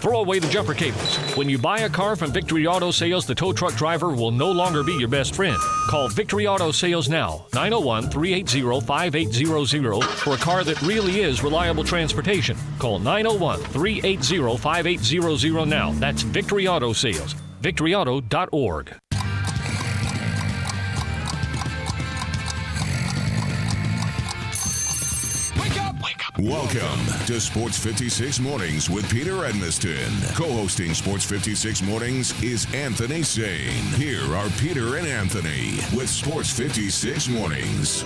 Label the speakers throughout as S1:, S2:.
S1: Throw away the jumper cables. When you buy a car from Victory Auto Sales, the tow truck driver will no longer be your best friend. Call Victory Auto Sales now, 901-380-5800, for a car that really is reliable transportation. Call 901-380-5800 now. That's Victory Auto Sales. VictoryAuto.org.
S2: Welcome to Sports 56 Mornings with Peter Edmiston. Co-hosting Sports 56 Mornings is Anthony Sane. Here are Peter and Anthony with Sports 56 Mornings.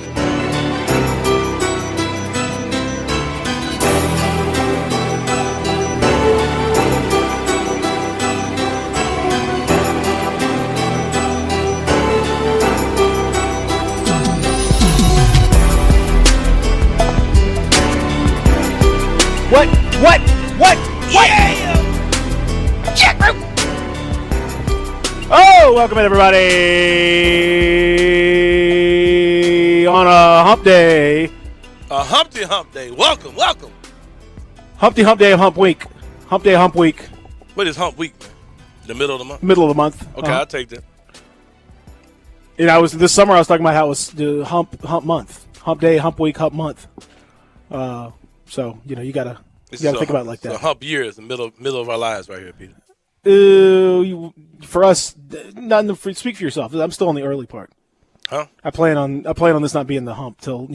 S3: Yeah! Check room! Oh, welcome in, everybody, on a hump day.
S4: A Humpty Hump Day. Welcome.
S3: Humpty Hump Day of Hump Week. Hump Day of Hump Week.
S4: What is Hump Week, man? The middle of the month?
S3: Middle of the month.
S4: Okay, I'll take that.
S3: This summer I was talking about how it was the hump month. Hump Day, Hump Week, Hump Month. So, you got to think about it like that.
S4: So Hump Year is the middle of our lives right here, Peter.
S3: For us, speak for yourself. I'm still in the early part.
S4: Huh?
S3: I plan on this not being the hump till,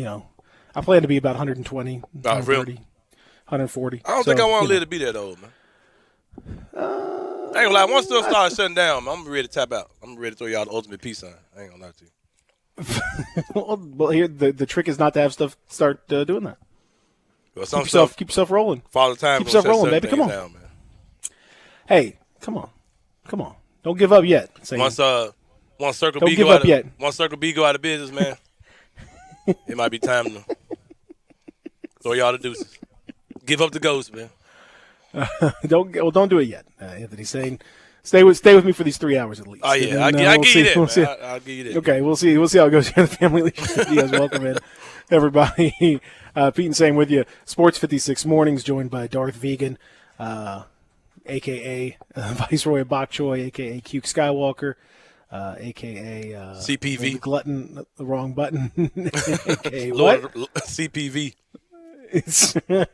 S3: I plan to be about 120, 130, 140.
S4: I don't think I want to live to be that old, man. I ain't gonna lie. Once stuff starts shutting down, man, I'm ready to tap out. I'm ready to throw y'all the ultimate peace sign. I ain't gonna lie to you.
S3: well, here the trick is not to have stuff start doing that.
S4: Well,
S3: keep yourself rolling.
S4: Father Time.
S3: Keep yourself rolling, baby. Come on.
S4: Down, man.
S3: Hey, come on. Don't give up yet.
S4: Once Circle
S3: Don't
S4: B
S3: give
S4: go
S3: up yet.
S4: Once Circle B go out of business, man, it might be time to throw y'all the deuces. Give up the ghost, man.
S3: Don't do it yet, Anthony's saying. Stay with me for these 3 hours at least.
S4: Oh yeah, I'll give you that. I'll give you that.
S3: Okay, we'll see how it goes here in the Family League Studios. Welcome in, everybody. Pete and Sam with you. Sports 56 Mornings, joined by Darth Vegan, a.k.a. Viceroy Bok Choy, a.k.a. Cuke Skywalker, a.k.a.
S4: CPV.
S3: Glutton, the wrong button, a.k.a.
S4: Lord,
S3: what?
S4: CPV.
S3: It's
S4: the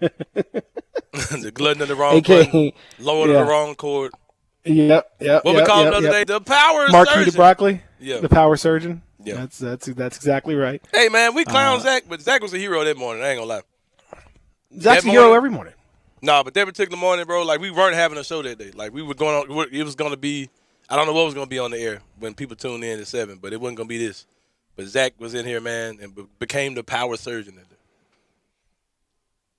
S4: glutton of the wrong
S3: AKA,
S4: button. Lord of the wrong chord.
S3: Yep.
S4: What we called the other day, the power
S3: Marquis
S4: surgeon.
S3: de Broccoli,
S4: Yeah.
S3: the power surgeon.
S4: Yeah.
S3: That's exactly right.
S4: Hey, man, we clown Zach, but Zach was a hero that morning. I ain't gonna lie.
S3: Zach's a hero every morning.
S4: Nah, but that particular morning, bro, like we weren't having a show that day. Like we were going on, it was gonna be, I don't know what was gonna be on the air when people tuned in at 7, but it wasn't gonna be this. But Zach was in here, man, and became the power surgeon that day.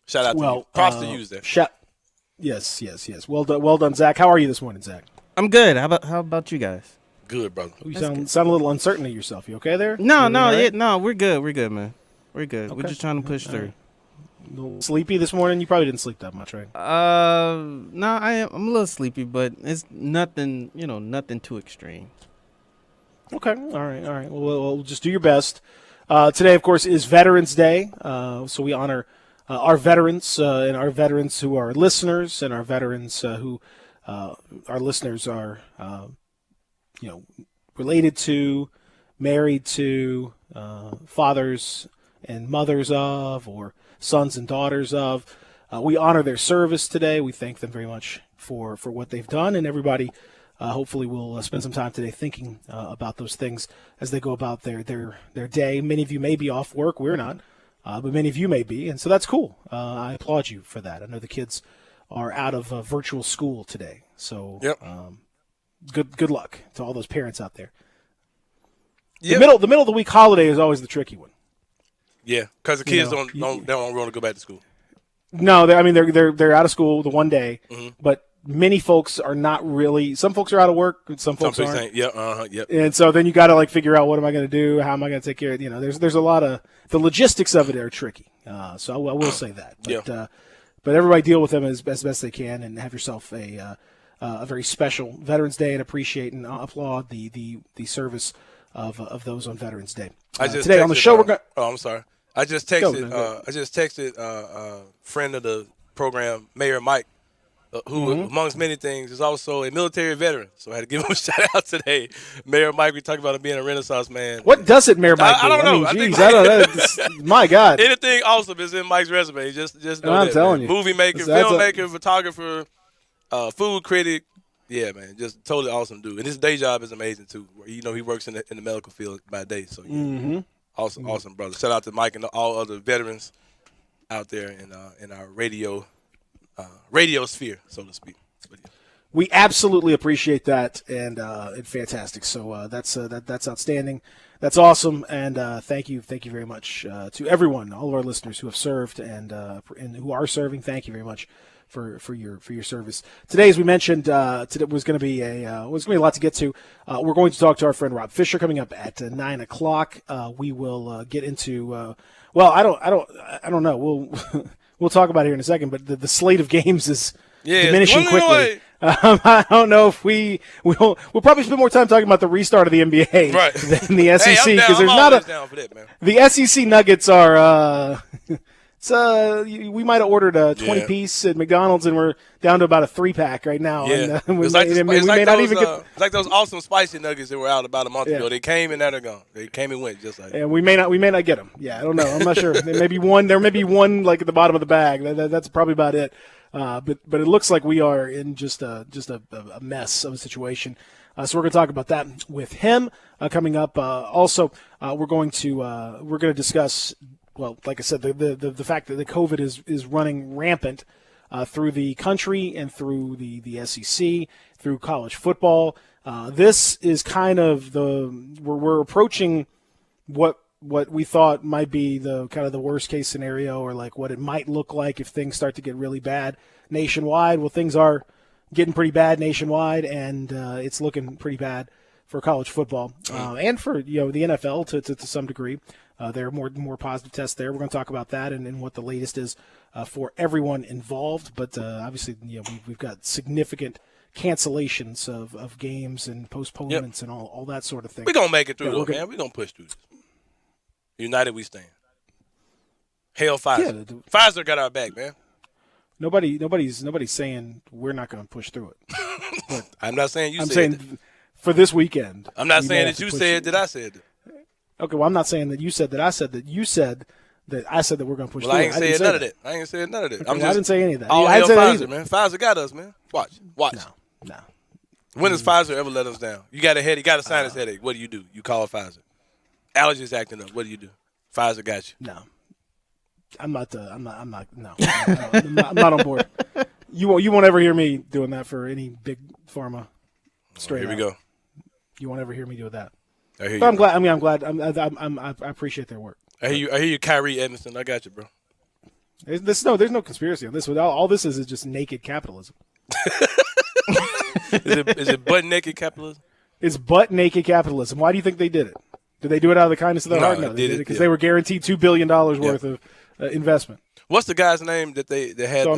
S4: Shout out to you. Props to you, Zach.
S3: Yes. Well done, Zach. How are you this morning, Zach?
S5: I'm good. How about you guys?
S4: Good, brother.
S3: You sound a little uncertain of yourself. You okay there?
S5: No,
S3: right?
S5: we're good. We're good, man. We're good.
S3: Okay.
S5: We're just trying to push through.
S3: A little sleepy this morning? You probably didn't sleep that much, right?
S5: No, I'm a little sleepy, but it's nothing, nothing too extreme.
S3: Okay. All right. Well, we'll just do your best. Today, of course, is Veterans Day, so we honor our veterans and our veterans who are listeners, and our veterans who our listeners are, related to, married to, fathers and mothers of, or sons and daughters of. We honor their service today. We thank them very much for what they've done, and everybody hopefully will spend some time today thinking about those things as they go about their day. Many of you may be off work. We're not. But many of you may be, and so that's cool. I applaud you for that. I know the kids are out of virtual school today, so
S4: yep.
S3: Good luck to all those parents out there.
S4: Yep.
S3: The middle of the week holiday is always the tricky one.
S4: Yeah, because the kids don't want to go back to school.
S3: No, they're out of school the one day,
S4: mm-hmm.
S3: but many folks are not really. Some folks are out of work, some folks aren't.
S4: Yep.
S3: And so then you got to figure out, what am I going to do? How am I going to take care of it? There's a lot of the logistics of it are tricky. So I will say that. But but everybody deal with them as best they can, and have yourself a very special Veterans Day, and appreciate and applaud the service of those on Veterans Day. Today on the show we're going.
S4: Oh, I'm sorry. I just texted. I just texted friend of the program, Mayor Mike, who, amongst many things, is also a military veteran. So I had to give him a shout out today. Mayor Mike, we talked about him being a Renaissance man.
S3: What does it, Mayor Mike?
S4: I don't know.
S3: mean,
S4: I think
S3: geez, I don't know. My God.
S4: Anything awesome is in Mike's resume. Just know
S3: I'm
S4: that,
S3: telling
S4: man.
S3: you.
S4: Movie maker,
S3: That's
S4: filmmaker, photographer, food critic. Yeah, man, just totally awesome dude. And his day job is amazing too. He works in the medical field by day. So awesome brother. Shout out to Mike and all other veterans out there in our radio sphere, so to speak. But, yeah.
S3: We absolutely appreciate that, and fantastic. So that's outstanding. That's awesome, and thank you very much to everyone, all of our listeners who have served and who are serving. Thank you very much for your service. Today, as we mentioned, today was going to be a lot to get to. We're going to talk to our friend Rob Fisher coming up at 9:00. We will get into I don't know. We'll talk about it here in a second, but the slate of games is diminishing quickly. I don't know if we'll probably spend more time talking about the restart of the NBA than the SEC, because there's not
S4: down for that, man.
S3: The SEC Nuggets are we might have ordered a 20-piece at McDonald's, and we're down to about a 3-pack right now.
S4: Yeah.
S3: And, we may not even get.
S4: It's like those awesome spicy nuggets that were out about a month ago. They came and now they're gone. They came and went just like.
S3: And we may not get them. Yeah, I don't know. I'm not sure. There may be one like at the bottom of the bag. That's probably about it. But it looks like we are in just a mess of a situation. So we're going to talk about that with him coming up. Also, we're going to discuss. Well, like I said, the fact that the COVID is running rampant through the country and through the SEC, through college football. This is kind of we're approaching what we thought might be the kind of the worst case scenario, or like what it might look like if things start to get really bad nationwide. Well, things are getting pretty bad nationwide, and it's looking pretty bad for college football and for the NFL to some degree. There are more positive tests there. We're going to talk about that and what the latest is for everyone involved. But obviously, we've got significant cancellations of games and postponements and all that sort of thing.
S4: We're going to make it through, man. We're going to push through this. United we stand. Hail Pfizer. Yeah, Pfizer got our back, man.
S3: Nobody's saying we're not going to push through it. But
S4: I'm not saying you
S3: I'm
S4: said
S3: saying
S4: that.
S3: For this weekend.
S4: I'm not saying that you said that I said it.
S3: Okay, well, I'm not saying that you said that I said that. You said that I said that we're going to push through.
S4: I ain't saying none of that. I ain't saying none of that.
S3: Okay, I didn't say any of that.
S4: All
S3: I
S4: hail
S3: didn't say
S4: Pfizer, man. Pfizer got us, man. Watch.
S3: No.
S4: When has Pfizer ever let us down? You got a headache, got a sinus headache. What do? You call Pfizer. Allergies acting up. What do? Pfizer got you.
S3: No. I'm not. No. I'm not on board. You won't ever hear me doing that for any big pharma. Straight.
S4: Here we go.
S3: You won't ever hear me do that.
S4: I hear you.
S3: But I'm glad. I'm glad. I appreciate their work.
S4: I hear you, Kyrie Edmondson. I got you, bro.
S3: There's no conspiracy on this. All this is just naked capitalism.
S4: Is it butt naked capitalism?
S3: It's butt naked capitalism. Why do you think they did it? Did they do it out of the kindness of their heart? No, they did it because they were guaranteed $2 billion worth of investment.
S4: What's the guy's name that they had?
S3: So,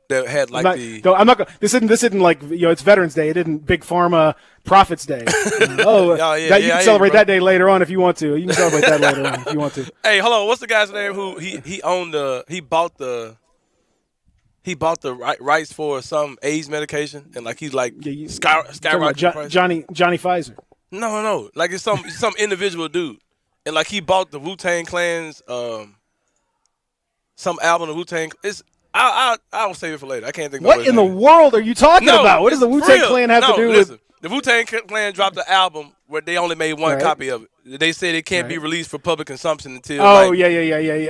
S4: that had like
S3: I'm not. This isn't like it's Veterans Day. It isn't Big Pharma Profits Day. You can celebrate that day later on if you want to. You can celebrate that later on if you want to.
S4: Hey, hold on. What's the guy's name who he bought the rights for some AIDS medication and like he's like skyrocketing price?
S3: Johnny Pfizer.
S4: No. Like it's some individual dude, and like he bought the Wu-Tang Clan's some album of Wu-Tang. I'll save it for later. I can't think.
S3: What in the world are you talking about? What does the Wu-Tang Clan have to do with?
S4: The Wu-Tang Clan dropped an album where they only made one copy of it. They said it can't be released for public consumption until.
S3: Oh yeah.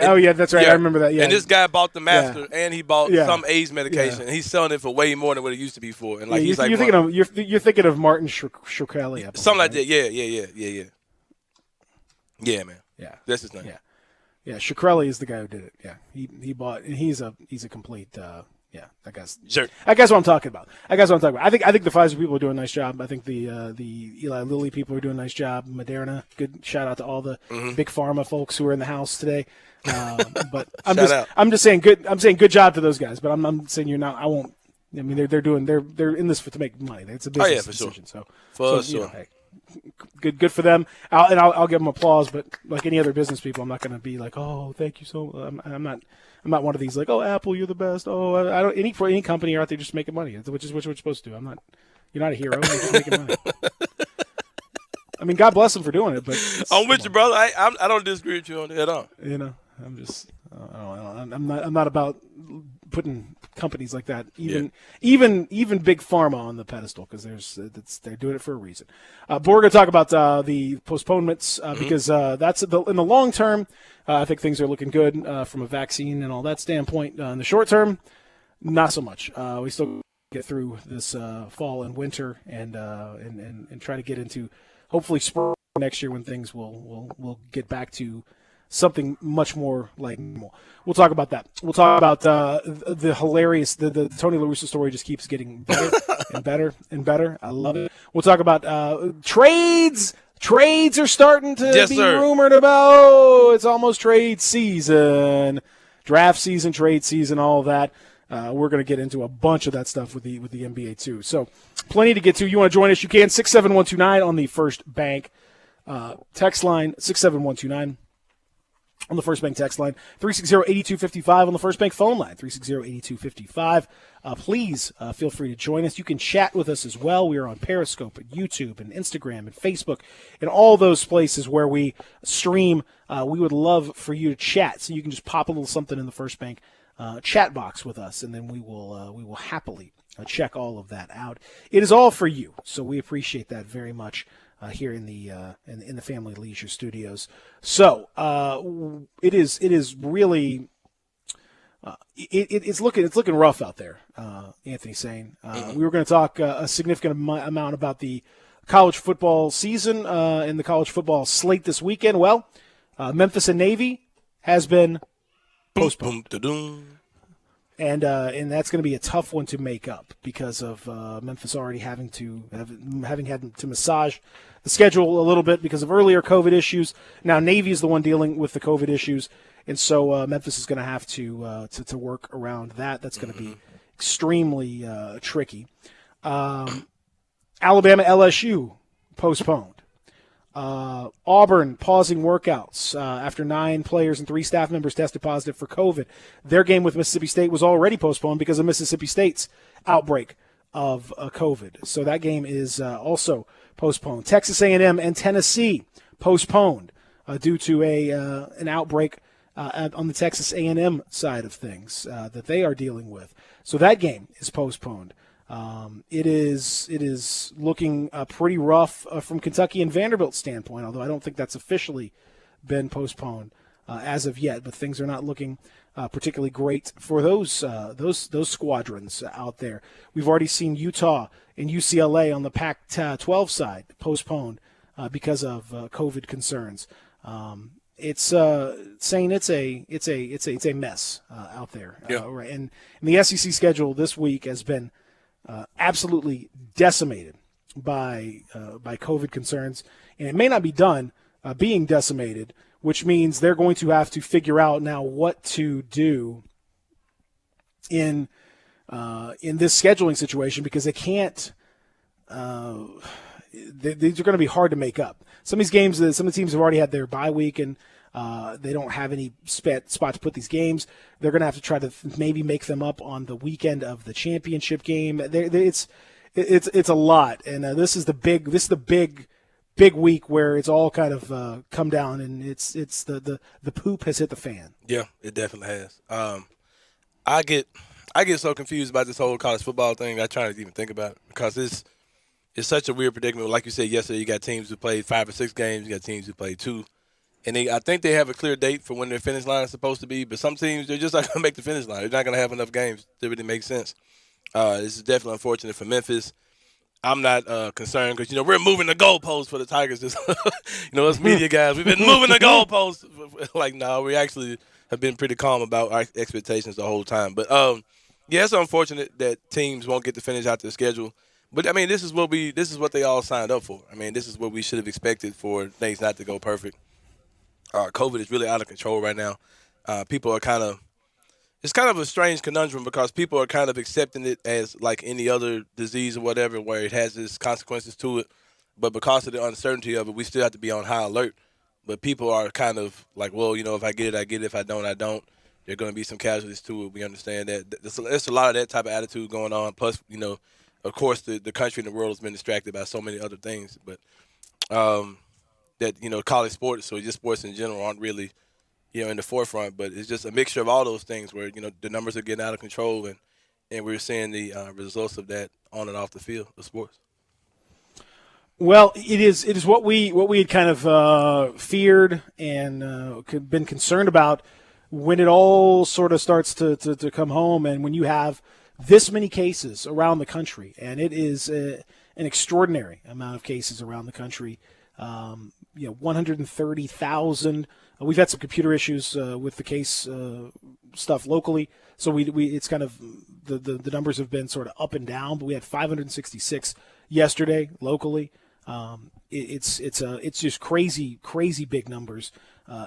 S3: Oh yeah, that's right. I remember that. Yeah.
S4: And this guy bought the master, and he bought some AIDS medication, and he's selling it for way more than what it used to be for. And like he's like,
S3: you're thinking of Martin Shkreli,
S4: something like that. Yeah. Yeah, man.
S3: Yeah,
S4: that's his name.
S3: Yeah, Shkreli is the guy who did it. Yeah, he bought, and he's a complete. That guy's.
S4: Sure.
S3: I guess what I'm talking about. I think the Pfizer people are doing a nice job. I think the Eli Lilly people are doing a nice job. Moderna, good shout out to all the big pharma folks who are in the house today. But I'm just saying good. I'm saying good job to those guys. But I'm saying you're not. I won't. I mean they're in this to make money. It's a business decision.
S4: Sure.
S3: So hey, good for them. I'll give them applause. But like any other business people, I'm not going to be like, oh, thank you so. I'm I'm not one of these like, oh, Apple, you're the best. Oh, I don't. Any company out there just making money, which is what we're supposed to do. I'm not. You're not a hero. You're just making money. I mean, God bless them for doing it, but
S4: I'm with you, brother. I don't disagree with you on that at all.
S3: I'm just. I'm not about putting companies like that, even big pharma on the pedestal, because they're doing it for a reason. But we're going to talk about the postponements because that's in the long term. I think things are looking good from a vaccine and all that standpoint. In the short term, not so much. We still get through this fall and winter and try to get into hopefully spring next year when things will get back to something much more like normal. We'll talk about that. We'll talk about the hilarious, the Tony La Russa story just keeps getting better and better and better. I love it. We'll talk about trades. Trades are starting to be rumored about. It's almost trade season, draft season, trade season, all of that. We're going to get into a bunch of that stuff with the NBA too. So plenty to get to. You want to join us? You can. 67129 on the First Bank text line. 67129. On the First Bank text line, 360-8255 on the First Bank phone line, 360-8255. Please feel free to join us. You can chat with us as well. We are on Periscope and YouTube and Instagram and Facebook and all those places where we stream. We would love for you to chat, so you can just pop a little something in the First Bank chat box with us, and then we will happily check all of that out. It is all for you, so we appreciate that very much. Here in the Family Leisure Studios. So it is really it's looking rough out there. Anthony saying we were going to talk a significant amount about the college football season and the college football slate this weekend. Well, Memphis and Navy has been postponed. And that's going to be a tough one to make up because of Memphis already having had to massage the schedule a little bit because of earlier COVID issues. Now Navy is the one dealing with the COVID issues, and so Memphis is going to have to work around that. That's going to be extremely tricky. Alabama LSU postponed. Auburn pausing workouts after 9 players and 3 staff members tested positive for COVID. Their game with Mississippi State was already postponed because of Mississippi State's outbreak of COVID. So that game is also postponed. Texas A&M and Tennessee postponed due to an outbreak on the Texas A&M side of things that they are dealing with. So that game is postponed. It is looking pretty rough from Kentucky and Vanderbilt's standpoint, although I don't think that's officially been postponed as of yet. But things are not looking particularly great for those squadrons out there. We've already seen Utah and UCLA on the Pac-12 side postponed because of COVID concerns. It's saying it's a mess out there. Right. And the SEC schedule this week has been absolutely decimated by COVID concerns, and it may not be done being decimated, which means they're going to have to figure out now what to do in this scheduling situation because they can't. These are going to be hard to make up. Some of these games, some of the teams have already had their bye week and they don't have any spot to put these games. They're going to have to try to maybe make them up on the weekend of the championship game. It's a lot, and this is the big week where it's all kind of come down, and it's the poop has hit the fan.
S4: Yeah, it definitely has. I get so confused about this whole college football thing. I try to even think about it because it's such a weird predicament. Like you said yesterday, you got teams who played 5 or 6 games. You got teams who played 2. And I think they have a clear date for when their finish line is supposed to be. But some teams, they're just not going to make the finish line. They're not going to have enough games to really make sense. This is definitely unfortunate for Memphis. I'm not concerned because, we're moving the goalposts for the Tigers. Us media guys, we've been moving the goalposts. We actually have been pretty calm about our expectations the whole time. But, it's unfortunate that teams won't get to finish out their schedule. But, this is what they all signed up for. This is what we should have expected for things not to go perfect. COVID is really out of control right now. People are it's kind of a strange conundrum because people are kind of accepting it as like any other disease or whatever where it has its consequences to it. But because of the uncertainty of it, we still have to be on high alert. But people are kind of like, well, if I get it, I get it. If I don't, I don't. There are going to be some casualties to it. We understand that. There's a lot of that type of attitude going on. Plus, of course, the country and the world has been distracted by so many other things. But that college sports or just sports in general aren't really in the forefront. But it's just a mixture of all those things where the numbers are getting out of control, and we're seeing the results of that on and off the field of sports.
S3: Well, it is what we had kind of feared and been concerned about when it all sort of starts to come home, and when you have this many cases around the country, and it is an extraordinary amount of cases around the country. 130,000. We've had some computer issues with the case stuff locally, so we it's kind of the numbers have been sort of up and down. But we had 566 yesterday locally. It's just crazy big numbers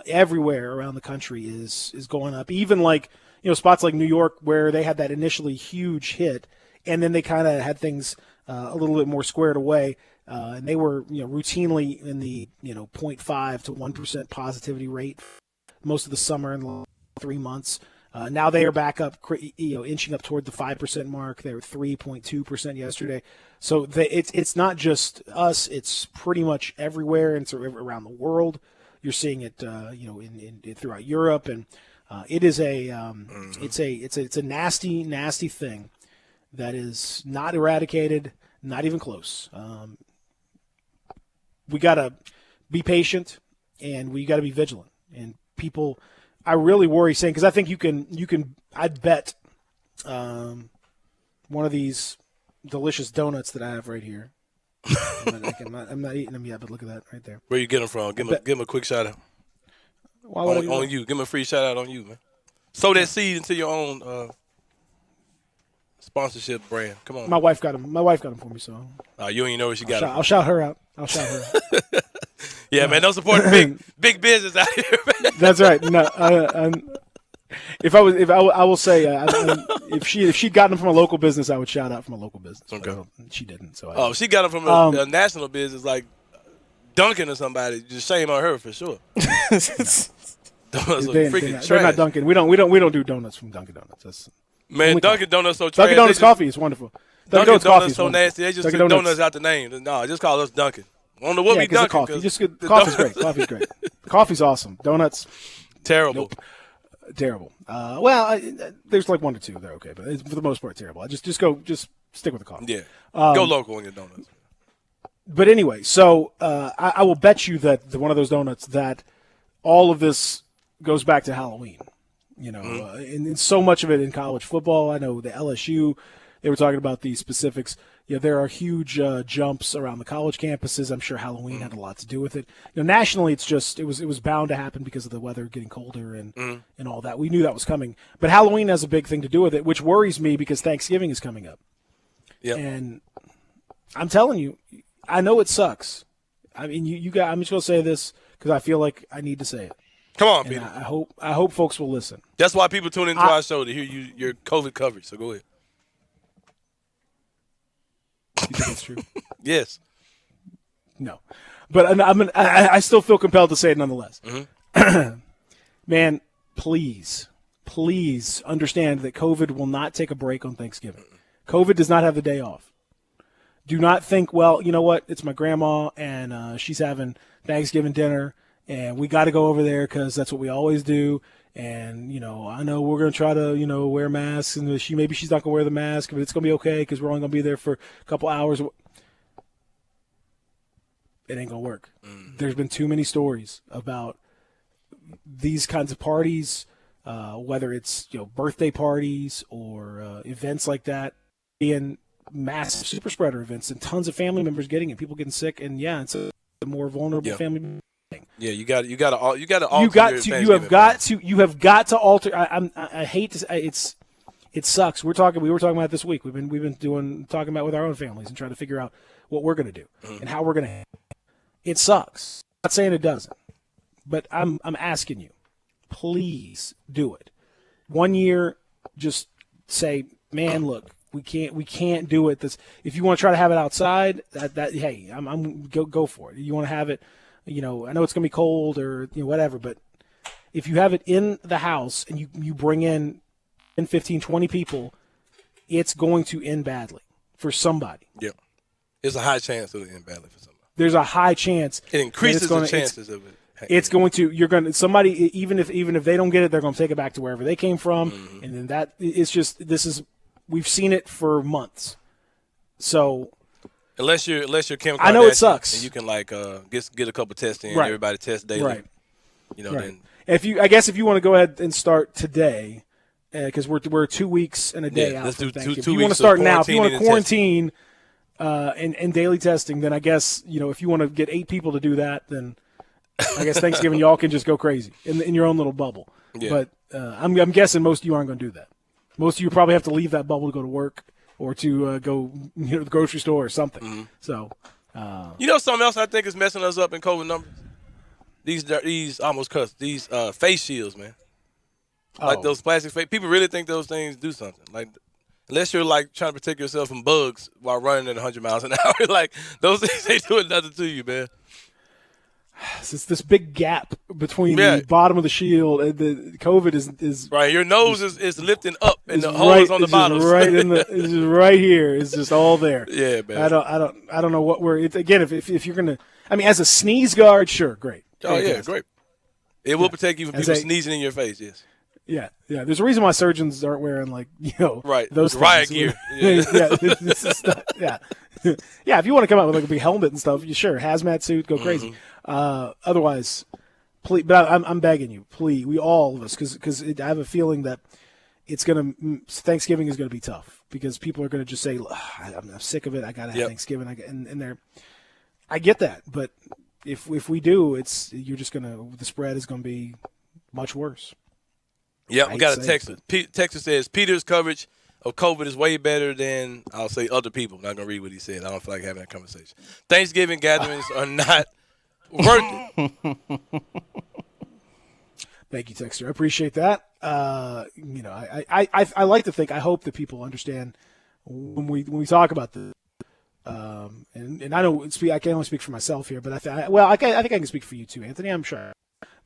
S3: everywhere around the country is going up. Even spots like New York where they had that initially huge hit, and then they kind of had things a little bit more squared away, and they were routinely in the 0.5 to 1% positivity rate most of the summer and the last 3 months. Now they are back up, inching up toward the 5% mark. They were 3.2% yesterday. So it's not just us; it's pretty much everywhere and around the world. You're seeing it, in throughout Europe, and it is it's a nasty thing that is not eradicated, not even close. We gotta be patient, and we gotta be vigilant. And people, I really worry, saying, because I think you can. I'd bet one of these delicious donuts that I have right here. I'm not eating them yet, but look at that right there.
S4: Where you get them from? Give him a quick shout out. On you. Give him a free shout out on you, man. Sow that seed into your own sponsorship brand. Come on.
S3: My wife got them. My wife got them for me, so.
S4: You don't even know where she got them.
S3: I'll shout her out.
S4: Yeah, man. Don't support big business out here, man.
S3: That's right. No, I will say if she'd gotten them from a local business, I would shout out from a local business.
S4: Okay.
S3: She didn't. So.
S4: She got them from a national business like Dunkin' or somebody. Just shame on her for sure. Donuts
S3: they're not Dunkin'. We don't do donuts from Dunkin' Donuts.
S4: Man, Dunkin' Donuts so trash.
S3: Dunkin' Donuts coffee is wonderful.
S4: Dunkin' Donuts so nasty. They just took donuts out the name. No, just call us Dunkin'. I don't know what we Dunkin'.
S3: Coffee's great. Coffee's great. Coffee's awesome. Donuts.
S4: Terrible.
S3: Nope. Terrible. There's like 1 or 2 they're okay, but for the most part, terrible. Just stick with the coffee.
S4: Yeah. Go local on your donuts.
S3: But anyway, so I will bet you that one of those donuts that all of this goes back to Halloween. And so much of it in college football. I know the LSU, they were talking about these specifics. There are huge jumps around the college campuses. I'm sure Halloween had a lot to do with it. Nationally, it was bound to happen because of the weather getting colder and all that. We knew that was coming. But Halloween has a big thing to do with it, which worries me because Thanksgiving is coming up.
S4: Yep.
S3: And I'm telling you, I know it sucks. I mean, I'm just going to say this because I feel like I need to say it.
S4: Come on,
S3: and
S4: Peter.
S3: I hope folks will listen.
S4: That's why people tune into our show to hear your COVID coverage. So go ahead.
S3: You think it's true?
S4: Yes.
S3: No, but I still feel compelled to say it nonetheless.
S4: Mm-hmm.
S3: Man, please understand that COVID will not take a break on Thanksgiving. COVID does not have the day off. Do not think, well, you know what? It's my grandma, and she's having Thanksgiving dinner, and we got to go over there because that's what we always do. And, I know we're going to try to, wear masks, and maybe she's not going to wear the mask, but it's going to be okay because we're only going to be there for a couple hours. It ain't going to work. There's been too many stories about these kinds of parties, whether it's, birthday parties or events like that, being massive super spreader events and tons of family members getting it, people getting sick, and it's a more vulnerable family member.
S4: Yeah, you have
S3: got to alter. I hate to say it sucks. We were talking about it this week. We've been talking about with our own families and trying to figure out what we're going to do and how we're going to. It sucks. I'm not saying it doesn't, but I'm asking you, please do it. 1 year, just say, man, look, we can't do it. If you want to try to have it outside, hey, I'm go for it. You want to have it. I know it's going to be cold or whatever, but if you have it in the house and you bring in 10, 15, 20 people, it's going to end badly for somebody.
S4: Yeah. There's a high chance it'll end badly for somebody.
S3: There's a high chance.
S4: It increases the chances of it.
S3: It's going to. You're going to somebody even if they don't get it, they're going to take it back to wherever they came from, and then that it's just we've seen it for months. So
S4: unless you're Kim Kardashian,
S3: I know it sucks,
S4: and you can get a couple tests in.
S3: Right.
S4: Everybody tests daily,
S3: right?
S4: Then
S3: If you want to go ahead and start today, because we're 2 weeks and a day out.
S4: Let's
S3: from
S4: do
S3: Thanksgiving.
S4: two
S3: If you want to
S4: weeks
S3: start
S4: of
S3: now, if you want to
S4: quarantining
S3: quarantine and daily testing, then I guess if you want to get 8 people to do that, then I guess Thanksgiving y'all can just go crazy in your own little bubble.
S4: Yeah.
S3: But I'm guessing most of you aren't going to do that. Most of you probably have to leave that bubble to go to work or to go to the grocery store or something.
S4: Mm-hmm.
S3: So
S4: something else I think is messing us up in COVID numbers. These almost cussed. These face shields, man. Like those plastic face. People really think those things do something. Like unless you're like trying to protect yourself from bugs while running at 100 miles an hour, like those things ain't doing nothing to you, man.
S3: it's this big gap between the bottom of the shield and the COVID is
S4: right. Your nose is lifting up and the hole is on the bottom.
S3: Right it's just right here. It's just all there.
S4: Yeah, man.
S3: I don't know what we're. Again, if you're gonna, I mean, as a sneeze guard, sure, great.
S4: Oh yeah, great. It will protect you from people sneezing in your face. Yes.
S3: Yeah. There's a reason why surgeons aren't wearing those
S4: riot gear.
S3: This is not, yeah. If you want to come out with a big helmet and stuff, sure, hazmat suit, go crazy. Otherwise, please. But I'm begging you, please. All of us, because I have a feeling that Thanksgiving is gonna be tough because people are gonna just say, I'm sick of it. I gotta have Thanksgiving. I get that, but if we do, the spread is gonna be much worse.
S4: Yeah, we got a text. Texas says Peter's coverage of COVID is way better than, I'll say, other people. I'm not going to read what he said. I don't feel like having that conversation. Thanksgiving gatherings are not worth it.
S3: Thank you, Texter. I appreciate that. I like to think, I hope that people understand when we talk about this. And I don't speak. I can only speak for myself here, but I think I can speak for you too, Anthony. I'm sure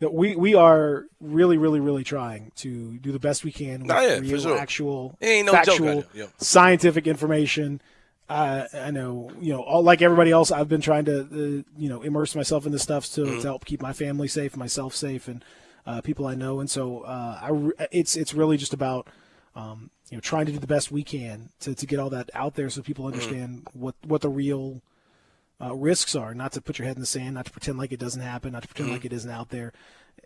S3: that we are really, really, really trying to do the best we can with real, actual, factual, scientific information. I know, like everybody else, I've been trying to, immerse myself in this stuff to help keep my family safe, myself safe, and people I know. And so it's really just about trying to do the best we can to get all that out there so people understand what the real risks are. Not to put your head in the sand, not to pretend like it doesn't happen, not to pretend like it isn't out there.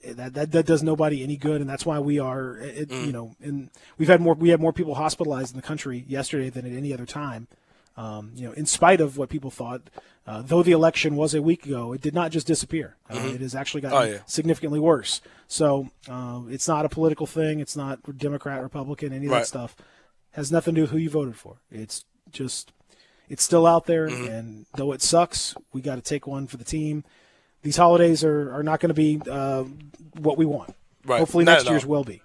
S3: That does nobody any good, and that's why we are, and we had more people hospitalized in the country yesterday than at any other time. In spite of what people thought, though the election was a week ago, it did not just disappear. It has actually gotten significantly worse. So it's not a political thing. It's not Democrat, Republican, any of that stuff. Has nothing to do with who you voted for. It's just, it's still out there, and though it sucks, we got to take one for the team. These holidays are not going to be what we want. Right. Hopefully next year's will be.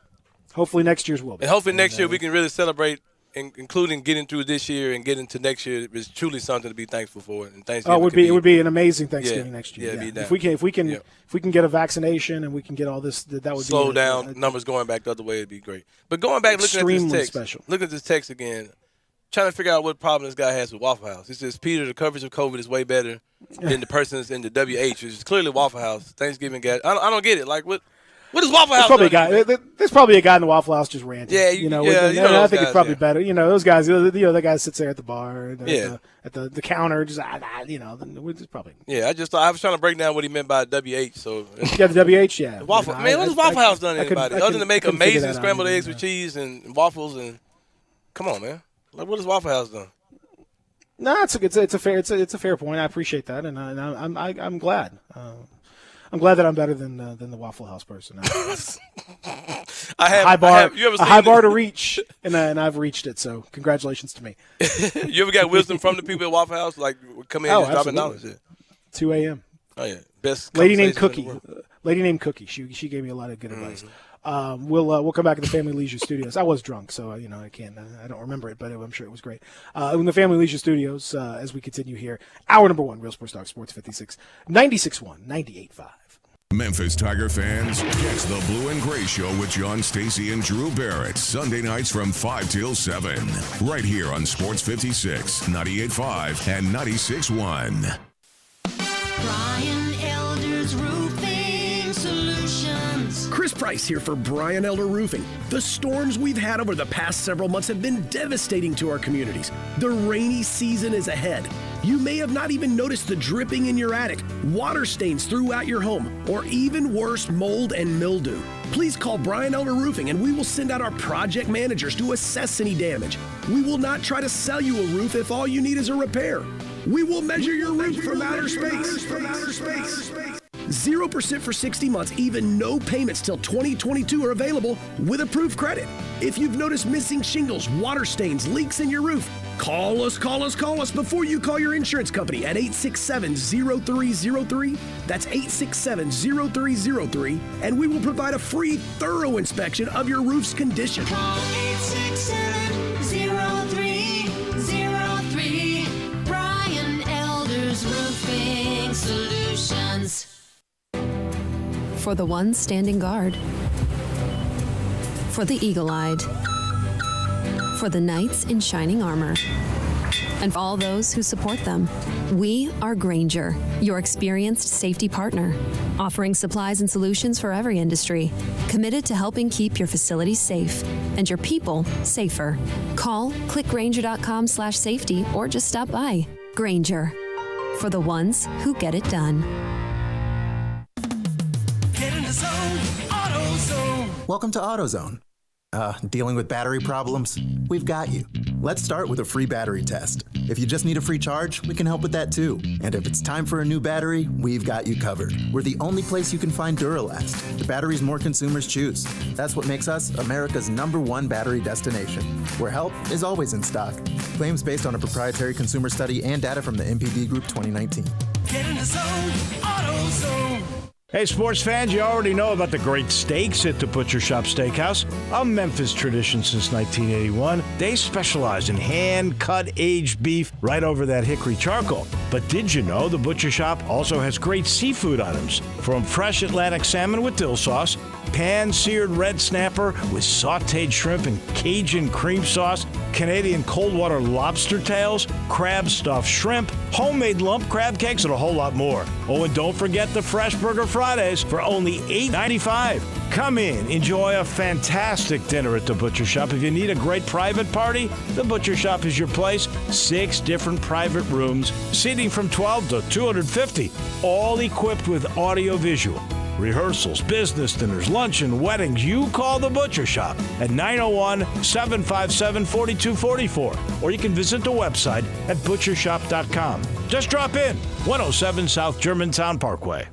S3: Hopefully next year's will be.
S4: And hopefully next year we can really celebrate, including getting through this year and getting to next year, is truly something to be thankful for. And Thanksgiving
S3: it would be an amazing Thanksgiving next year.
S4: Yeah.
S3: If we can get a vaccination and we can get all this, that would
S4: slow down numbers going back the other way. It'd be great. But going back, looking at this text, look at this text again. Trying to figure out what problem this guy has with Waffle House. He says, Peter, the coverage of COVID is way better than the persons in the WH, which is clearly Waffle House. Thanksgiving guy. I don't get it. Like, what is Waffle House?
S3: There's probably a guy in the Waffle House just ranting.
S4: Yeah,
S3: I think it's probably better. Those guys. The guy sits there at the bar, at the counter, just it's probably.
S4: Yeah, I was trying to break down what he meant by WH. So
S3: yeah, the WH, yeah.
S4: Waffle, what has Waffle House done to anybody other than make amazing scrambled eggs with cheese and waffles? And come on, man. Like, what has Waffle House done?
S3: No, it's a fair point. I appreciate that, and I'm glad. I'm glad that I'm better than the Waffle House person. I have a high bar to reach, and I've reached it. So congratulations to me.
S4: You ever got wisdom from the people at Waffle House? Like, come in and just dropping knowledge.
S3: 2 a.m.
S4: Oh yeah, best
S3: lady named Cookie. Lady named Cookie. She gave me a lot of good advice. We'll come back to the Family Leisure Studios. I was drunk, so I don't remember it, but I'm sure it was great. In the Family Leisure Studios, as we continue here, hour number one, Real Sports Talk, Sports 56, 96.1, 98.5.
S2: Memphis Tiger fans, catch the Blue and Gray Show with John Stacy and Drew Barrett, Sunday nights from 5 till 7, right here on Sports 56, 98.5, and 96.1.
S6: Brian Elder's Roofing Solutions.
S7: Chris Price here for Brian Elder Roofing. The storms we've had over the past several months have been devastating to our communities. The rainy season is ahead. You may have not even noticed the dripping in your attic, water stains throughout your home, or even worse, mold and mildew. Please call Brian Elder Roofing and we will send out our project managers to assess any damage. We will not try to sell you a roof if all you need is a repair. We will measure your roof from outer space. 0% for 60 months, even no payments till 2022 are available with approved credit. If you've noticed missing shingles, water stains, leaks in your roof, call us before you call your insurance company at 867-0303. That's 867-0303, and we will provide a free, thorough inspection of your roof's condition.
S6: Call 867-0303. Brian Elder's Roofing Solutions.
S8: For the ones standing guard, for the eagle-eyed, for the knights in shining armor, and for all those who support them. We are Grainger, your experienced safety partner, offering supplies and solutions for every industry, committed to helping keep your facilities safe and your people safer. Call, click Grainger.com/safety, or just stop by. Grainger, for the ones who get it done.
S9: Get in the zone, AutoZone.
S10: Welcome to AutoZone. Dealing with battery problems? We've got you. Let's start with a free battery test. If you just need a free charge, we can help with that too. And if it's time for a new battery, we've got you covered. We're the only place you can find Duralast, the batteries more consumers choose. That's what makes us America's #1 battery destination, where help is always in stock. Claims based on a proprietary consumer study and data from the MPD Group 2019.
S9: Get in the zone, AutoZone.
S11: Hey, sports fans, you already know about the great steaks at the Butcher Shop Steakhouse, a Memphis tradition since 1981. They specialize in hand-cut aged beef right over that hickory charcoal. But did you know the Butcher Shop also has great seafood items, from fresh Atlantic salmon with dill sauce, pan-seared red snapper with sautéed shrimp and Cajun cream sauce, Canadian cold water lobster tails, crab stuffed shrimp, homemade lump crab cakes, and a whole lot more. Oh, and don't forget the Fresh Burger Fridays for only $8.95. Come in, enjoy a fantastic dinner at the Butcher Shop. If you need a great private party, the Butcher Shop is your place. 6 different private rooms, seating from 12 to 250, all equipped with audio-visual. Rehearsals, business dinners, luncheon, weddings. You call the Butcher Shop at 901-757-4244. Or you can visit the website at butchershop.com. Just drop in, 107 South Germantown Parkway.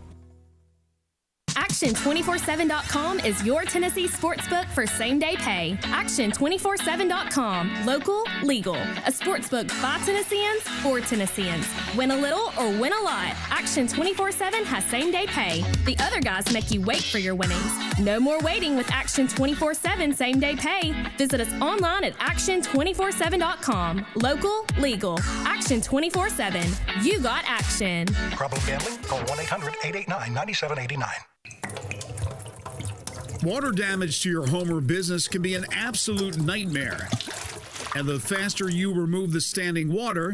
S12: Action247.com is your Tennessee sportsbook for same-day pay. Action247.com. Local, legal. A sportsbook by Tennesseans, for Tennesseans. Win a little or win a lot. Action247 has same-day pay. The other guys make you wait for your winnings. No more waiting with Action247 same-day pay. Visit us online at Action247.com. Local, legal. Action247. You got action.
S13: Problem gambling? Call 1-800-889-9789.
S14: Water damage to your home or business can be an absolute nightmare. And the faster you remove the standing water,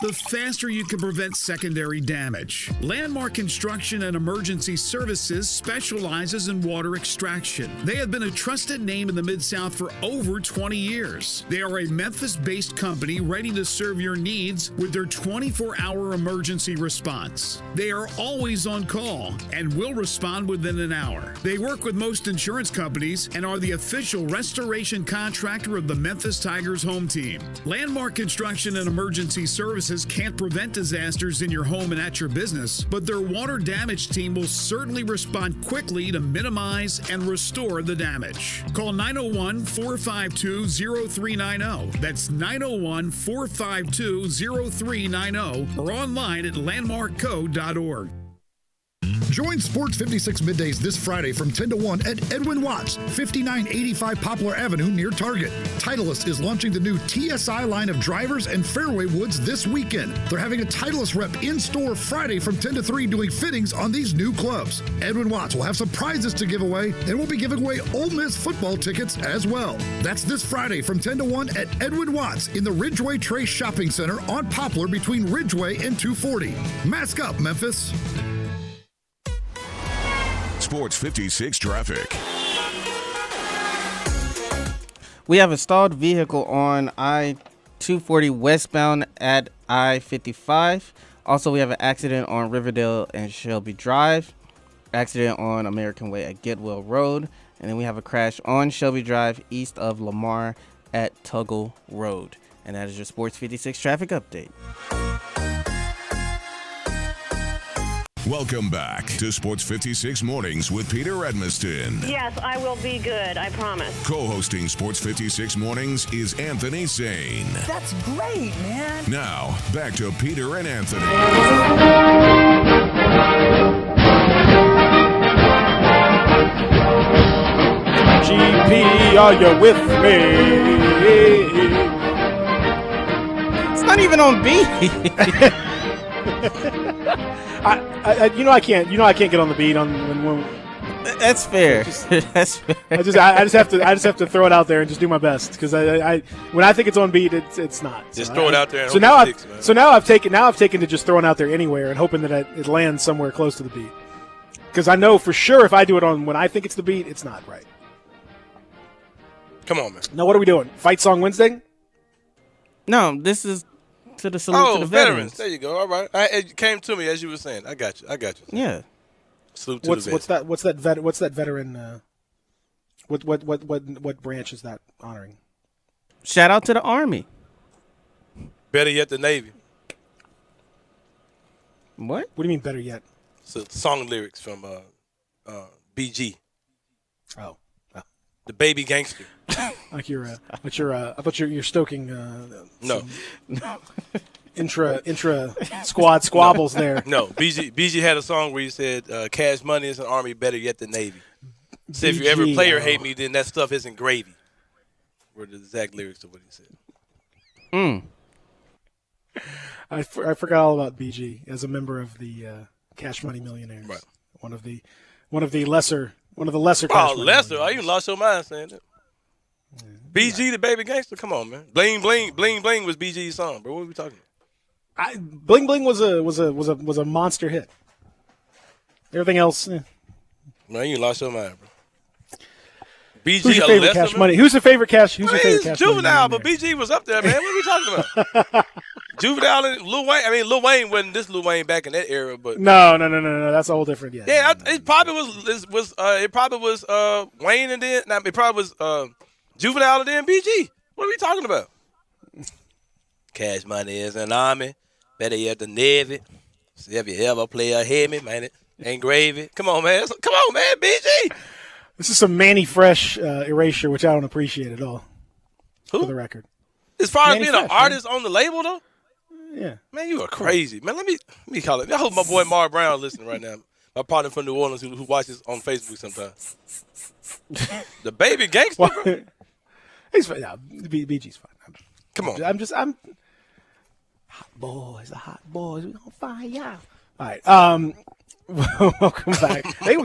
S14: the faster you can prevent secondary damage. Landmark Construction and Emergency Services specializes in water extraction. They have been a trusted name in the Mid-South for over 20 years. They are a Memphis-based company ready to serve your needs with their 24-hour emergency response. They are always on call and will respond within an hour. They work with most insurance companies and are the official restoration contractor of the Memphis Tigers home team. Landmark Construction and Emergency Services can't prevent disasters in your home and at your business, but their water damage team will certainly respond quickly to minimize and restore the damage. Call 901-452-0390. That's 901-452-0390 or online at landmarkco.org. Join Sports 56 Middays this Friday from 10 to 1 at Edwin Watts, 5985 Poplar Avenue near Target. Titleist is launching the new TSI line of drivers and fairway woods this weekend. They're having a Titleist rep in-store Friday from 10 to 3 doing fittings on these new clubs. Edwin Watts will have some prizes to give away, and we'll be giving away Ole Miss football tickets as well. That's this Friday from 10 to 1 at Edwin Watts in the Ridgeway Trace Shopping Center on Poplar between Ridgeway and 240. Mask up, Memphis.
S2: Sports 56 traffic.
S5: We have a stalled vehicle on I-240 westbound at I-55. Also, we have an accident on Riverdale and Shelby Drive. Accident on American Way at Getwell Road. And then we have a crash on Shelby Drive east of Lamar at Tuggle Road. And that is your Sports 56 traffic update.
S2: Welcome back to Sports 56 Mornings with Peter Edmiston.
S15: Yes, I will be good, I promise.
S2: Co-hosting Sports 56 Mornings is Anthony Zane.
S9: That's great, man.
S2: Now, back to Peter and Anthony.
S3: GP, are you with me?
S5: It's not even on B.
S3: I can't get on the beat on when
S5: That's fair. That's fair.
S3: I just have to throw it out there and just do my best because I when I think it's on beat, it's not.
S4: Just throw it out there. And
S3: so now I've taken to just throwing out there anywhere and hoping that it lands somewhere close to the beat because I know for sure if I do it on when I think it's the beat, it's not right.
S4: Come on, man.
S3: Now what are we doing? Fight song Wednesday?
S5: No, this is to the salute to the veterans.
S4: There you go. All right. It came to me as you were saying. I got you.
S5: Yeah.
S4: Salute to the veterans.
S3: What's that veteran? What branch is that honoring?
S5: Shout out to the Army.
S4: Better yet, the Navy.
S5: What?
S3: What do you mean better yet?
S4: So song lyrics from BG.
S3: Oh.
S4: The Baby Gangster.
S3: Like I thought you're stoking
S4: no
S3: intra squad squabbles there.
S4: No, BG had a song where he said Cash Money is an Army, better yet the Navy. So if you ever play or hate me, then that stuff isn't gravy. Were the exact lyrics of what he said.
S3: I forgot all about BG as a member of the Cash Money Millionaires.
S4: Right.
S3: One of the lesser
S4: Oh, lesser. Oh, you lost your mind saying that. BG the Baby Gangster? Come on, man. Bling Bling Bling Bling was BG's song, bro. What are we talking about?
S3: Bling Bling was a monster hit. Everything else,
S4: Man, you lost your mind, bro. BG
S3: who's your favorite Cash Money? Who's your favorite Cash? Who's your favorite Cash Money?
S4: Juvenile, but BG was up there, man. What are we talking about? Juvenile and Lil Wayne. I mean, Lil Wayne wasn't this Lil Wayne back in that era, but
S3: no. That's a whole different.
S4: Yeah, it probably was Wayne and then it probably was Juvenile and then BG. What are we talking about? Cash Money is an Army, better yet the Navy. So if you ever play a Hemi, man, it ain't gravy. Come on, man, BG.
S3: This is some Manny Fresh erasure, which I don't appreciate at all.
S4: Who?
S3: For the record.
S4: As far
S3: Manny
S4: as being
S3: Fresh,
S4: an artist on the label, though?
S3: Yeah.
S4: Man, you are crazy. Man, let me call it. I hope my boy Mar Brown listening right now. My partner from New Orleans who watches on Facebook sometimes. The Baby Gangster, bro.
S3: He's fine. No, BG's fine.
S4: Come on.
S3: I'm hot boys, we on fire. All right. Welcome back. They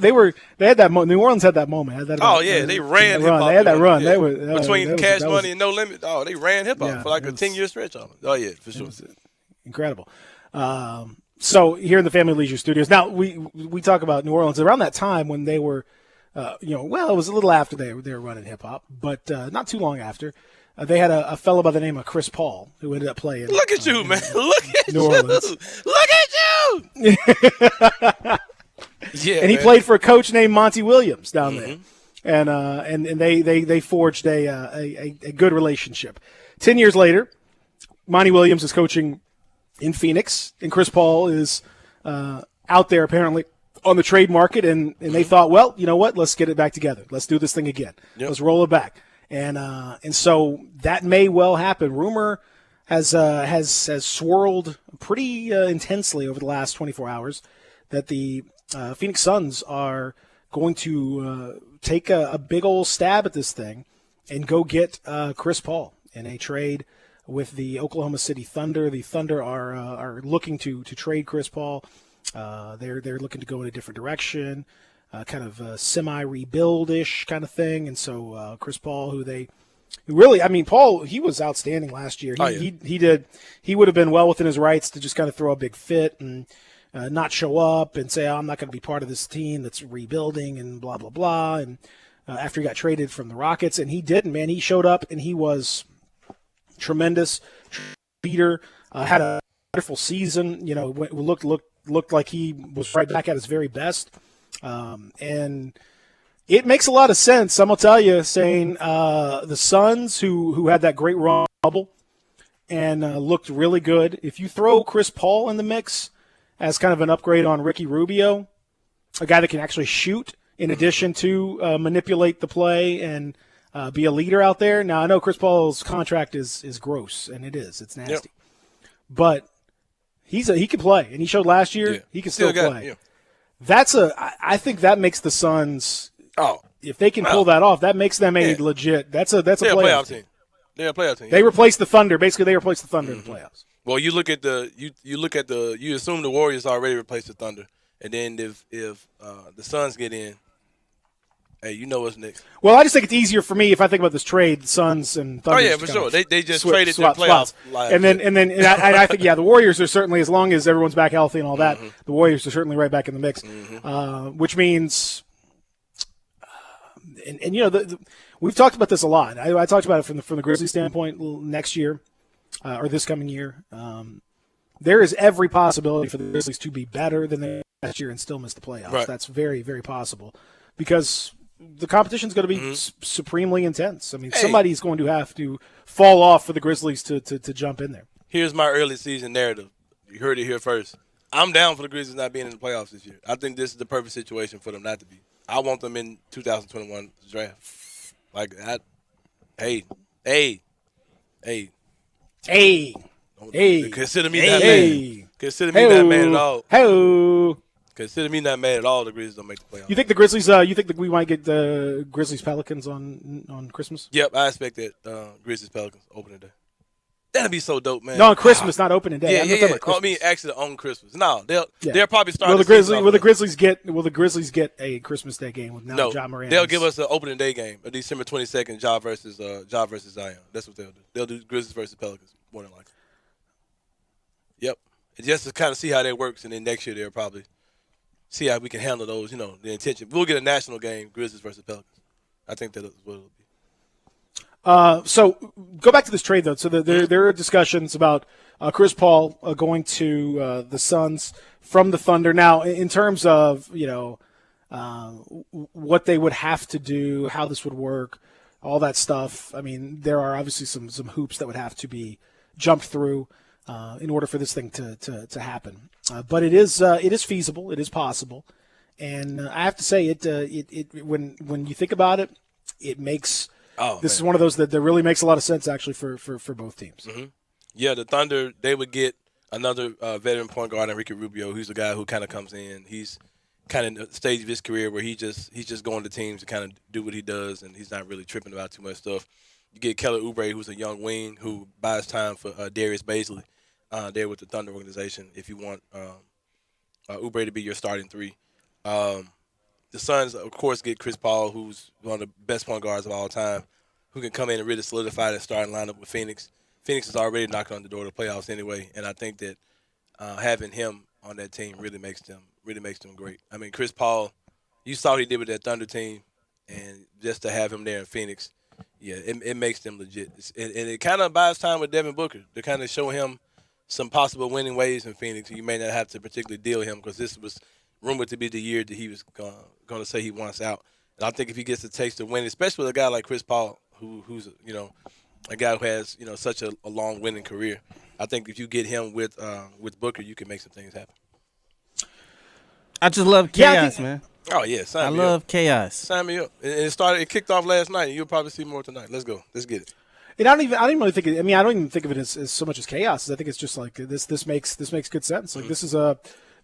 S3: had that New Orleans had that moment.
S4: They ran hip hop.
S3: They had that run.
S4: Yeah.
S3: They were
S4: between Cash Money and No Limit. Oh, they ran hip hop for like a 10-year stretch of it. Oh yeah, for sure.
S3: Incredible. So here in the Family Leisure Studios. Now we talk about New Orleans around that time when they were, it was a little after they were running hip hop, but not too long after. They had a fellow by the name of Chris Paul who ended up playing.
S4: Look at you, man! Look at
S3: New Orleans.
S4: Look at you! Yeah,
S3: and he played for a coach named Monty Williams down there, and they forged a good relationship. 10 years later, Monty Williams is coaching in Phoenix, and Chris Paul is out there apparently on the trade market, and they thought, well, you know what? Let's get it back together. Let's do this thing again. Yep. Let's roll it back. And so that may well happen. Rumor has swirled pretty intensely over the last 24 hours that the Phoenix Suns are going to take a big old stab at this thing and go get Chris Paul in a trade with the Oklahoma City Thunder. The Thunder are looking to trade Chris Paul. They're looking to go in a different direction, kind of a semi-rebuild-ish kind of thing. And so Chris Paul, Paul, he was outstanding last year. He would have been well within his rights to just kind of throw a big fit and not show up and say, I'm not going to be part of this team that's rebuilding and blah, blah, blah. And after he got traded from the Rockets, and he didn't, man. He showed up and he was tremendous leader, had a wonderful season, looked like he was right back at his very best. And it makes a lot of sense, I'm going to tell you, saying the Suns, who had that great run bubble and looked really good, if you throw Chris Paul in the mix as kind of an upgrade on Ricky Rubio, a guy that can actually shoot in addition to manipulate the play and be a leader out there. Now, I know Chris Paul's contract is gross, and it's nasty. Yep. But he can play, and he showed last year he can still play. I think that makes the Suns, if they can pull that off, that makes them a legit. That's a playoff team.
S4: They're a playoff team.
S3: They replaced the Thunder. Basically, they replaced the Thunder in the playoffs.
S4: Well, you look at you assume the Warriors already replaced the Thunder, and then if the Suns get in, hey, you know what's next.
S3: Well, I just think it's easier for me if I think about this trade, Suns and Thunder.
S4: Oh yeah, for sure. They just traded their playoffs.
S3: And then I think the Warriors are certainly, as long as everyone's back healthy and all that, the Warriors are certainly right back in the mix. Which means, we've talked about this a lot. I talked about it from the Grizzlies standpoint next year or this coming year. There is every possibility for the Grizzlies to be better than they were last year and still miss the playoffs. Right. That's very, very possible because the competition is going to be supremely intense. I mean, somebody's going to have to fall off for the Grizzlies to jump in there.
S4: Here's my early season narrative. You heard it here first. I'm down for the Grizzlies not being in the playoffs this year. I think this is the perfect situation for them not to be. I want them in 2021 draft. Like that. Hey. Consider me not mad. Consider me not mad at all. Consider me not mad at all. The Grizzlies don't make the playoffs.
S3: You think the Grizzlies? You think that we might get the Grizzlies Pelicans on Christmas?
S4: Yep, I expect that Grizzlies Pelicans opening day. That'd be so dope, man.
S3: No, on Christmas, not opening day.
S4: Yeah. I mean, actually, on Christmas. No, they'll probably start.
S3: Will the Grizzlies get a Christmas Day game with Ja Morant?
S4: They'll give us an opening day game, a December 22nd, Ja versus Zion. That's what they'll do. They'll do Grizzlies versus Pelicans, more than likely. Yep, and just to kind of see how that works, and then next year they'll probably see how we can handle those. The intention. We'll get a national game, Grizzlies versus Pelicans. I think that's what it'll be.
S3: So go back to this trade, though. So there are discussions about Chris Paul going to the Suns from the Thunder. Now, in terms of, what they would have to do, how this would work, all that stuff, I mean, there are obviously some hoops that would have to be jumped through in order for this thing to happen. But it is feasible. It is possible. And I have to say, when you think about it, it makes – this is one of those that really makes a lot of sense, actually, for both teams.
S4: Mm-hmm. Yeah, the Thunder, they would get another veteran point guard, Ricky Rubio, who's a guy who kind of comes in. He's kind of in the stage of his career where he's just going to teams to kind of do what he does, and he's not really tripping about too much stuff. You get Kelly Oubre, who's a young wing who buys time for Darius Bazley there with the Thunder organization if you want Oubre to be your starting three. The Suns, of course, get Chris Paul, who's one of the best point guards of all time, who can come in and really solidify that starting lineup with Phoenix. Phoenix is already knocking on the door of the playoffs anyway, and I think that having him on that team really makes them great. I mean, Chris Paul, you saw what he did with that Thunder team, and just to have him there in Phoenix, it makes them legit. And it kind of buys time with Devin Booker to kind of show him some possible winning ways in Phoenix. You may not have to particularly deal him because this was rumored to be the year that he was going to say he wants out. And I think if he gets a taste of winning, especially with a guy like Chris Paul, who's a guy who has such a long winning career, I think if you get him with Booker, you can make some things happen.
S5: I just love chaos, man.
S4: Oh yeah,
S5: I love chaos.
S4: Sign me up. It kicked off last night, and you'll probably see more tonight. Let's go. Let's get it.
S3: And I don't even think of it as so much as chaos. I think it's just like this makes good sense. Like this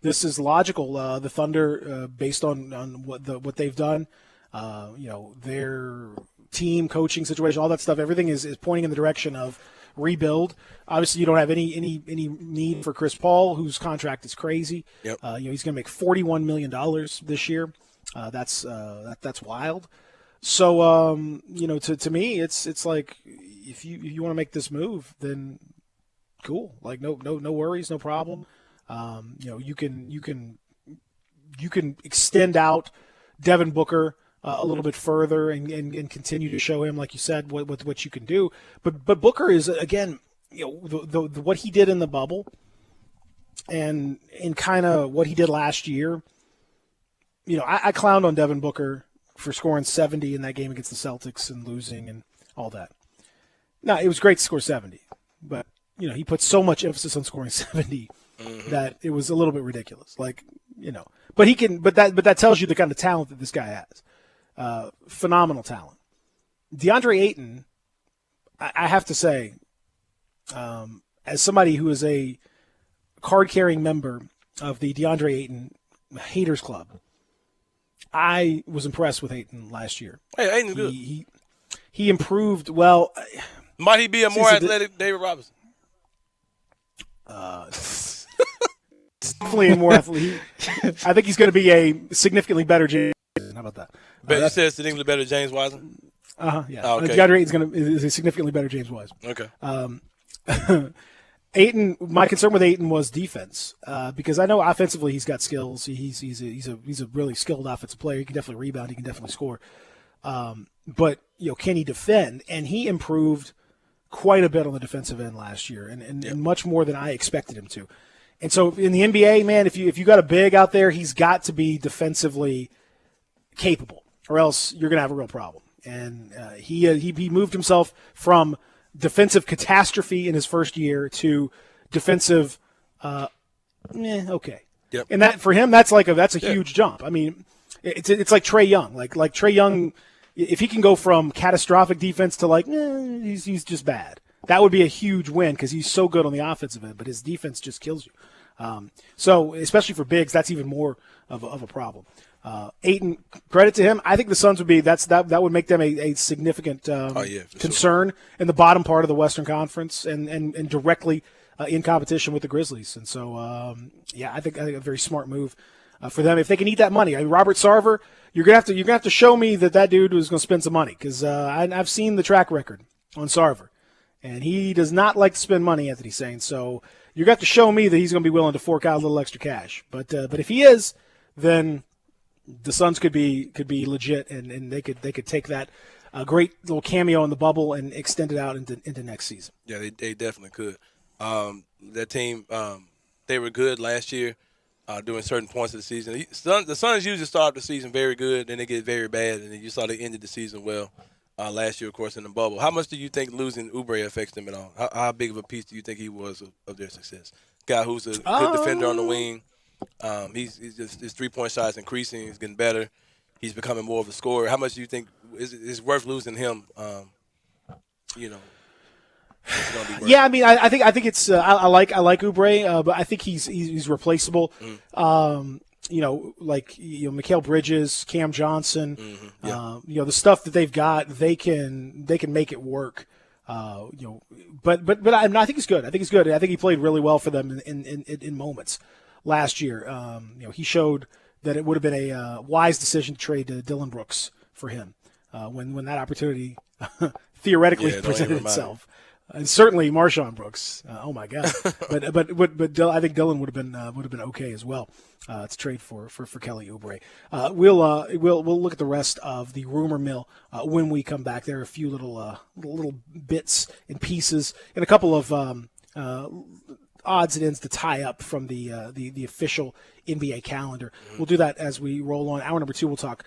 S3: this is logical. The Thunder, based on what they've done, their team coaching situation, all that stuff, everything is pointing in the direction of rebuild. Obviously, you don't have any need for Chris Paul, whose contract is crazy.
S4: Yep.
S3: He's going to make $41 million this year. That's wild. So to me, it's like if you want to make this move, then cool. Like no worries, no problem. You can extend out Devin Booker a little bit further and continue to show him, like you said, what you can do. But Booker is, again, the what he did in the bubble and kind of what he did last year. I clowned on Devin Booker for scoring 70 in that game against the Celtics and losing and all that. Now, it was great to score 70, but he put so much emphasis on scoring 70 that it was a little bit ridiculous. But he can. But that tells you the kind of talent that this guy has. Phenomenal talent. DeAndre Ayton, I have to say, as somebody who is a card-carrying member of the DeAndre Ayton Haters Club, I was impressed with Ayton last year.
S4: Hey, Ayton's good.
S3: He improved well.
S4: Might he be a more athletic David Robinson?
S3: Definitely a more athletic. I think he's going to be a significantly better James. How about that?
S4: But you said significantly better James Wiseman?
S3: Yeah.
S4: Oh, okay.
S3: DeAndre Ayton's is a significantly better James Wiseman.
S4: Okay.
S3: Ayton, my concern with Ayton was defense, because I know offensively he's got skills. He's a really skilled offensive player. He can definitely rebound. He can definitely score. But can he defend? And he improved quite a bit on the defensive end last year, and much more than I expected him to. And so in the NBA, man, if you got a big out there, he's got to be defensively capable, or else you're going to have a real problem. And he moved himself from defensive catastrophe in his first year to defensive, okay.
S4: Yep.
S3: And that for him, that's a huge jump. I mean, it's like Trae Young. Like Trae Young, if he can go from catastrophic defense to he's just bad, that would be a huge win because he's so good on the offensive end, but his defense just kills you. So especially for bigs, that's even more of a problem. Ayton, credit to him. I think the Suns would be that would make them a significant concern in the bottom part of the Western Conference and directly in competition with the Grizzlies. And so I think a very smart move for them if they can eat that money. I mean, Robert Sarver, you're gonna have to show me that dude was going to spend some money because I've seen the track record on Sarver, and he does not like to spend money, Anthony Sain. So you're going to have to show me that he's going to be willing to fork out a little extra cash. But if he is, then the Suns could be legit, and they could take that great little cameo in the bubble and extend it out into next season.
S4: Yeah, they definitely could. That team, they were good last year during certain points of the season. The Suns usually start the season very good, then they get very bad, and then you saw they ended the season well last year, of course, in the bubble. How much do you think losing Oubre affects them at all? How big of a piece do you think he was of their success? Guy who's a good defender on the wing. His 3-point shot is increasing. He's getting better. He's becoming more of a scorer. How much do you think is worth losing him?
S3: Yeah, I mean, I think it's I like Oubre, but I think he's replaceable. Mikal Bridges, Cam Johnson, the stuff that they've got, they can make it work. But I think he's good. I think he's good. I think he played really well for them in moments last year. He showed that it would have been a wise decision to trade Dillon Brooks for him when that opportunity theoretically presented itself. And certainly Marshawn Brooks. Oh my God! but I think Dillon would have been okay as well to trade for Kelly Oubre. We'll look at the rest of the rumor mill when we come back. There are a few little bits and pieces and a couple of odds and ends to tie up from the official NBA calendar. We'll do that as we roll on. Hour number 2, we'll talk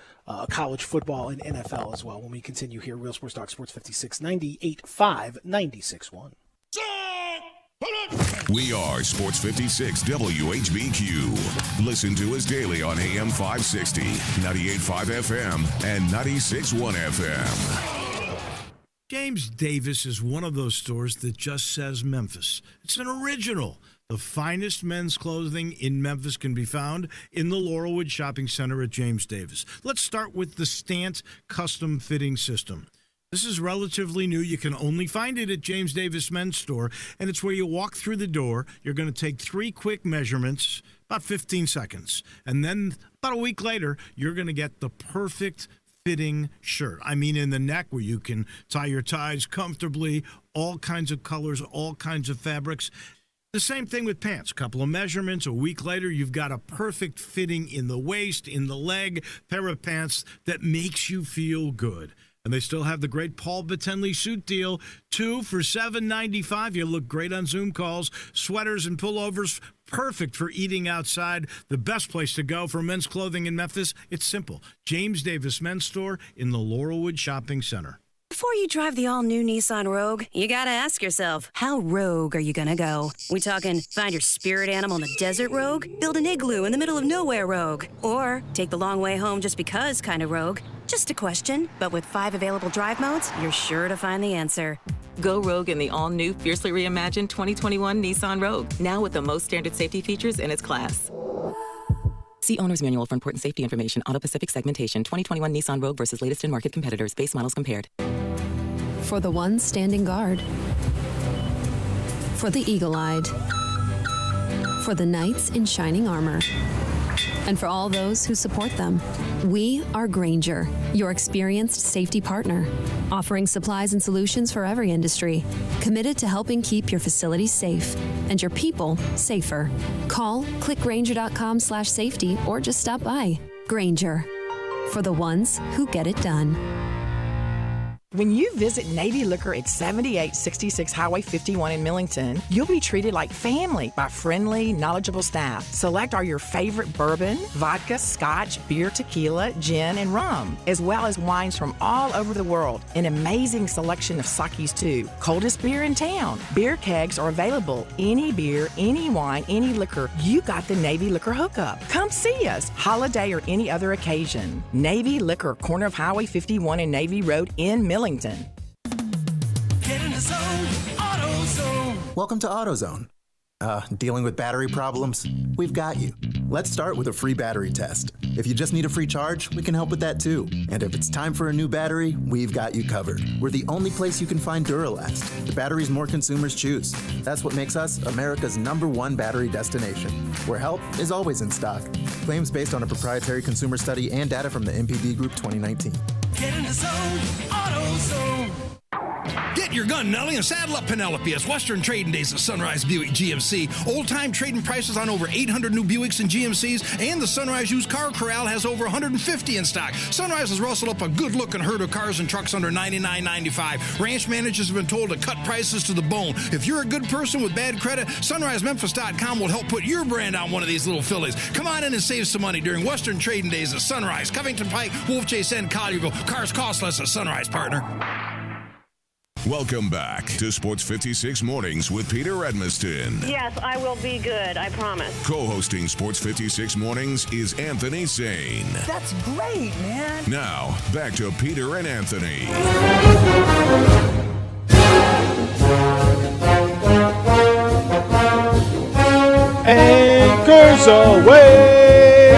S3: college football and NFL as well when we continue here. Real Sports Talk, Sports 56, 98.5, 96.1.
S2: We are Sports 56 WHBQ. Listen to us daily on AM 560, 98.5 FM, and 96.1 FM.
S11: James Davis is one of those stores that just says Memphis. It's an original. The finest men's clothing in Memphis can be found in the Laurelwood Shopping Center at James Davis. Let's start with the Stant Custom Fitting System. This is relatively new. You can only find it at James Davis Men's Store, and it's where you walk through the door. You're going to take 3 quick measurements, about 15 seconds, and then about a week later, you're going to get the perfect fitting shirt. I mean, in the neck where you can tie your ties comfortably, all kinds of colors, all kinds of fabrics. The same thing with pants. A couple of measurements. A week later, you've got a perfect fitting in the waist, in the leg, pair of pants that makes you feel good. And they still have the great Paul Battenley suit deal. 2 for $7.95. You look great on Zoom calls. Sweaters and pullovers, perfect for eating outside. The best place to go for men's clothing in Memphis, it's simple. James Davis Men's Store in the Laurelwood Shopping Center.
S16: Before you drive the all-new Nissan Rogue, you gotta ask yourself, how rogue are you gonna go? We talking find your spirit animal in the desert rogue? Build an igloo in the middle of nowhere rogue? Or take the long way home just because kind of rogue? Just a question, but with 5 available drive modes, you're sure to find the answer.
S17: Go rogue in the all-new, fiercely reimagined 2021 Nissan Rogue, now with the most standard safety features in its class. See Owner's Manual for important safety information. Auto Pacific segmentation. 2021 Nissan Rogue versus latest in market competitors. Base models compared.
S8: For the ones standing guard. For the eagle-eyed. For the knights in shining armor. And for all those who support them. We are Grainger, your experienced safety partner, offering supplies and solutions for every industry, committed to helping keep your facilities safe and your people safer. Call, click Grainger.com/safety, or just stop by. Grainger, for the ones who get it done.
S9: When you visit Navy Liquor at 7866 Highway 51 in Millington, you'll be treated like family by friendly, knowledgeable staff. Select are your favorite bourbon, vodka, scotch, beer, tequila, gin, and rum, as well as wines from all over the world. An amazing selection of sakis, too. Coldest beer in town. Beer kegs are available. Any beer, any wine, any liquor. You got the Navy Liquor hookup. Come see us, holiday or any other occasion. Navy Liquor, corner of Highway 51 and Navy Road in Millington.
S7: Get in the zone, AutoZone.
S10: Welcome to AutoZone. Dealing with battery problems? We've got you. Let's start with a free battery test. If you just need a free charge, we can help with that too. And if it's time for a new battery, we've got you covered. We're the only place you can find Duralast, the batteries more consumers choose. That's what makes us America's #1 battery destination, where help is always in stock. Claims based on a proprietary consumer study and data from the MPD Group 2019.
S7: Get in the zone, AutoZone.
S18: Get your gun, Nelly, and saddle up Penelope. It's Western Trading Days at Sunrise Buick GMC. Old-time trading prices on over 800 new Buicks and GMCs, and the Sunrise Used Car Corral has over 150 in stock. Sunrise has rustled up a good-looking herd of cars and trucks under $99.95. Ranch managers have been told to cut prices to the bone. If you're a good person with bad credit, SunriseMemphis.com will help put your brand on one of these little fillies. Come on in and save some money during Western Trading Days at Sunrise. Covington Pike, Wolf Chase, and Collierville. Cars cost less at Sunrise, partner.
S2: Welcome back to Sports 56 Mornings with Peter Edmiston.
S15: Yes, I will be good. I promise.
S2: Co-hosting Sports 56 Mornings is Anthony Sane.
S9: That's great, man.
S2: Now, back to Peter and Anthony.
S3: Anchors away.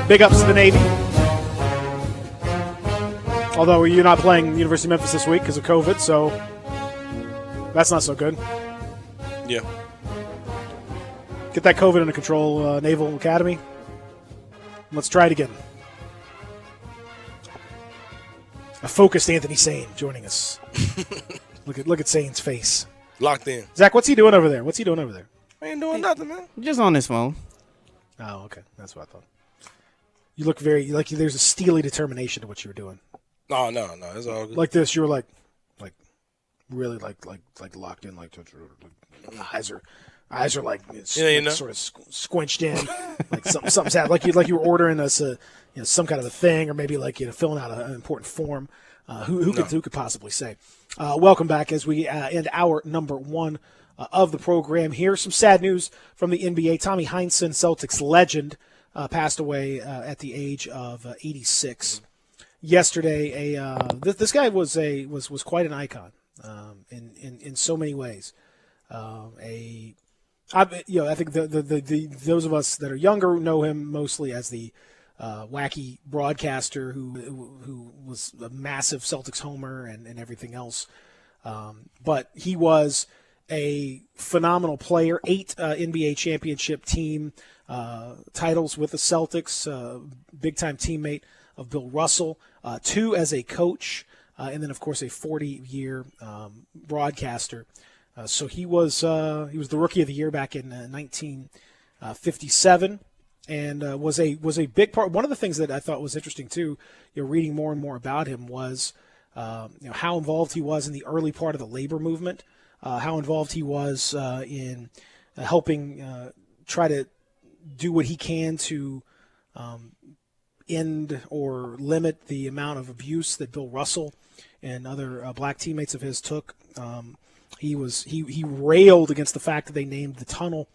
S3: Big ups to the Navy. Although you're not playing University of Memphis this week because of COVID, so that's not so good.
S4: Yeah.
S3: Get that COVID under control, Naval Academy. Let's try it again. A focused Anthony Sane joining us. Look at Sane's face.
S4: Locked in.
S3: Zach, what's he doing over there?
S4: I ain't doing nothing, man.
S5: Just on his phone.
S3: Oh, okay. That's what I thought. You look very like there's a steely determination to what you were doing.
S4: No, it's all good.
S3: Like this, you were like really like locked in, like eyes are like sort of squinched in, like something's happened. Like you were ordering us some kind of a thing, or maybe filling out an important form. Who could possibly say? Welcome back as we end hour number 1 of the program. Here's some sad news from the NBA. Tommy Heinsohn, Celtics legend, passed away at the age of 86. Yesterday, this guy was quite an icon. in so many ways. I think those of us that are younger know him mostly as the wacky broadcaster who was a massive Celtics homer and everything else. But he was a phenomenal player, 8 NBA championship team titles with the Celtics, big-time teammate of Bill Russell, 2 as a coach, and then, of course, a 40-year broadcaster. So he was the Rookie of the Year back in 1957, and was a big part. One of the things that I thought was interesting too, reading more and more about him was how involved he was in the early part of the labor movement, how involved he was in helping try to do what he can to end or limit the amount of abuse that Bill Russell and other black teammates of his took. He railed against the fact that they named the tunnel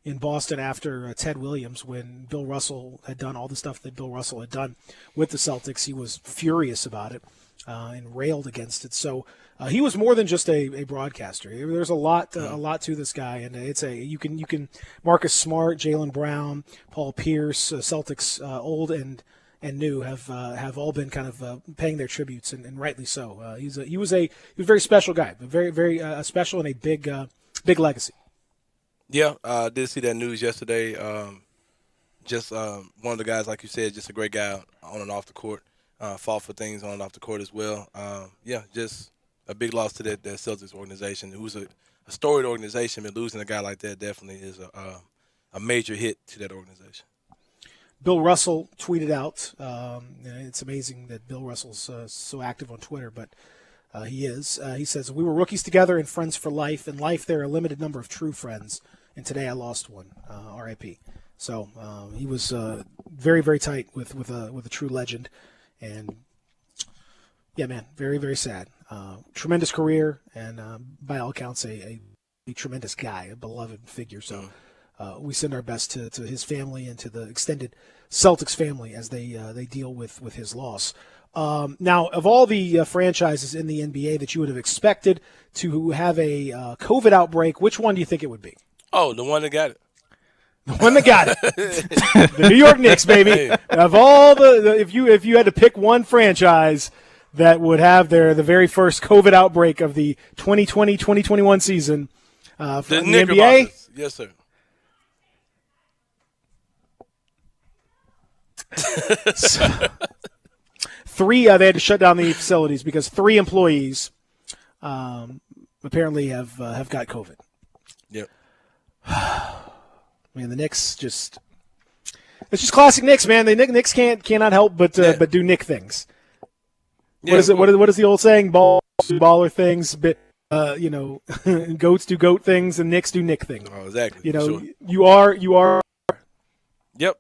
S3: in Boston after Ted Williams when Bill Russell had done all the stuff that Bill Russell had done with the Celtics. He was furious about it and railed against it. So he was more than just a broadcaster. There's a lot to this guy, and you can Marcus Smart, Jaylen Brown, Paul Pierce, Celtics old and new have all been kind of paying their tributes, and rightly so. He was a very special guy, very very special and a big legacy.
S4: Yeah, I did see that news yesterday. One of the guys, like you said, just a great guy on and off the court. Fought for things on and off the court as well. Just a big loss to that Celtics organization. It was a storied organization, but losing a guy like that definitely is a major hit to that organization.
S3: Bill Russell tweeted out, it's amazing that Bill Russell's so active on Twitter, but he is. He says, "We were rookies together and friends for life. In life, there are a limited number of true friends, and today I lost one. R.I.P." So he was very, very tight with a true legend, and yeah, man, very, very sad. Tremendous career, and by all accounts, a tremendous guy, a beloved figure. So we send our best to his family and to the extended Celtics family as they deal with his loss. Now, of all the franchises in the NBA that you would have expected to have a COVID outbreak, which one do you think it would be?
S4: Oh, the one that got it.
S3: The one that got it. The New York Knicks, baby. Hey. Of all if you had to pick one franchise that would have the very first COVID outbreak of the 2020-2021 season from the NBA.
S4: Yes, sir.
S3: Three, they had to shut down the facilities because 3 employees apparently have got COVID.
S4: Yep.
S3: Man, the Knicks it's just classic Knicks, man. The Knicks cannot help but do Knick things. Yeah, what is it? What is the old saying? Baller things, but goats do goat things, and Knicks do Knick things.
S4: Oh, exactly.
S3: Sure. you are.
S4: Yep.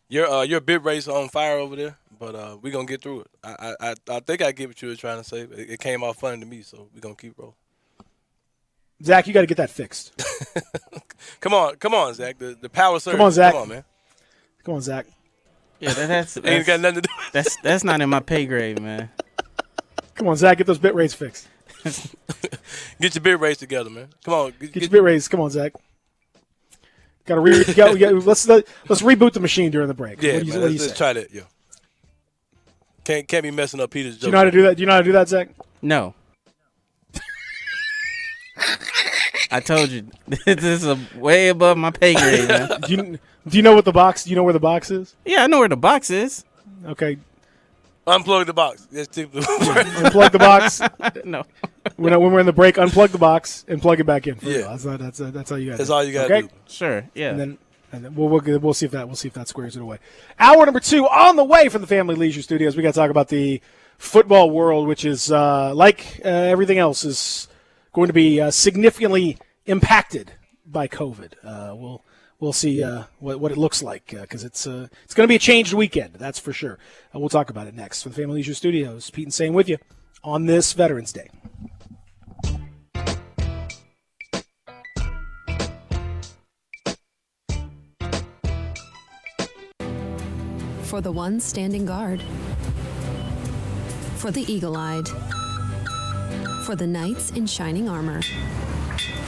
S4: Your bit rate's on fire over there, but we're gonna get through it. I think I get what you were trying to say. It came off funny to me, so we're gonna keep rolling.
S3: Zach, you got to get that fixed.
S4: Come on, Zach. The power surge.
S3: Come on, Zach.
S4: Come on, man.
S3: Come on, Zach.
S5: Yeah, that's
S4: ain't got nothing to do.
S5: That's not in my pay grade, man.
S3: Come on, Zach. Get those bit rates fixed.
S4: Get your bit rates together, man. Come on.
S3: Get your bit rates. Come on, Zach. Got to let's reboot the machine during the break.
S4: Yeah,
S3: what do you
S4: let's try that. Yeah. Can't be messing up Peter's joke.
S3: Do you know how to do that? Do you know how to do that, Zach?
S5: No. I told you this is way above my pay grade, man.
S3: Do you know what the box? Do you know where the box is?
S5: Yeah, I know where the box is.
S3: Okay.
S4: Unplug the box.
S3: Unplug the box.
S5: No.
S3: When we're in the break, unplug the box and plug it back in.
S4: Yeah.
S3: That's all you got.
S4: That's all you got to do.
S5: Sure. Yeah.
S3: And then we'll see if that squares it away. Hour number 2 on the way from the Family Leisure Studios. We got to talk about the football world, which is like everything else is going to be significantly impacted by COVID. We'll see what it looks like because it's going to be a changed weekend, that's for sure. We'll talk about it next from the Family Leisure Studios. Pete and Sane with you on this Veterans Day.
S8: For the one standing guard. For the eagle-eyed. For the knights in shining armor.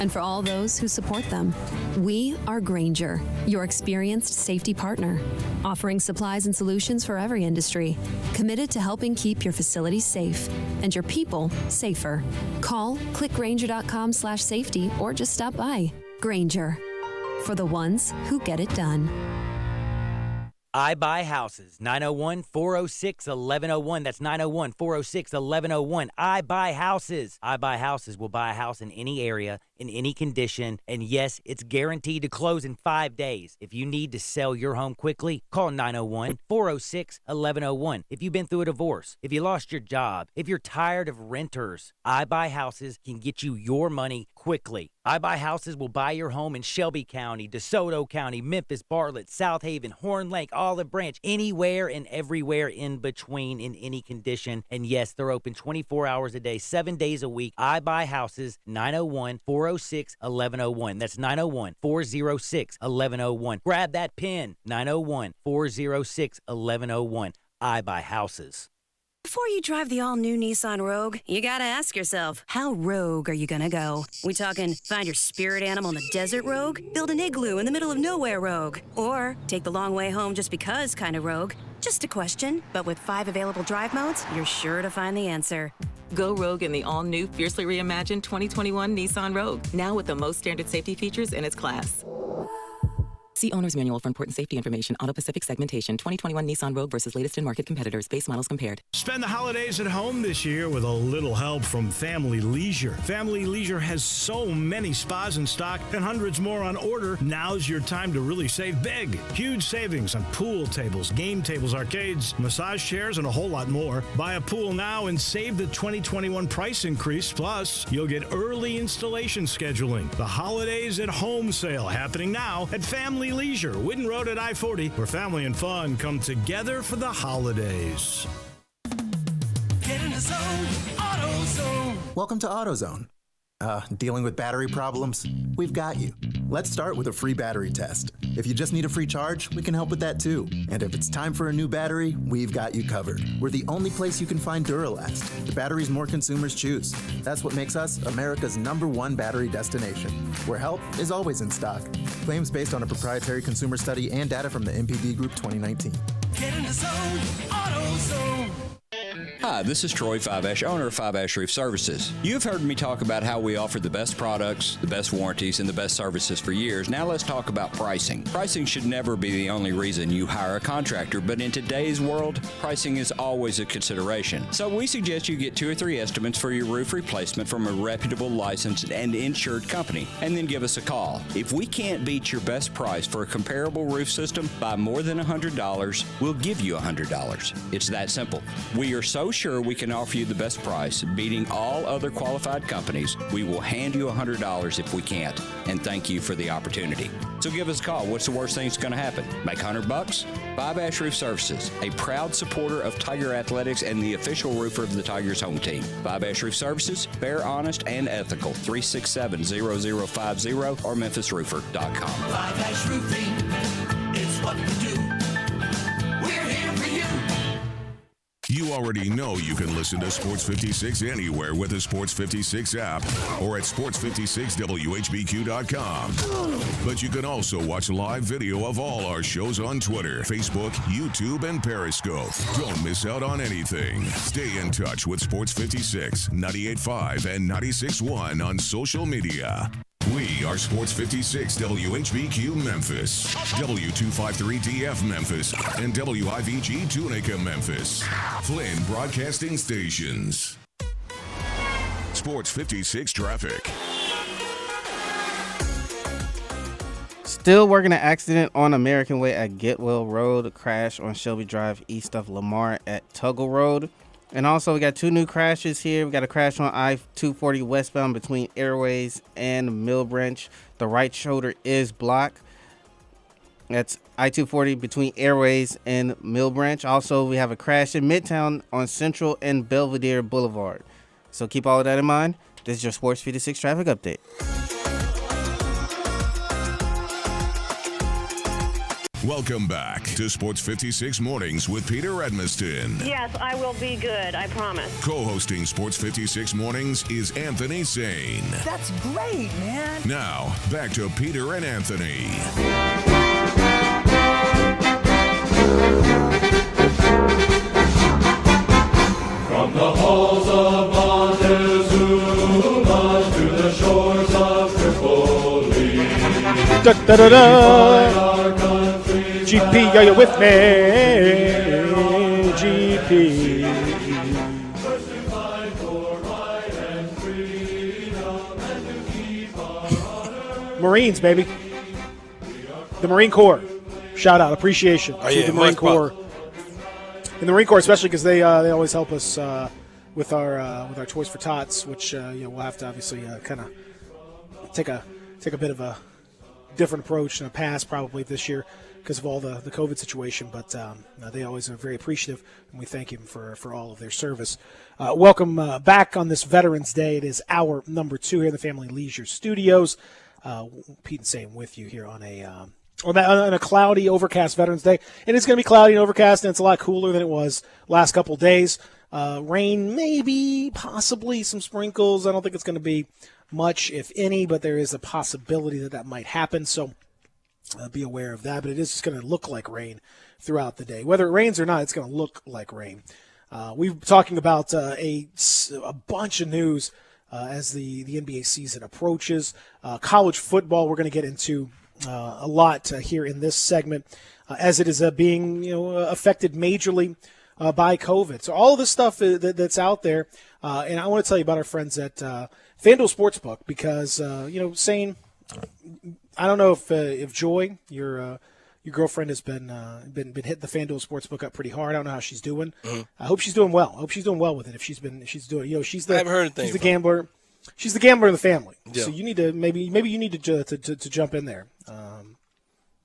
S8: And for all those who support them. We are Grainger, your experienced safety partner. Offering supplies and solutions for every industry. Committed to helping keep your facilities safe and your people safer. Call, click Grainger.com/safety, or just stop by. Grainger, for the ones who get it done.
S19: I Buy Houses, 901-406-1101. That's 901-406-1101. I Buy Houses. I Buy Houses will buy a house in any area, in any condition, and yes, it's guaranteed to close in 5 days. If you need to sell your home quickly, call 901-406-1101. If you've been through a divorce, if you lost your job, if you're tired of renters, I Buy Houses can get you your money quickly. I Buy Houses will buy your home in Shelby County, DeSoto County, Memphis, Bartlett, South Haven, Horn Lake, Olive Branch, anywhere and everywhere in between in any condition. And yes, they're open 24 hours a day, 7 days a week. I Buy Houses, 901-406-1101. That's 901-406-1101. Grab that pen, 901-406-1101. I Buy Houses.
S16: Before you drive the all-new Nissan Rogue, you gotta ask yourself, how rogue are you gonna go? We talking find your spirit animal in the desert rogue? Build an igloo in the middle of nowhere rogue? Or take the long way home just because kind of rogue? Just a question, but with 5 available drive modes, you're sure to find the answer.
S17: Go rogue in the all-new, fiercely reimagined 2021 Nissan Rogue, now with the most standard safety features in its class. See Owner's Manual for important safety information. Auto Pacific segmentation. 2021 Nissan Rogue versus latest in market competitors. Base models compared.
S11: Spend the holidays at home this year with a little help from Family Leisure. Family Leisure has so many spas in stock and hundreds more on order. Now's your time to really save big. Huge savings on pool tables, game tables, arcades, massage chairs, and a whole lot more. Buy a pool now and save the 2021 price increase. Plus, you'll get early installation scheduling. The Holidays at Home sale happening now at Family Leisure, Whidden Road at I-40, where family and fun come together for the holidays.
S6: Get in the zone, AutoZone.
S10: Welcome to AutoZone. Dealing with battery problems? We've got you. Let's start with a free battery test. If you just need a free charge, we can help with that too. And if it's time for a new battery, we've got you covered. We're the only place you can find Duralast, the batteries more consumers choose. That's what makes us America's #1 battery destination, where help is always in stock. Claims based on a proprietary consumer study and data from the MPD Group 2019.
S6: Get in the zone, AutoZone.
S20: Hi, this is Troy Fiveash, owner of Fiveash Roof Services. You've heard me talk about how we offer the best products, the best warranties, and the best services for years. Now let's talk about pricing. Pricing should never be the only reason you hire a contractor, but in today's world, pricing is always a consideration. So we suggest you get 2 or 3 estimates for your roof replacement from a reputable, licensed, and insured company, and then give us a call. If we can't beat your best price for a comparable roof system by more than $100, we'll give you $100. It's that simple. We are so sure we can offer you the best price, beating all other qualified companies. We will hand you $100 if we can't, and thank you for the opportunity. So give us a call. What's the worst thing that's going to happen? Make $100? Fiveash Roof Services, a proud supporter of Tiger Athletics and the official roofer of the Tigers home team. Fiveash Roof Services, fair, honest, and ethical. 367-0050 or memphisroofer.com.
S6: Fiveash Roofing is what we do. We're here for you.
S2: You already know you can listen to Sports 56 anywhere with the Sports 56 app or at sports56whbq.com. But you can also watch live video of all our shows on Twitter, Facebook, YouTube, and Periscope. Don't miss out on anything. Stay in touch with Sports 56, 98.5, and 96.1 on social media. We are Sports 56 WHBQ Memphis, W253DF Memphis, and WIVG Tunica Memphis. Flynn Broadcasting Stations. Sports 56 traffic.
S5: Still working an accident on American Way at Getwell Road. A crash on Shelby Drive east of Lamar at Tuggle Road. And also, we got 2 new crashes here. We got a crash on I-240 westbound between Airways and Mill Branch. The right shoulder is blocked. That's I-240 between Airways and Mill Branch. Also, we have a crash in Midtown on Central and Belvedere Boulevard. So keep all of that in mind. This is your Sports 56 traffic update.
S2: Welcome back to Sports 56 Mornings with Peter Edmiston.
S15: Yes, I will be good. I promise.
S2: Co-hosting Sports 56 Mornings is Anthony Sane.
S6: That's great, man.
S2: Now, back to Peter and Anthony.
S6: From the halls of Montezuma to the shores of Tripoli.
S3: GP, are you with me? GP. Marines, baby. The Marine Corps. Shout out, appreciation to the Marine Corps. In the Marine Corps, especially because they always help us with our Toys for Tots, which we'll have to obviously kind of take a bit of a different approach and a pass probably this year because of all the COVID situation. But they always are very appreciative, and we thank them for all of their service. Welcome back on this Veterans Day. It is hour number 2 here in the Family Leisure Studios. Pete and Sam with you here on a cloudy, overcast Veterans Day. And it's going to be cloudy and overcast, and it's a lot cooler than it was last couple of days. Rain, maybe, possibly some sprinkles. I don't think it's going to be much, if any, but there is a possibility that might happen. So be aware of that. But it is just going to look like rain throughout the day. Whether it rains or not, it's going to look like rain. We've been talking about a bunch of news as the NBA season approaches. College football, we're going to get into a lot here in this segment as it is being affected majorly by COVID. So all of this stuff that's out there, and I want to tell you about our friends at FanDuel Sportsbook because Sane, I don't know if Joy, your girlfriend, has been hitting the FanDuel Sportsbook up pretty hard. I don't know how she's doing. Mm-hmm. I hope she's doing well. I hope she's doing well with it. If she's doing, she's the, I haven't heard anything. She's the gambler. She's the gambler in the family. Yeah. So you need to maybe you need to jump in there. I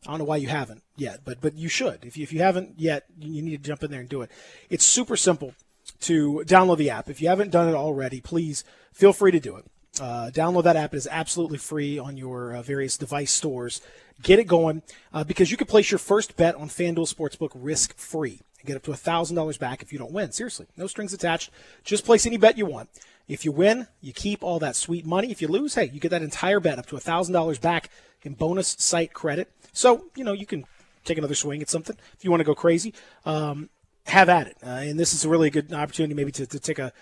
S3: don't know why you haven't yet, but you should. If you haven't yet, you need to jump in there and do it. It's super simple to download the app. If you haven't done it already, please feel free to do it. Download that app. It is absolutely free on your various device stores. Get it going because you can place your first bet on FanDuel Sportsbook risk-free and get up to $1,000 back if you don't win. Seriously, no strings attached. Just place any bet you want. If you win, you keep all that sweet money. If you lose, hey, you get that entire bet up to $1,000 back in bonus site credit. So, you can take another swing at something. If you want to go crazy, have at it. And this is a really good opportunity maybe to take a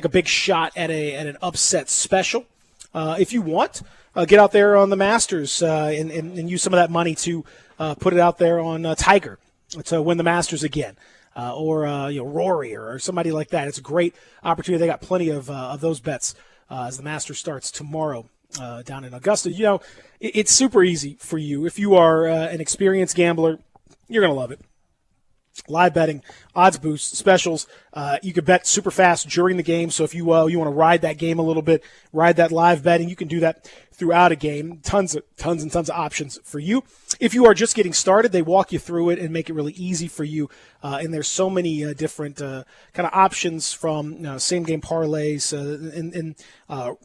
S3: big shot at an upset special. If you want, get out there on the Masters and use some of that money to put it out there on Tiger to win the Masters again. Or Rory or somebody like that. It's a great opportunity. They got plenty of those bets as the Masters starts tomorrow down in Augusta. It's super easy for you. If you are an experienced gambler, you're going to love it. Live betting, odds boosts, specials. You can bet super fast during the game. So if you want to ride that game a little bit, ride that live betting, you can do that throughout a game. Tons of options for you. If you are just getting started, they walk you through it and make it really easy for you. And there's so many different kind of options from same game parlays and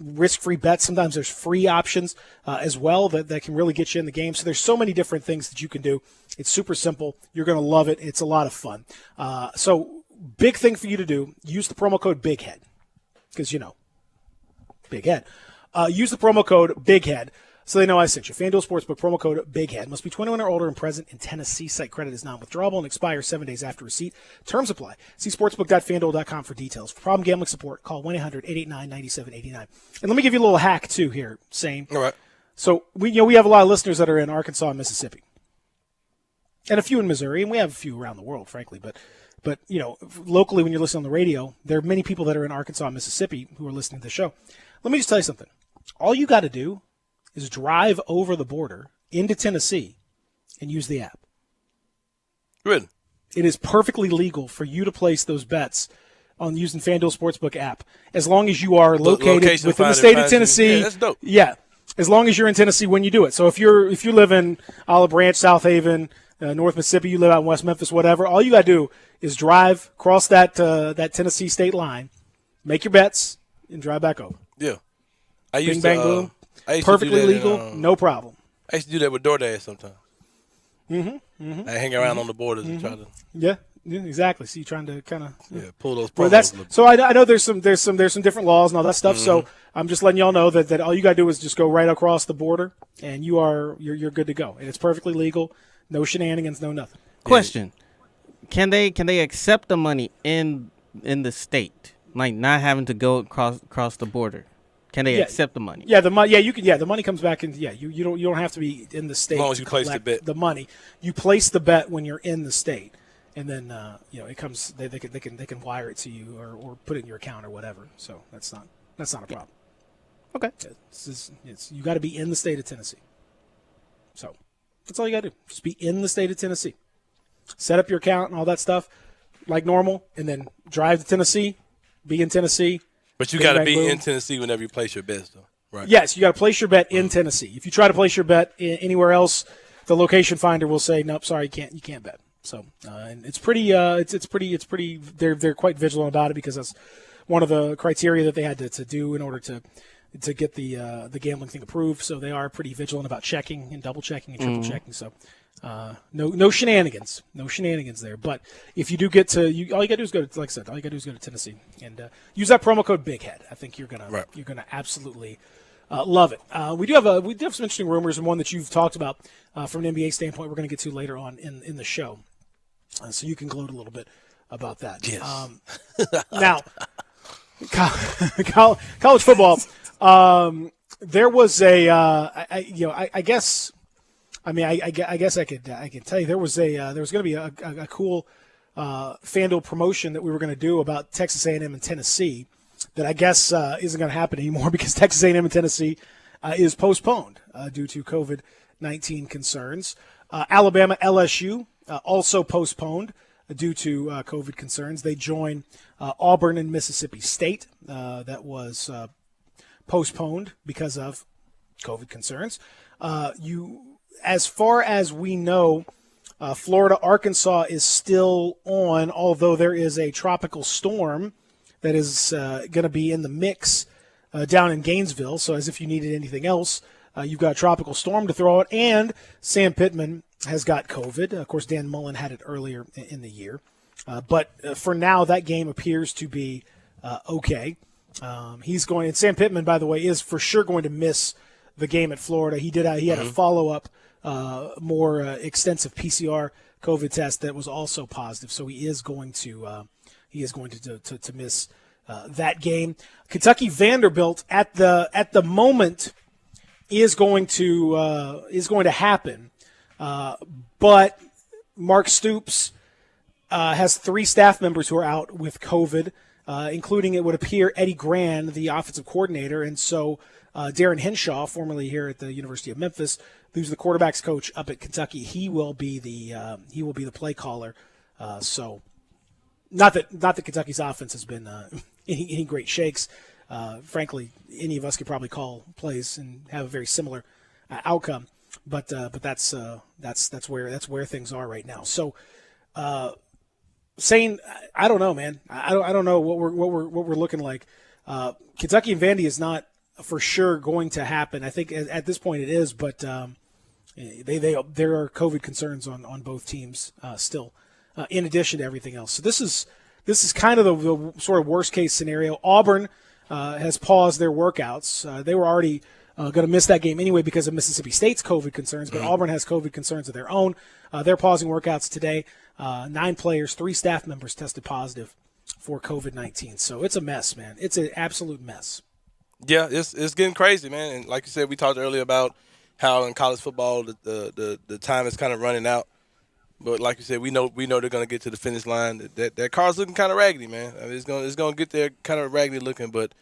S3: risk-free bets. Sometimes there's free options as well that can really get you in the game. So there's so many different things that you can do. It's super simple. You're going to love it. It's a lot of fun. So big thing for you to do, use the promo code BIGHEAD because, Big Head. Use the promo code BIGHEAD so they know I sent you. FanDuel Sportsbook, promo code BIGHEAD. Must be 21 or older and present in Tennessee. Site credit is non-withdrawable and expires 7 days after receipt. Terms apply. See sportsbook.fanduel.com for details. For problem gambling support, call 1-800-889-9789. And let me give you a little hack, too, here, Sane.
S4: All right.
S3: So, we have a lot of listeners that are in Arkansas and Mississippi. And a few in Missouri, and we have a few around the world, frankly. But locally, when you're listening on the radio, there are many people that are in Arkansas and Mississippi who are listening to the show. Let me just tell you something. All you got to do is drive over the border into Tennessee and use the app.
S4: Good.
S3: It is perfectly legal for you to place those bets on using FanDuel Sportsbook app as long as you are located within the state of Tennessee.
S4: Yeah, that's dope.
S3: Yeah, as long as you're in Tennessee when you do it. So if you live in Olive Branch, South Haven, North Mississippi, you live out in West Memphis, whatever, all you got to do is drive, cross that Tennessee state line, make your bets, and drive back over.
S4: Yeah.
S3: Bing, bang, boom. Perfectly legal, no problem.
S4: I used to do that with DoorDash sometimes.
S3: Mm-hmm.
S4: hang around on the borders and try to
S3: Yeah, exactly. See, trying to kind of
S4: pull those
S3: Well,
S4: promos.
S3: that's
S4: a little bit.
S3: so. I know there's some different laws and all that stuff. So I'm just letting y'all know that all you gotta do is just go right across the border, and you're good to go. And it's perfectly legal. No shenanigans, no nothing.
S5: Question: Can they accept the money in the state, like not having to go across the border? Can they accept the money?
S3: Yeah, the money. Yeah, you can. Yeah, the money comes back, and you don't have to be in the state.
S4: As long as you
S3: to
S4: place the
S3: collect
S4: bet.
S3: the money. You place the bet when you're in the state, and then it comes. They can wire it to you or put it in your account or whatever. So that's not a problem.
S5: Okay.
S3: It's you got to be in the state of Tennessee. So that's all you got to do. Just be in the state of Tennessee. Set up your account and all that stuff like normal, and then drive to Tennessee. Be in Tennessee.
S4: But you
S3: Bing,
S4: got to
S3: bang,
S4: be
S3: boom.
S4: in Tennessee whenever you place your bets, though. Right.
S3: Yes, you got to place your bet in Tennessee. If you try to place your bet anywhere else, the location finder will say, "Nope, sorry, you can't bet." So, and it's pretty, it's pretty. They're quite vigilant about it because that's one of the criteria that they had to do in order to get the gambling thing approved. So they are pretty vigilant about checking and double checking and triple checking. So, no shenanigans, there. But if you do get to, all you got to do is go to, like I said, all you got to do is go to Tennessee and use that promo code BIGHEAD. I think you're gonna absolutely love it. We do have some interesting rumors, and one that you've talked about from an NBA standpoint. We're going to get to later on in the show, so you can gloat a little bit about that.
S4: Yes.
S3: Now, college football. There was I guess I can tell you there was going to be a cool FanDuel promotion that we were going to do about Texas A&M and Tennessee that I guess isn't going to happen anymore because Texas A&M and Tennessee is postponed due to COVID-19 concerns. Alabama LSU also postponed due to COVID concerns. They join Auburn and Mississippi State. That was postponed because of COVID concerns. As far as we know, Florida, Arkansas is still on, although there is a tropical storm that is going to be in the mix down in Gainesville. So as if you needed anything else, you've got a tropical storm to throw out. And Sam Pittman has got COVID. Of course, Dan Mullen had it earlier in the year. But for now, that game appears to be okay. He's going, and Sam Pittman, by the way, is for sure going to miss the game at Florida. He had a follow-up, more extensive PCR COVID test that was also positive, so he is going to miss that game. Kentucky Vanderbilt at the moment is going to happen, but Mark Stoops has 3 staff members who are out with COVID, including, it would appear, Eddie Gran, the offensive coordinator, and so Darren Henshaw, formerly here at the University of Memphis, who's the quarterback's coach up at Kentucky, he will be the play caller. So, not that Kentucky's offense has been any great shakes. Frankly, any of us could probably call plays and have a very similar outcome. But that's where things are right now. So, saying I don't know, man. I don't know what we're looking like. Kentucky and Vandy is not for sure going to happen. I think at this point it is, but there are COVID concerns on both teams still, in addition to everything else. So this is kind of the sort of worst case scenario. Auburn has paused their workouts. They were already going to miss that game anyway because of Mississippi State's COVID concerns, but Auburn has COVID concerns of their own. They're pausing workouts today. 9 players, 3 staff members tested positive for COVID-19. So it's a mess, man. It's an absolute mess.
S4: Yeah, it's getting crazy, man. And like you said, we talked earlier about how in college football the time is kind of running out. But like you said, we know they're going to get to the finish line. That car's looking kind of raggedy, man. I mean, it's going to get there kind of raggedy looking, but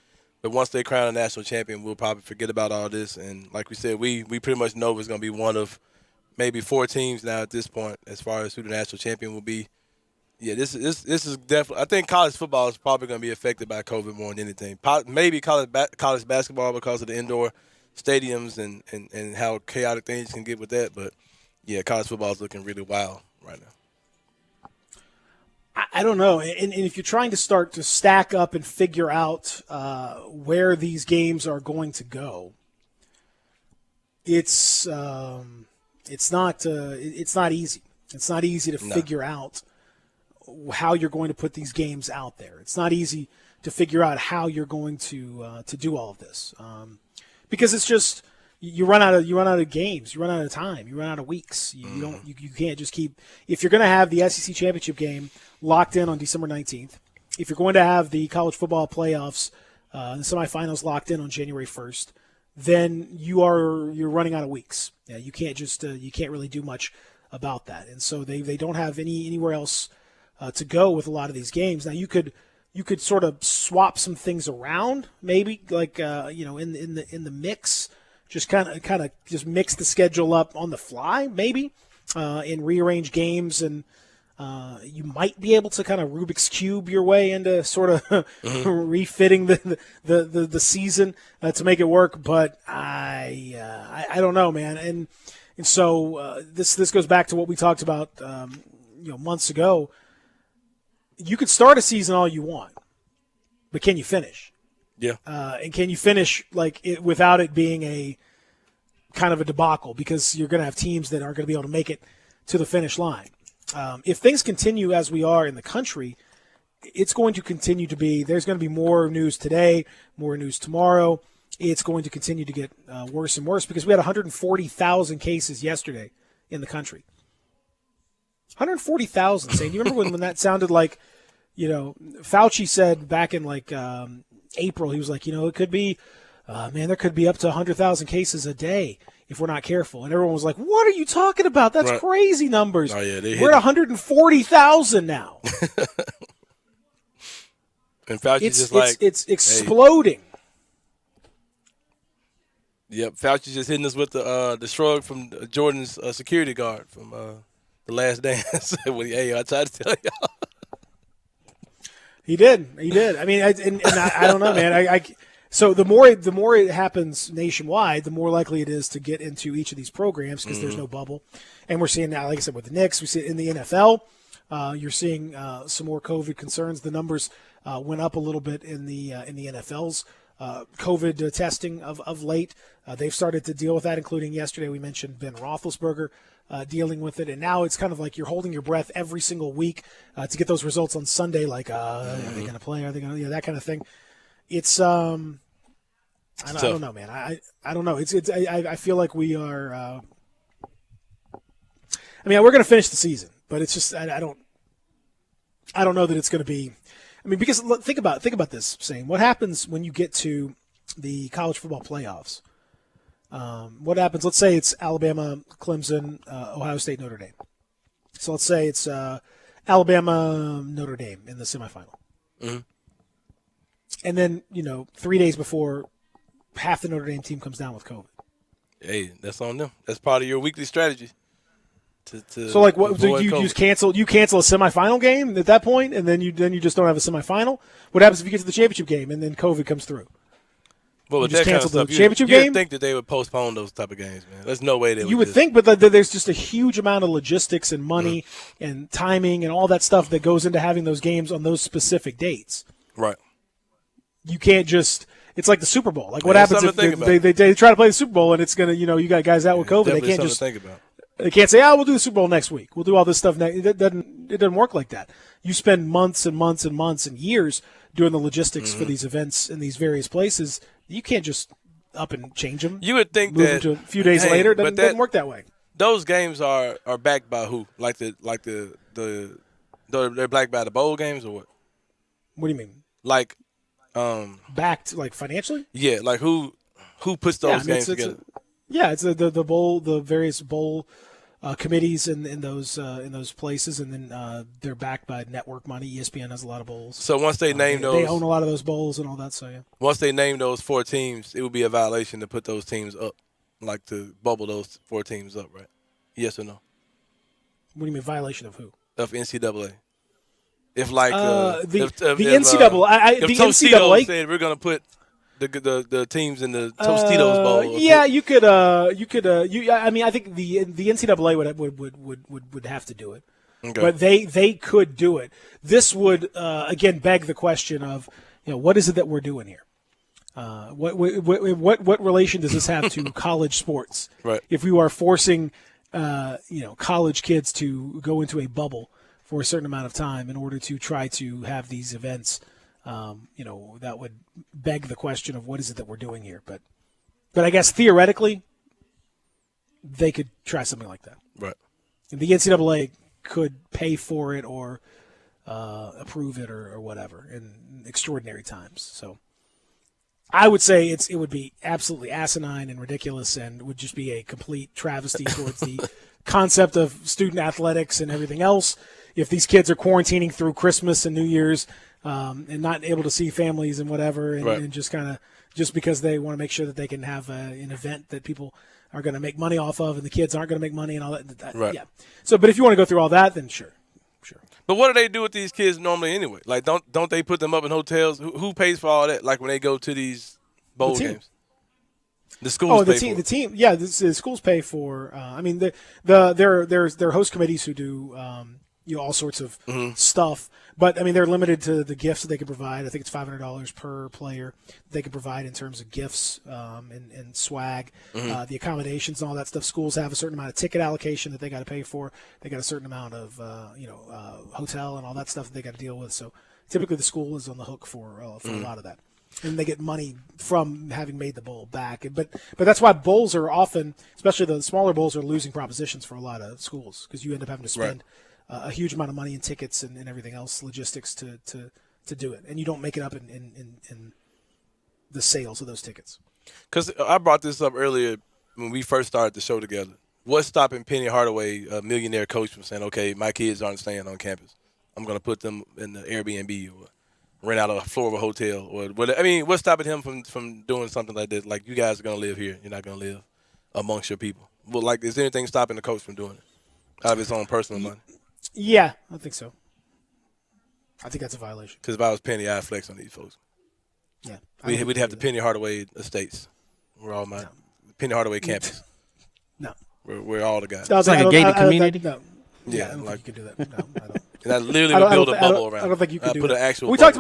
S4: once they crown a national champion, we'll probably forget about all this. And like we said, we pretty much know it's going to be one of maybe 4 teams now at this point as far as who the national champion will be. Yeah, this is definitely. I think college football is probably going to be affected by COVID more than anything. Maybe college basketball because of the indoor stadiums and how chaotic things can get with that. But yeah, college football is looking really wild right now.
S3: I don't know. And if you're trying to start to stack up and figure out where these games are going to go, it's not easy. It's not easy to figure out how you're going to put these games out there. It's not easy to figure out how you're going to do all of this, because it's just you run out of games, you run out of time, you run out of weeks. You can't just keep. If you're going to have the SEC championship game locked in on December 19th, if you're going to have the college football playoffs, the semifinals locked in on January 1st, then you're running out of weeks. Yeah, you can't just you can't really do much about that, and so they don't have anywhere else to go with a lot of these games. Now you could sort of swap some things around, maybe in the mix, just kind of just mix the schedule up on the fly, maybe, and rearrange games, and you might be able to kind of Rubik's Cube your way into sort of refitting the season to make it work. But I don't know, man, and so this goes back to what we talked about months ago. You could start a season all you want, but can you finish?
S4: Yeah.
S3: And can you finish without it being a kind of a debacle, because you're going to have teams that aren't going to be able to make it to the finish line. If things continue as we are in the country, it's going to continue to be – there's going to be more news today, more news tomorrow. It's going to continue to get worse and worse, because we had 140,000 cases yesterday in the country. 140,000, Zane. Do you remember when that sounded like, Fauci said back in April, he was like, it could be, there could be up to 100,000 cases a day if we're not careful. And everyone was like, what are you talking about? That's crazy numbers.
S4: Oh, yeah,
S3: we're at 140,000 now.
S4: And Fauci's
S3: it's exploding.
S4: Hey. Yep, Fauci's just hitting us with the shrug from Jordan's security guard from The Last Dance. I tried to tell y'all.
S3: He did. I mean, I don't know, man. So the more it happens nationwide, the more likely it is to get into each of these programs, because there's no bubble. And we're seeing now, like I said, with the Knicks, we see it in the NFL. You're seeing some more COVID concerns. The numbers went up a little bit in the NFL's COVID testing of late. They've started to deal with that, including yesterday we mentioned Ben Roethlisberger dealing with it. And now it's kind of like you're holding your breath every single week to get those results on Sunday, like, are they going to play? Are they going to, that kind of thing. It's, I don't know, man. I don't know. I feel like we are, we're going to finish the season, but it's just, I don't know that it's going to be, because think about this, Shane. What happens when you get to the college football playoffs? What happens? Let's say it's Alabama, Clemson, Ohio State, Notre Dame. So let's say it's Alabama, Notre Dame in the semifinal.
S4: Mm-hmm.
S3: And then, 3 days before, half the Notre Dame team comes down with COVID.
S4: Hey, that's on them. That's part of your weekly strategy.
S3: So, what do you just cancel? You cancel a semifinal game at that point, and then you just don't have a semifinal. What happens if you get to the championship game and then COVID comes through?
S4: Well, with
S3: you just
S4: that
S3: cancel
S4: kind of
S3: the
S4: stuff,
S3: championship
S4: you
S3: game.
S4: would think that they would postpone those type of games, man. There's no way they would.
S3: You would think, but there's just a huge amount of logistics and money and timing and all that stuff that goes into having those games on those specific dates.
S4: Right.
S3: You can't just. It's like the Super Bowl. Like, what happens if they try to play the Super Bowl and it's going to, you got guys out with COVID. They can't just.
S4: Think about.
S3: They can't say, we'll do the Super Bowl next week. We'll do all this stuff next. It doesn't work like that. You spend months and months and months and years doing the logistics for these events in these various places. You can't just up and change them.
S4: You would think
S3: move
S4: that
S3: them to a few days later. It doesn't work that way.
S4: Those games are backed by who? They're backed by the bowl games or what?
S3: What do you mean?
S4: Backed
S3: financially?
S4: Yeah, who puts those games together?
S3: It's the bowl, the various bowl committees in those places, and then they're backed by network money. ESPN has a lot of bowls.
S4: So once they name those,
S3: they own a lot of those bowls and all that. So yeah.
S4: Once they name those 4 teams, it would be a violation to put those teams up, to bubble those 4 teams up, right? Yes or no?
S3: What do you mean violation of who?
S4: Of NCAA. If
S3: NCAA,
S4: if
S3: the NCAA
S4: said we're going to put the teams in the Tostitos bowl.
S3: Yeah, you could. I think the NCAA would have to do it, but they could do it. This would again beg the question of what is it that we're doing here? What relation does this have to college sports?
S4: Right.
S3: If we are forcing college kids to go into a bubble for a certain amount of time in order to try to have these events. That would beg the question of what is it that we're doing here. But I guess theoretically, they could try something like that.
S4: Right.
S3: And the NCAA could pay for it or approve it or whatever in extraordinary times. So I would say it would be absolutely asinine and ridiculous and would just be a complete travesty towards the concept of student athletics and everything else. If these kids are quarantining through Christmas and New Year's and not able to see families and whatever, and just kind of just because they want to make sure that they can have an event that people are going to make money off of and the kids aren't going to make money and all that.
S4: Right.
S3: Yeah. So, but if you want to go through all that, then sure.
S4: But what do they do with these kids normally anyway? Like, don't they put them up in hotels? Who pays for all that? Like when they go to these bowl games, the schools.
S3: The team. Yeah, the schools pay for. Their host committees who do all sorts of stuff. But I mean, they're limited to the gifts that they can provide. I think it's $500 per player they can provide in terms of gifts and swag, the accommodations and all that stuff. Schools have a certain amount of ticket allocation that they got to pay for. They got a certain amount of hotel and all that stuff that they got to deal with. So typically, the school is on the hook for a lot of that, and they get money from having made the bowl back. But that's why bowls are often, especially the smaller bowls, are losing propositions for a lot of schools because you end up having to spend a huge amount of money in tickets and everything else, logistics to do it, and you don't make it up in the sales of those tickets.
S4: Because I brought this up earlier when we first started the show together. What's stopping Penny Hardaway, a millionaire coach, from saying, okay, my kids aren't staying on campus. I'm going to put them in the Airbnb or rent out a floor of a hotel. Or whatever. I mean, what's stopping him from doing something like this? Like, you guys are going to live here. You're not going to live amongst your people. Well, like, is there anything stopping the coach from doing it out of his own personal money?
S3: Yeah, I think so. I think that's a violation.
S4: Because if I was Penny, I'd flex on these folks.
S3: Yeah.
S4: We'd have the Penny Hardaway estates. We're all Penny Hardaway campus.
S3: No.
S4: We're all the guys.
S5: It's like a gated community?
S3: No.
S4: Yeah,
S3: I don't think you can do that. No, I don't.
S4: And I literally would build a bubble around.
S3: I don't think you can do
S4: put
S3: that.
S4: An actual
S3: we
S4: bubble.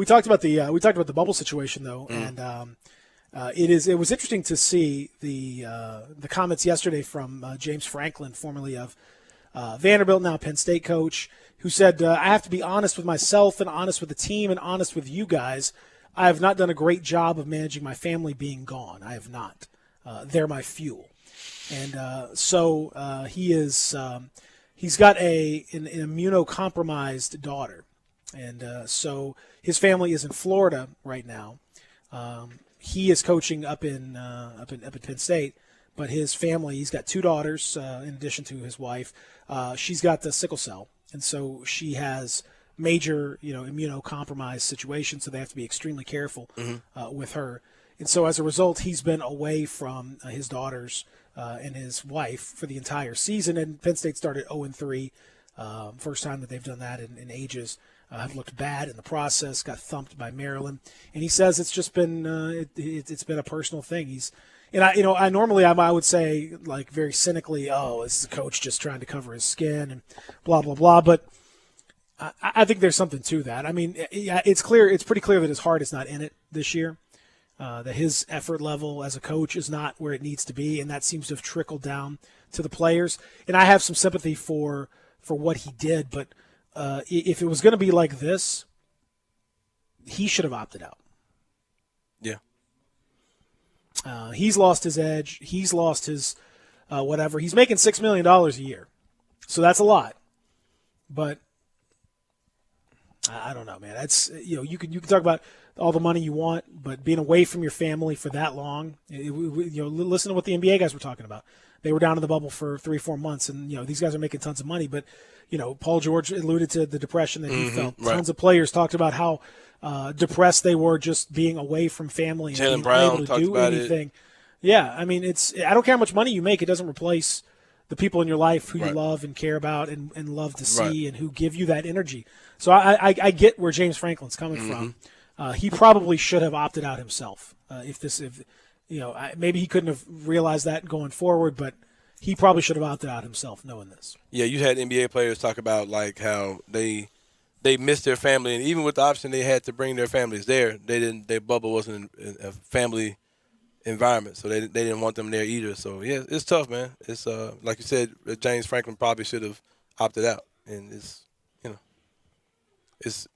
S3: talked about the bubble situation though, and it was interesting to see the comments yesterday from James Franklin, formerly of Vanderbilt, now Penn State coach, who said, I have to be honest with myself and honest with the team and honest with you guys. I have not done a great job of managing my family being gone. I have not. They're my fuel. And so he is he's got an immunocompromised daughter. And so his family is in Florida right now. He is coaching up in Penn State. But his family, he's got two daughters in addition to his wife. She's got the sickle cell, and so she has major, immunocompromised situations. So they have to be extremely careful with her. And so as a result, he's been away from his daughters and his wife for the entire season. And Penn State started 0-3, first time that they've done that in ages. Have looked bad in the process. Got thumped by Maryland, and he says it's just been it's been a personal thing. And I normally I would say, like, very cynically, oh, this is a coach just trying to cover his skin and blah blah blah. But I think there's something to that. I mean, it's pretty clear that his heart is not in it this year. That his effort level as a coach is not where it needs to be, and that seems to have trickled down to the players. And I have some sympathy for what he did, but if it was going to be like this, he should have opted out.
S4: Yeah.
S3: He's lost his edge. He's lost his whatever. He's making $6 million a year, so that's a lot. But I don't know, man. That's you can talk about all the money you want, but being away from your family for that long, listen to what the NBA guys were talking about. They were down in the bubble for 3-4 months, and these guys are making tons of money. But Paul George alluded to the depression that he felt.
S4: Right.
S3: Tons of players talked about how depressed they were just being away from family and being able to do anything. Yeah, I mean, I don't care how much money you make; it doesn't replace the people in your life who you love and care about and love to see and who give you that energy. So I get where James Franklin's coming from. He probably should have opted out himself. Maybe he couldn't have realized that going forward, but he probably should have opted out himself knowing this.
S4: Yeah, you had NBA players talk about like how they missed their family, and even with the option they had to bring their families there, their bubble wasn't a family environment, so they didn't want them there either. So yeah, it's tough, man. It's like you said, James Franklin probably should have opted out, and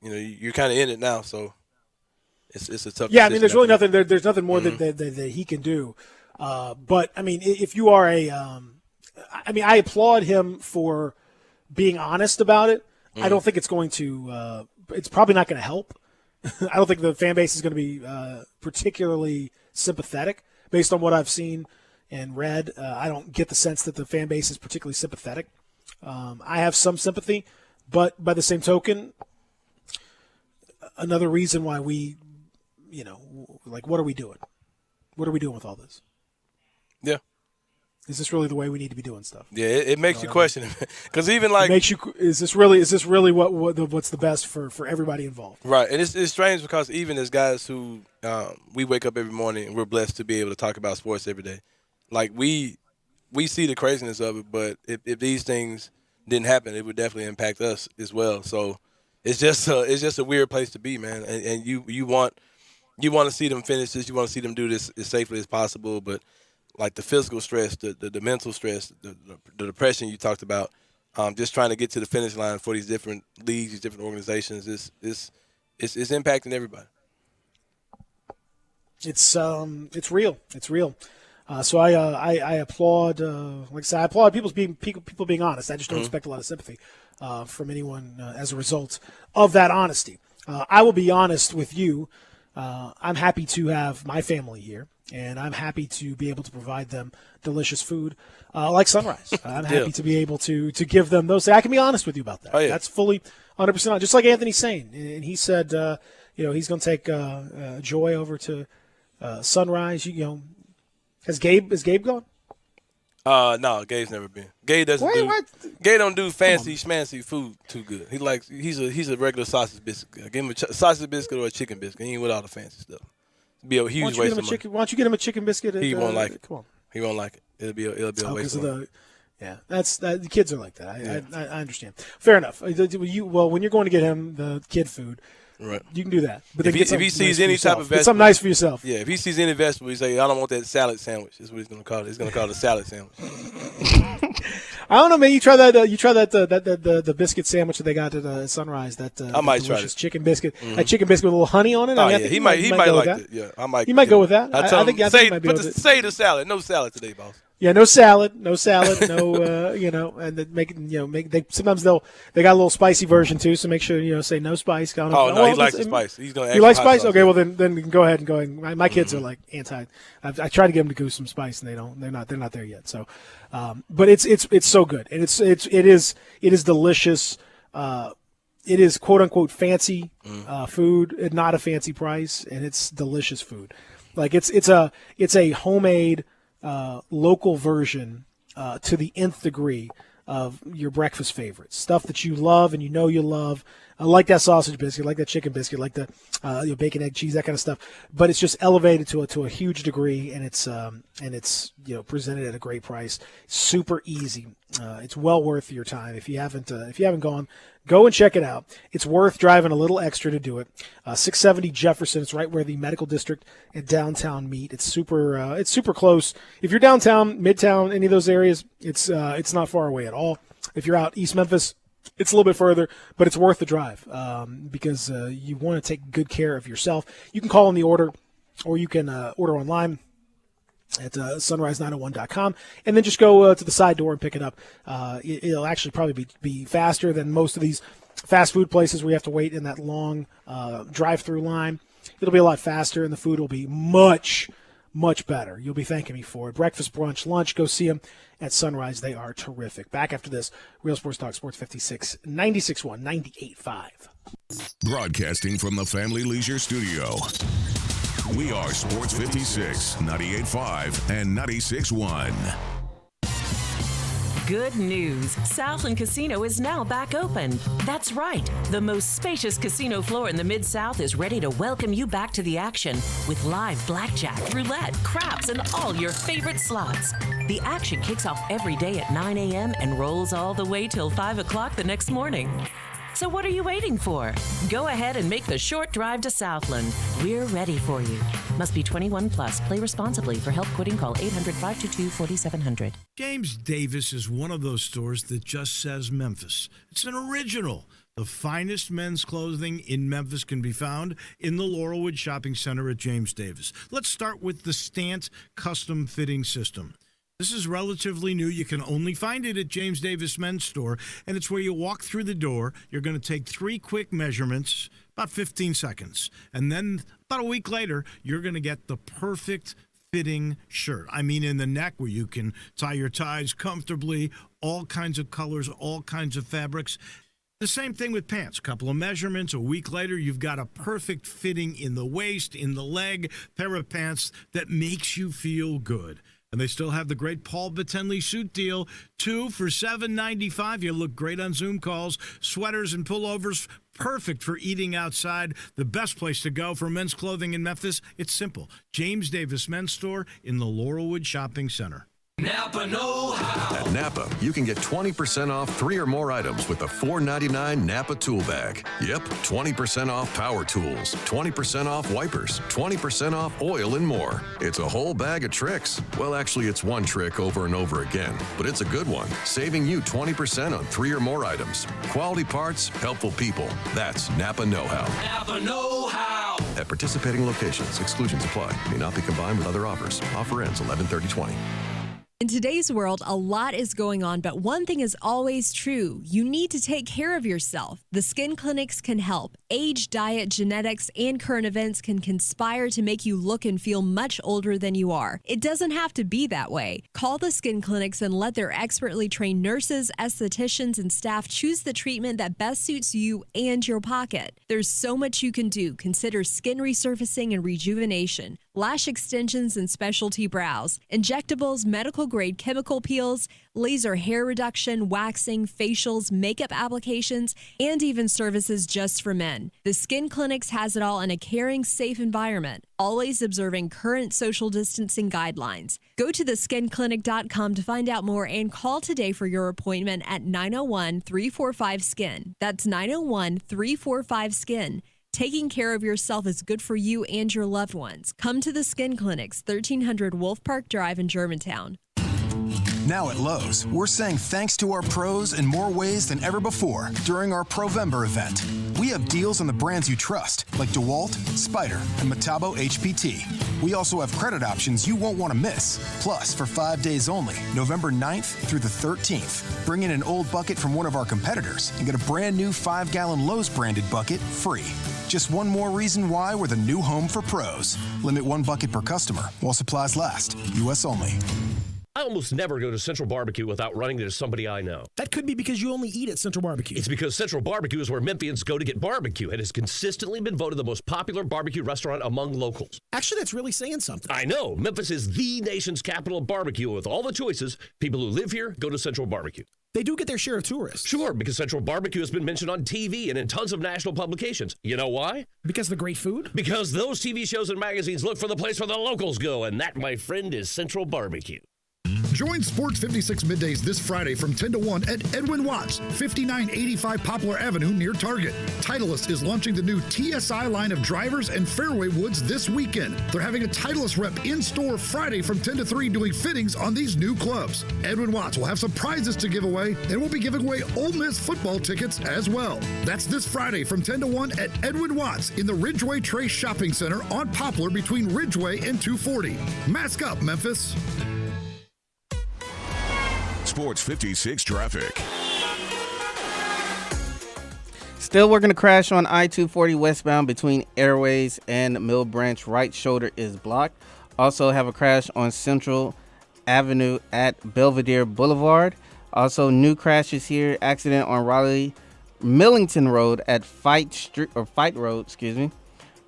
S4: you're kind of in it now, so it's a tough.
S3: Yeah, I mean, there's really nothing. There's nothing more that he can do. But I mean, if you are I applaud him for being honest about it. I don't think it's going to. It's probably not going to help. I don't think the fan base is going to be particularly sympathetic based on what I've seen and read. I don't get the sense that the fan base is particularly sympathetic. I have some sympathy, but by the same token, another reason why we, what are we doing? What are we doing with all this?
S4: Yeah.
S3: Is this really the way we need to be doing stuff?
S4: Yeah, it makes you question it, because even like
S3: is this really what's the best for everybody involved?
S4: Right, and it's strange because even as guys who we wake up every morning and we're blessed to be able to talk about sports every day, like we see the craziness of it, but if these things didn't happen, it would definitely impact us as well. So it's just a weird place to be, man. And you want to see them finish this, you want to see them do this as safely as possible, but like the physical stress, the mental stress, the depression you talked about, just trying to get to the finish line for these different leagues, these different organizations, it's impacting everybody.
S3: It's real. It's real. So I applaud, like I said, I applaud people being honest. I just don't expect a lot of sympathy from anyone as a result of that honesty. I will be honest with you. I'm happy to have my family here, and I'm happy to be able to provide them delicious food like Sunrise. I'm happy to be able to give them those. I can be honest with you about that.
S4: Oh, yeah.
S3: That's fully 100%, just like Anthony's saying. And he said, he's going to take Joy over to Sunrise. Has Gabe gone?
S4: No, Gabe's never been. Gabe don't do fancy schmancy food too good. He's a regular sausage biscuit. Give him a sausage biscuit or a chicken biscuit. He ain't with all the fancy stuff. It'd be a huge waste of money.
S3: Why don't you get him a chicken biscuit?
S4: He won't like it.
S3: Come on.
S4: He won't like it. It'll be a waste of money.
S3: Yeah, the kids are like that. I understand. Fair enough. When you're going to get him the kid food,
S4: right,
S3: you can do that. But
S4: if he sees any type of vegetable,
S3: get something nice for yourself.
S4: Yeah, if he sees any vegetable, he say, "I don't want that salad sandwich." That's what he's gonna call it. He's gonna call it a salad sandwich.
S3: I don't know, man. You try that. You try that. The biscuit sandwich that they got at Sunrise. That
S4: I might try it.
S3: Chicken biscuit. That chicken biscuit with a little honey on it.
S4: Oh, yeah, he might like it. Yeah, I might.
S3: He might go with that. I think he might be able to
S4: say the salad. No salad today, boss.
S3: Yeah, no salad, no, and then they sometimes they got a little spicy version too, so make sure say no spice.
S4: He likes the spice. He's gonna.
S3: You like spice? Okay, well then go ahead and go. My kids are like anti. I try to get them to go some spice, and they're not there yet. So, but it's so good, and it is delicious. It is quote unquote fancy food at not a fancy price, and it's delicious food. Like it's a homemade. Local version to the nth degree of your breakfast favorites, stuff that you love and you love. Like that sausage biscuit, like that chicken biscuit, like the bacon, egg, cheese, that kind of stuff. But it's just elevated to a huge degree, and it's presented at a great price. Super easy. It's well worth your time. If you haven't gone, go and check it out. It's worth driving a little extra to do it. 670 Jefferson. It's right where the medical district and downtown meet. It's super close. If you're downtown, midtown, any of those areas, it's not far away at all. If you're out East Memphis, it's a little bit further, but it's worth the drive because you want to take good care of yourself. You can call in the order, or you can order online at sunrise901.com, and then just go to the side door and pick it up. It'll actually probably be faster than most of these fast food places where you have to wait in that long drive-through line. It'll be a lot faster, and the food will be much, much better. You'll be thanking me for it. Breakfast, brunch, lunch, go see them at Sunrise. They are terrific. Back after this, Real Sports Talk, Sports 56, 96.1, 98.5.
S2: Broadcasting from the Family Leisure Studio. We are Sports 56, 98.5, and 96.1.
S21: Good news. Southland Casino is now back open. That's right. The most spacious casino floor in the Mid-South is ready to welcome you back to the action with live blackjack, roulette, craps, and all your favorite slots. The action kicks off every day at 9 a.m. and rolls all the way till 5 o'clock the next morning. So what are you waiting for? Go ahead and make the short drive to Southland. We're ready for you. Must be 21 plus. Play responsibly. For help quitting, call 800-522-4700.
S11: James Davis is one of those stores that just says Memphis. It's an original. The finest men's clothing in Memphis can be found in the Laurelwood Shopping Center at James Davis. Let's start with the Stant Custom Fitting System. This is relatively new. You can only find it at James Davis Men's Store, and it's where you walk through the door. You're going to take 3 quick measurements, about 15 seconds, and then about a week later, you're going to get the perfect fitting shirt. I mean, in the neck where you can tie your ties comfortably, all kinds of colors, all kinds of fabrics. The same thing with pants. A couple of measurements. A week later, you've got a perfect fitting in the waist, in the leg, pair of pants that makes you feel good. And they still have the great Paul Battenley suit deal. 2 for $7.95. You look great on Zoom calls. Sweaters and pullovers, perfect for eating outside. The best place to go for men's clothing in Memphis. It's simple. James Davis Men's Store in the Laurelwood Shopping Center.
S1: Napa know-how. At Napa, you can get 20% off 3 or more items with a $4.99 Napa tool bag. Yep, 20% off power tools, 20% off wipers, 20% off oil, and more. It's a whole bag of tricks. Well, actually, it's one trick over and over again, but it's a good one, saving you 20% on 3 or more items. Quality parts, helpful people. That's Napa know-how.
S6: Napa know-how.
S1: At participating locations, exclusions apply. May not be combined with other offers. Offer ends 11/30/20.
S22: In today's world, a lot is going on, but one thing is always true. You need to take care of yourself. The skin clinics can help. Age, diet, genetics, and current events can conspire to make you look and feel much older than you are. It doesn't have to be that way. Call the skin clinics and let their expertly trained nurses, estheticians, and staff choose the treatment that best suits you and your pocket. There's so much you can do. Consider skin resurfacing and rejuvenation, lash extensions and specialty brows, injectables, medical grade chemical peels, laser hair reduction, waxing, facials, makeup applications, and even services just for men. The Skin Clinics has it all in a caring, safe environment, always observing current social distancing guidelines. Go to theskinclinic.com to find out more and call today for your appointment at 901-345-SKIN. That's 901-345-SKIN. Taking care of yourself is good for you and your loved ones. Come to the Skin Clinics, 1300 Wolf Park Drive in Germantown.
S23: Now at Lowe's, we're saying thanks to our pros in more ways than ever before during our Provember event. We have deals on the brands you trust, like DeWalt, Spyder, and Metabo HPT. We also have credit options you won't want to miss. Plus, for 5 days only, November 9th through the 13th, bring in an old bucket from one of our competitors and get a brand new 5-gallon Lowe's branded bucket free. Just one more reason why we're the new home for pros. Limit 1 bucket per customer while supplies last. U.S. only.
S24: I almost never go to Central Barbecue without running into somebody I know.
S7: That could be because you only eat at Central Barbecue.
S24: It's because Central Barbecue is where Memphians go to get barbecue and has consistently been voted the most popular barbecue restaurant among locals.
S7: Actually, that's really saying something.
S24: I know. Memphis is the nation's capital of barbecue. With all the choices, people who live here go to Central Barbecue.
S7: They do get their share of tourists.
S24: Sure, because Central Barbecue has been mentioned on TV and in tons of national publications. You know why?
S7: Because of the great food?
S24: Because those TV shows and magazines look for the place where the locals go, and that, my friend, is Central Barbecue.
S14: Join Sports 56 Middays this Friday from 10 to 1 at Edwin Watts, 5985 Poplar Avenue near Target. Titleist is launching the new TSI line of drivers and fairway woods this weekend. They're having a Titleist rep in-store Friday from 10 to 3 doing fittings on these new clubs. Edwin Watts will have some prizes to give away, and we'll be giving away Ole Miss football tickets as well. That's this Friday from 10 to 1 at Edwin Watts in the Ridgeway Trace Shopping Center on Poplar between Ridgeway and 240. Mask up, Memphis.
S2: Sports 56 traffic.
S5: Still working to crash on I-240 westbound between Airways and Mill Branch. Right shoulder is blocked. Also have a crash on Central Avenue at Belvedere Boulevard. Also new crashes here. Accident on Raleigh Millington Road at Fight Road.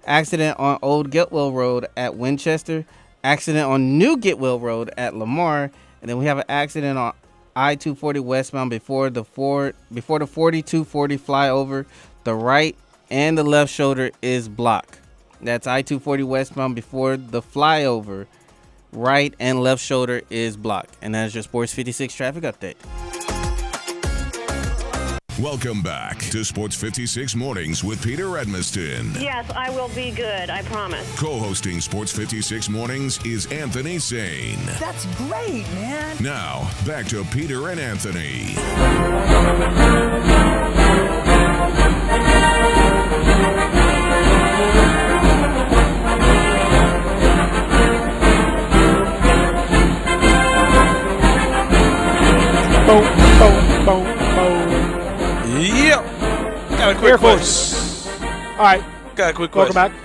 S5: Accident on Old Getwell Road at Winchester. Accident on New Getwell Road at Lamar. And then we have an accident on I-240 westbound before the 4240 flyover. The right and the left shoulder is blocked. That's I-240 westbound before the flyover. Right and left shoulder is blocked. And that's your Sports 56 traffic update.
S2: Welcome back to Sports 56 Mornings with Peter Edmiston.
S15: Yes, I will be good. I promise.
S2: Co-hosting Sports 56 Mornings is Anthony Sane.
S6: That's great, man.
S2: Now, back to Peter and Anthony.
S4: Yep. Got a quick
S3: Air
S4: question.
S3: Force. All right.
S4: Got a quick question.
S3: Welcome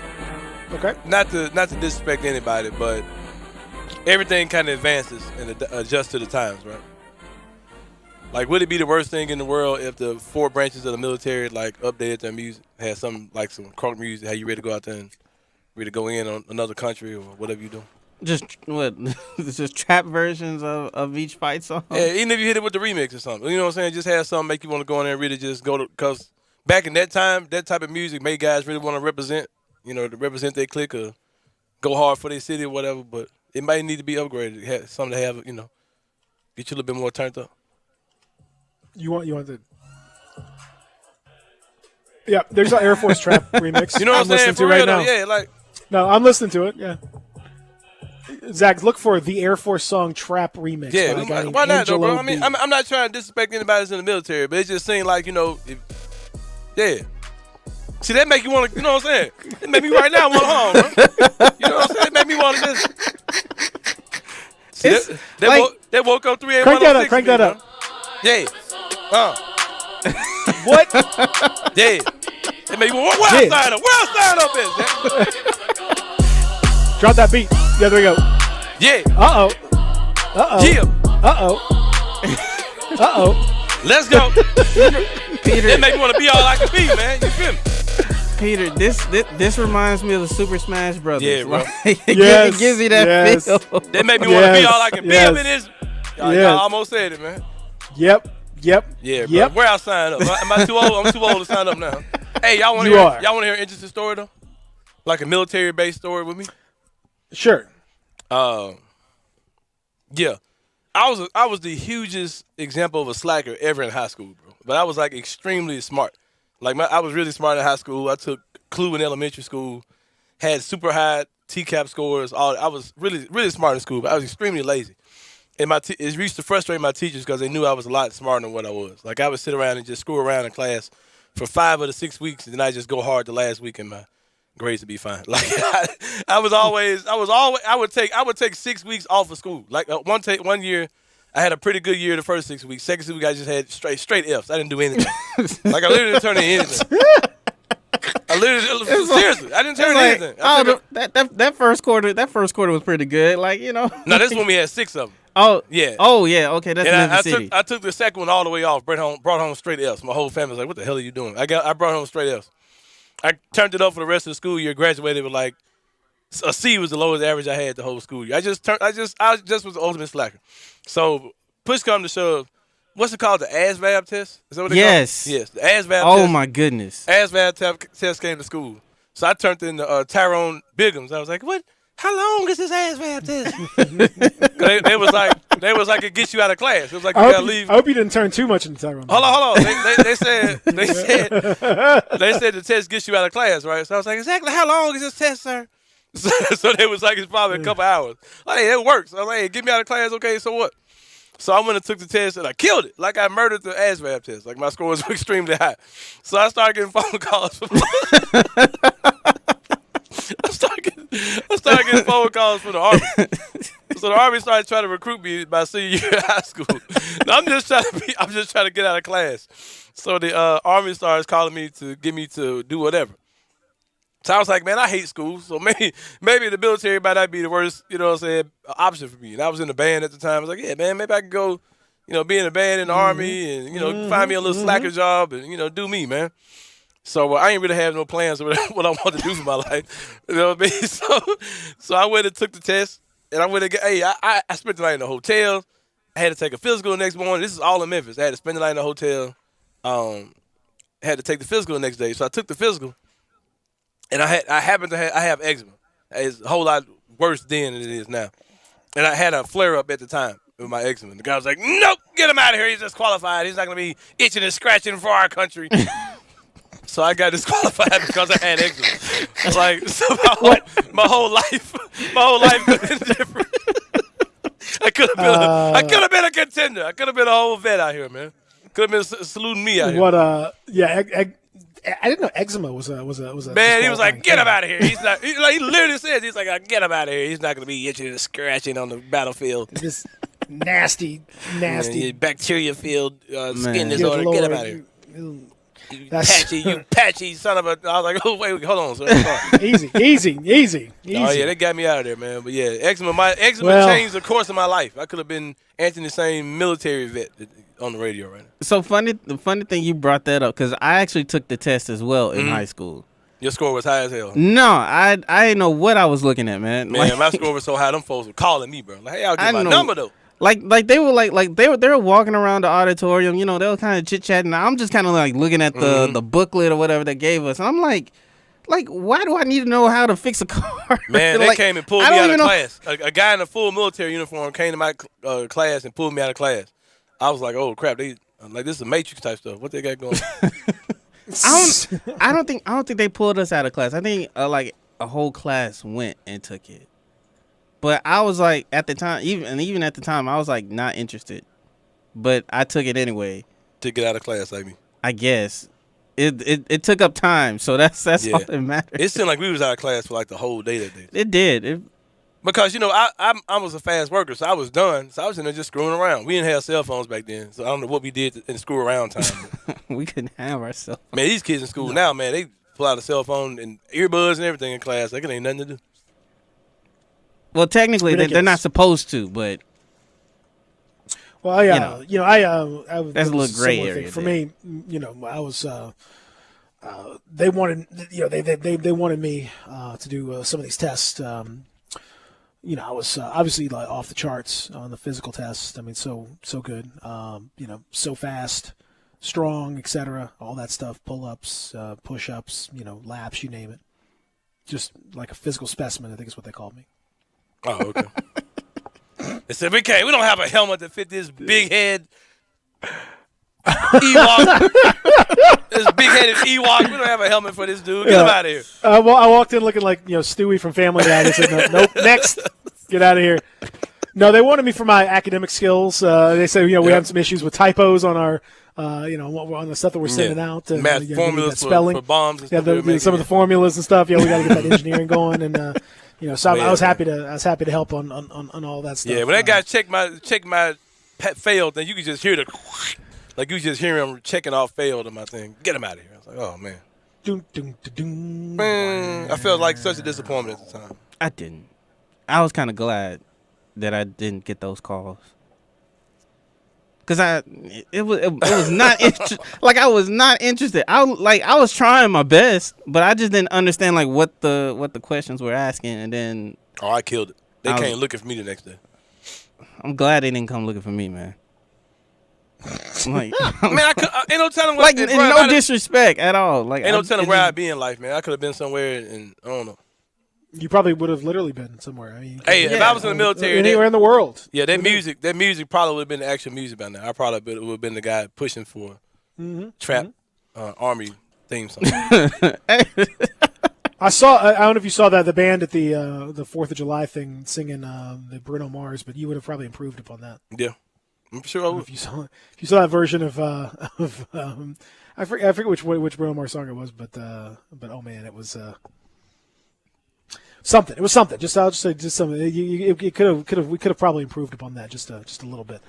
S3: back. Okay.
S4: Not to disrespect anybody, but everything kind of advances and adjusts to the times, right? Like, would it be the worst thing in the world if the 4 branches of the military like updated their music, had some like some crunk music, how you ready to go out there and ready to go in on another country or whatever you do?
S5: Just what? Just trap versions of each fight song.
S4: Yeah, even if you hit it with the remix or something, you know what I'm saying? Just have something make you want to go in there and really just go to, because back in that time, that type of music made guys really want to represent, to represent their clique or go hard for their city or whatever. But it might need to be upgraded, have something to have, get you a little bit more turned up.
S3: You want the. Yeah, there's an Air Force Trap remix.
S4: You know what I'm saying? For real, though, yeah, like.
S3: No, I'm listening to it. Yeah. Zach, look for the Air Force song Trap remix.
S4: Yeah,
S3: by a guy named
S4: why not, though, bro?
S3: Angelo
S4: I mean,
S3: B.
S4: I'm not trying to disrespect anybody that's in the military, but it just seemed like, yeah. See, that make you want to, you know what I'm saying? It make me right now want to home, bro. You know what I'm saying? It make me want to just. See, they woke up 3 a.m.
S3: Crank that up.
S4: Yeah. What? Yeah. It make me want, where I sign up is,
S3: Drop that beat. Yeah, there we go.
S4: Yeah.
S3: Uh-oh.
S4: Yeah.
S3: Uh-oh.
S4: Let's go.
S5: Peter.
S4: It make me want to be all I can be, man. You feel me?
S5: Peter, this reminds me of the Super Smash Brothers.
S4: Yeah, bro.
S5: It gives you that feel.
S4: That made me want to be all I can be up in this. Y'all almost said it, man.
S3: Yep.
S4: Yeah, bro. Where I sign up? Am I too old? I'm too old to sign up now. Hey, y'all want to hear an interesting story though? Like a military-based story with me?
S3: Sure.
S4: Yeah. I was the hugest example of a slacker ever in high school, bro. But I was like extremely smart. Like I was really smart in high school. I took CLU in elementary school, had super high TCAP scores. I was really, really smart in school, but I was extremely lazy. And it used to frustrate my teachers because they knew I was a lot smarter than what I was. Like I would sit around and just screw around in class for 5 of the 6 weeks, and then I just go hard the last week and my grades would be fine. Like I would take 6 weeks off of school. Like one year, I had a pretty good year the first 6 weeks. Second 6 weeks, I just had straight Fs. I didn't do anything. Like I literally didn't turn in anything. Seriously, I didn't turn in anything.
S5: That first quarter was pretty good. Like
S4: No, this one we had 6 of them.
S5: Oh
S4: yeah.
S5: Oh yeah. Okay, that's Memphis City.
S4: I took the second one all the way off. Brought home straight Fs. My whole family was like, "What the hell are you doing?" I brought home straight Fs. I turned it up for the rest of the school year. Graduated with like a C was the lowest average I had the whole school year. I just was the ultimate slacker. So push come to shove. What's it called? The ASVAB test? Is that what they call it? Yes, the ASVAB test.
S5: Oh my goodness.
S4: ASVAB test came to school. So I turned in Tyrone Biggums. I was like, "What? How long is this ASVAB test?" they was like it gets you out of class. It was like you gotta leave.
S3: I hope you didn't turn too much into Tyrone.
S4: Hold on. They said the test gets you out of class, right? So I was like, exactly how long is this test, sir? So they was like, it's probably a couple hours. Like, hey, it works. I was like, hey, get me out of class, okay? So what? So I went and took the test and I killed it. Like I murdered the ASVAB test. Like my score was extremely high. So I started getting phone calls. I started getting phone calls from the Army. So the Army started trying to recruit me my senior year of high school. Now, I'm just trying to get out of class. So the Army starts calling me to get me to do whatever. So I was like, man, I hate school. So maybe the military might not be the worst, option for me. And I was in the band at the time. I was like, yeah, man, maybe I could go, be in a band in the Army and, find me a little slacker job and, do me, man. So I ain't really have no plans of what I want to do for my life. You know what I mean? So I went and took the test, and I went and I spent the night in the hotel. I had to take a physical the next morning. This is all in Memphis. I had to spend the night in the hotel. Had to take the physical the next day. So I took the physical, and I have eczema. It's a whole lot worse then than it is now. And I had a flare-up at the time. with my eczema. The guy was like, nope, get him out of here. He's disqualified. He's not going to be itching and scratching for our country. So I got disqualified because I had eczema. Like, so my whole life could have been different. I could have been a contender. I could have been a whole vet out here, man. Could have been saluting me out here.
S3: I didn't know eczema was a
S4: man. He was like, "Get him out of here." He's not. He literally said, "He's like, get him out of here. He's not going to be itching and scratching on the battlefield."
S3: This nasty
S4: bacteria filled skin disorder. Get him out of here. You patchy son of a. I was like, oh wait, hold on. Sorry.
S3: Easy.
S4: Oh yeah, they got me out of there, man. But yeah, eczema changed the course of my life. I could have been Anthony Sane, military vet on the radio right now.
S5: So the funny thing you brought that up because I actually took the test as well in high school.
S4: Your score was high as hell.
S5: No, I didn't know what I was looking at, man.
S4: Man, my score was so high, them folks were calling me, bro. Like, hey, I'll get my number though.
S5: Like they were like they were walking around the auditorium, you know, they were kind of chit chatting. I'm just kind of like looking at the booklet or whatever they gave us, and I'm like, why do I need to know how to fix a car?
S4: Man, they came and pulled me out of class. A guy in a full military uniform came to my class and pulled me out of class. I was like, oh crap, this is a Matrix type stuff. What they got going?
S5: I don't think they pulled us out of class. I think like a whole class went and took it. But I was like, at the time, even at the time, I was like not interested. But I took it anyway.
S4: To get out of class, I mean.
S5: I guess it took up time, so that's all that matters.
S4: It seemed like we was out of class for like the whole day that day.
S5: It did.
S4: Because I was a fast worker, so I was done. So I was in there just screwing around. We didn't have cell phones back then, so I don't know what we did in screw around time.
S5: We couldn't have our cell phones.
S4: Man, these kids in school now, man, they pull out a cell phone and earbuds and everything in class. Like it ain't nothing to do.
S5: Well, technically, they're not supposed to, but
S3: well, I
S5: that's a little gray area
S3: for me. I was. They wanted, they wanted me to do some of these tests. I was obviously like off the charts on the physical test. I mean, so good. So fast, strong, etc. All that stuff. Pull-ups, push-ups. Laps. You name it. Just like a physical specimen, I think is what they called me.
S4: Oh, okay. They said, we don't have a helmet that fit this big head Ewok. This big-headed Ewok. We don't have a helmet for this dude. Get him out of here.
S3: I walked in looking like Stewie from Family Guy. They said, nope, next. Get out of here. No, they wanted me for my academic skills. They said, we have some issues with typos on our, on the stuff that we're sending out.
S4: Math formulas spelling. For bombs and stuff.
S3: Some of the formulas and stuff. We got to get that engineering going. And, so I was happy to help on all that stuff.
S4: Yeah, when that guy checked my failed, then you could just hear like you just hear him checking off failed on my thing. Get him out of here. I was like, oh man. Man, I felt like such a disappointment at the time.
S5: I didn't. I was kind of glad that I didn't get those calls. Cause it was not I was not interested. I was trying my best, but I just didn't understand like what the questions were asking, and then
S4: I killed it. They came looking for me the next day.
S5: I'm glad they didn't come looking for me, man. Like,
S4: man, ain't no telling
S5: what. Like, no disrespect at all. Like,
S4: ain't no telling where I'd be in life, man. I could have been somewhere, and I don't know.
S3: You probably would have literally been somewhere. I mean,
S4: if I was in the military,
S3: anywhere in the world.
S4: Yeah, that music probably would have been the actual music by now. I probably would have been the guy pushing for trap army theme song.
S3: I don't know if you saw that the band at the 4th of July thing singing the Bruno Mars, but you would have probably improved upon that.
S4: Yeah, I'm sure I would.
S3: If you saw that version of I forget which Bruno Mars song it was, but oh man, it was. Something. It was something. I'll just say something. We could have probably improved upon that just a little bit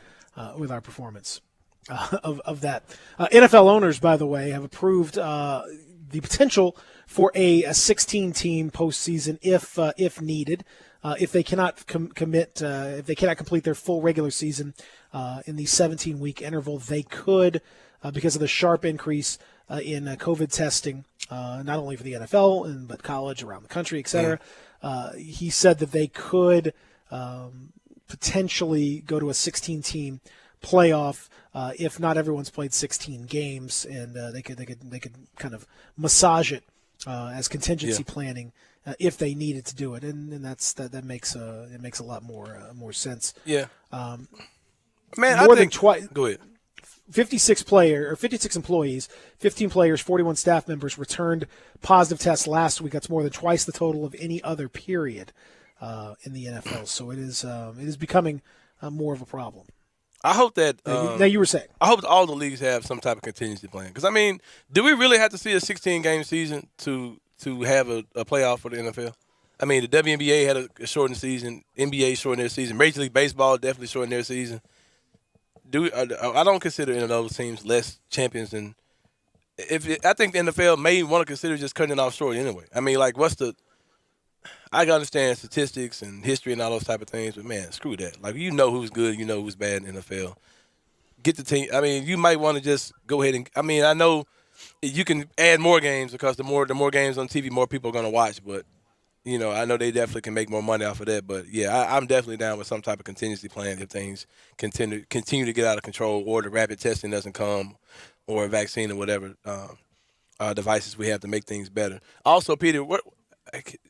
S3: with our performance of that. NFL owners, by the way, have approved the potential for a 16-team postseason if needed. If they cannot commit, if they cannot complete their full regular season in the 17-week interval, they could, because of the sharp increase in COVID testing, not only for the NFL but college around the country, et cetera. He said that they could potentially go to a 16-team playoff if not everyone's played 16 games, and they could kind of massage it as contingency planning if they needed to do it, and that makes a lot more sense.
S4: Yeah. Man,
S3: more
S4: I
S3: than
S4: think,
S3: twice.
S4: Go ahead.
S3: 56 employees, 15 players, 41 staff members returned positive tests last week. That's more than twice the total of any other period in the NFL. So it is becoming more of a problem.
S4: I hope that.
S3: Now you were saying.
S4: I hope all the leagues have some type of contingency plan. Because, I mean, do we really have to see a 16-game season to have a playoff for the NFL? I mean, the WNBA had a shortened season. NBA shortened their season. Major League Baseball definitely shortened their season. I don't consider any of those teams less champions than I think the NFL may want to consider just cutting it off short anyway. I mean, like, I can understand statistics and history and all those type of things, but man, screw that. Like, you know who's good, you know who's bad in the NFL. Get the team. I mean, you might want to just go ahead and. I mean, I know you can add more games because the more games on TV, more people are going to watch. But you know, I know they definitely can make more money off of that. But yeah, I'm definitely down with some type of contingency plan if things continue to get out of control, or the rapid testing doesn't come, or a vaccine or whatever devices we have to make things better. Also, Peter, what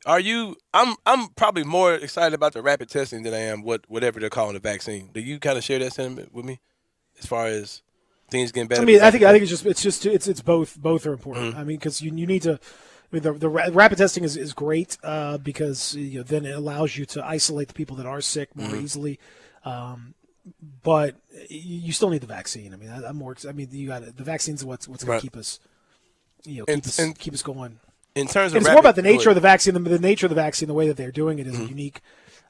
S4: are you? I'm probably more excited about the rapid testing than I am whatever they're calling the vaccine. Do you kind of share that sentiment with me, as far as things getting better?
S3: I mean, I think it's both are important.
S4: Mm-hmm.
S3: I mean, because you need to. I mean, the rapid testing is great because then it allows you to isolate the people that are sick more easily. But you still need the vaccine. I mean, you got the vaccine's what's going to keep us, keep us going.
S4: In terms of
S3: it's more about the nature of the vaccine. The nature of the vaccine, the way that they're doing it is unique.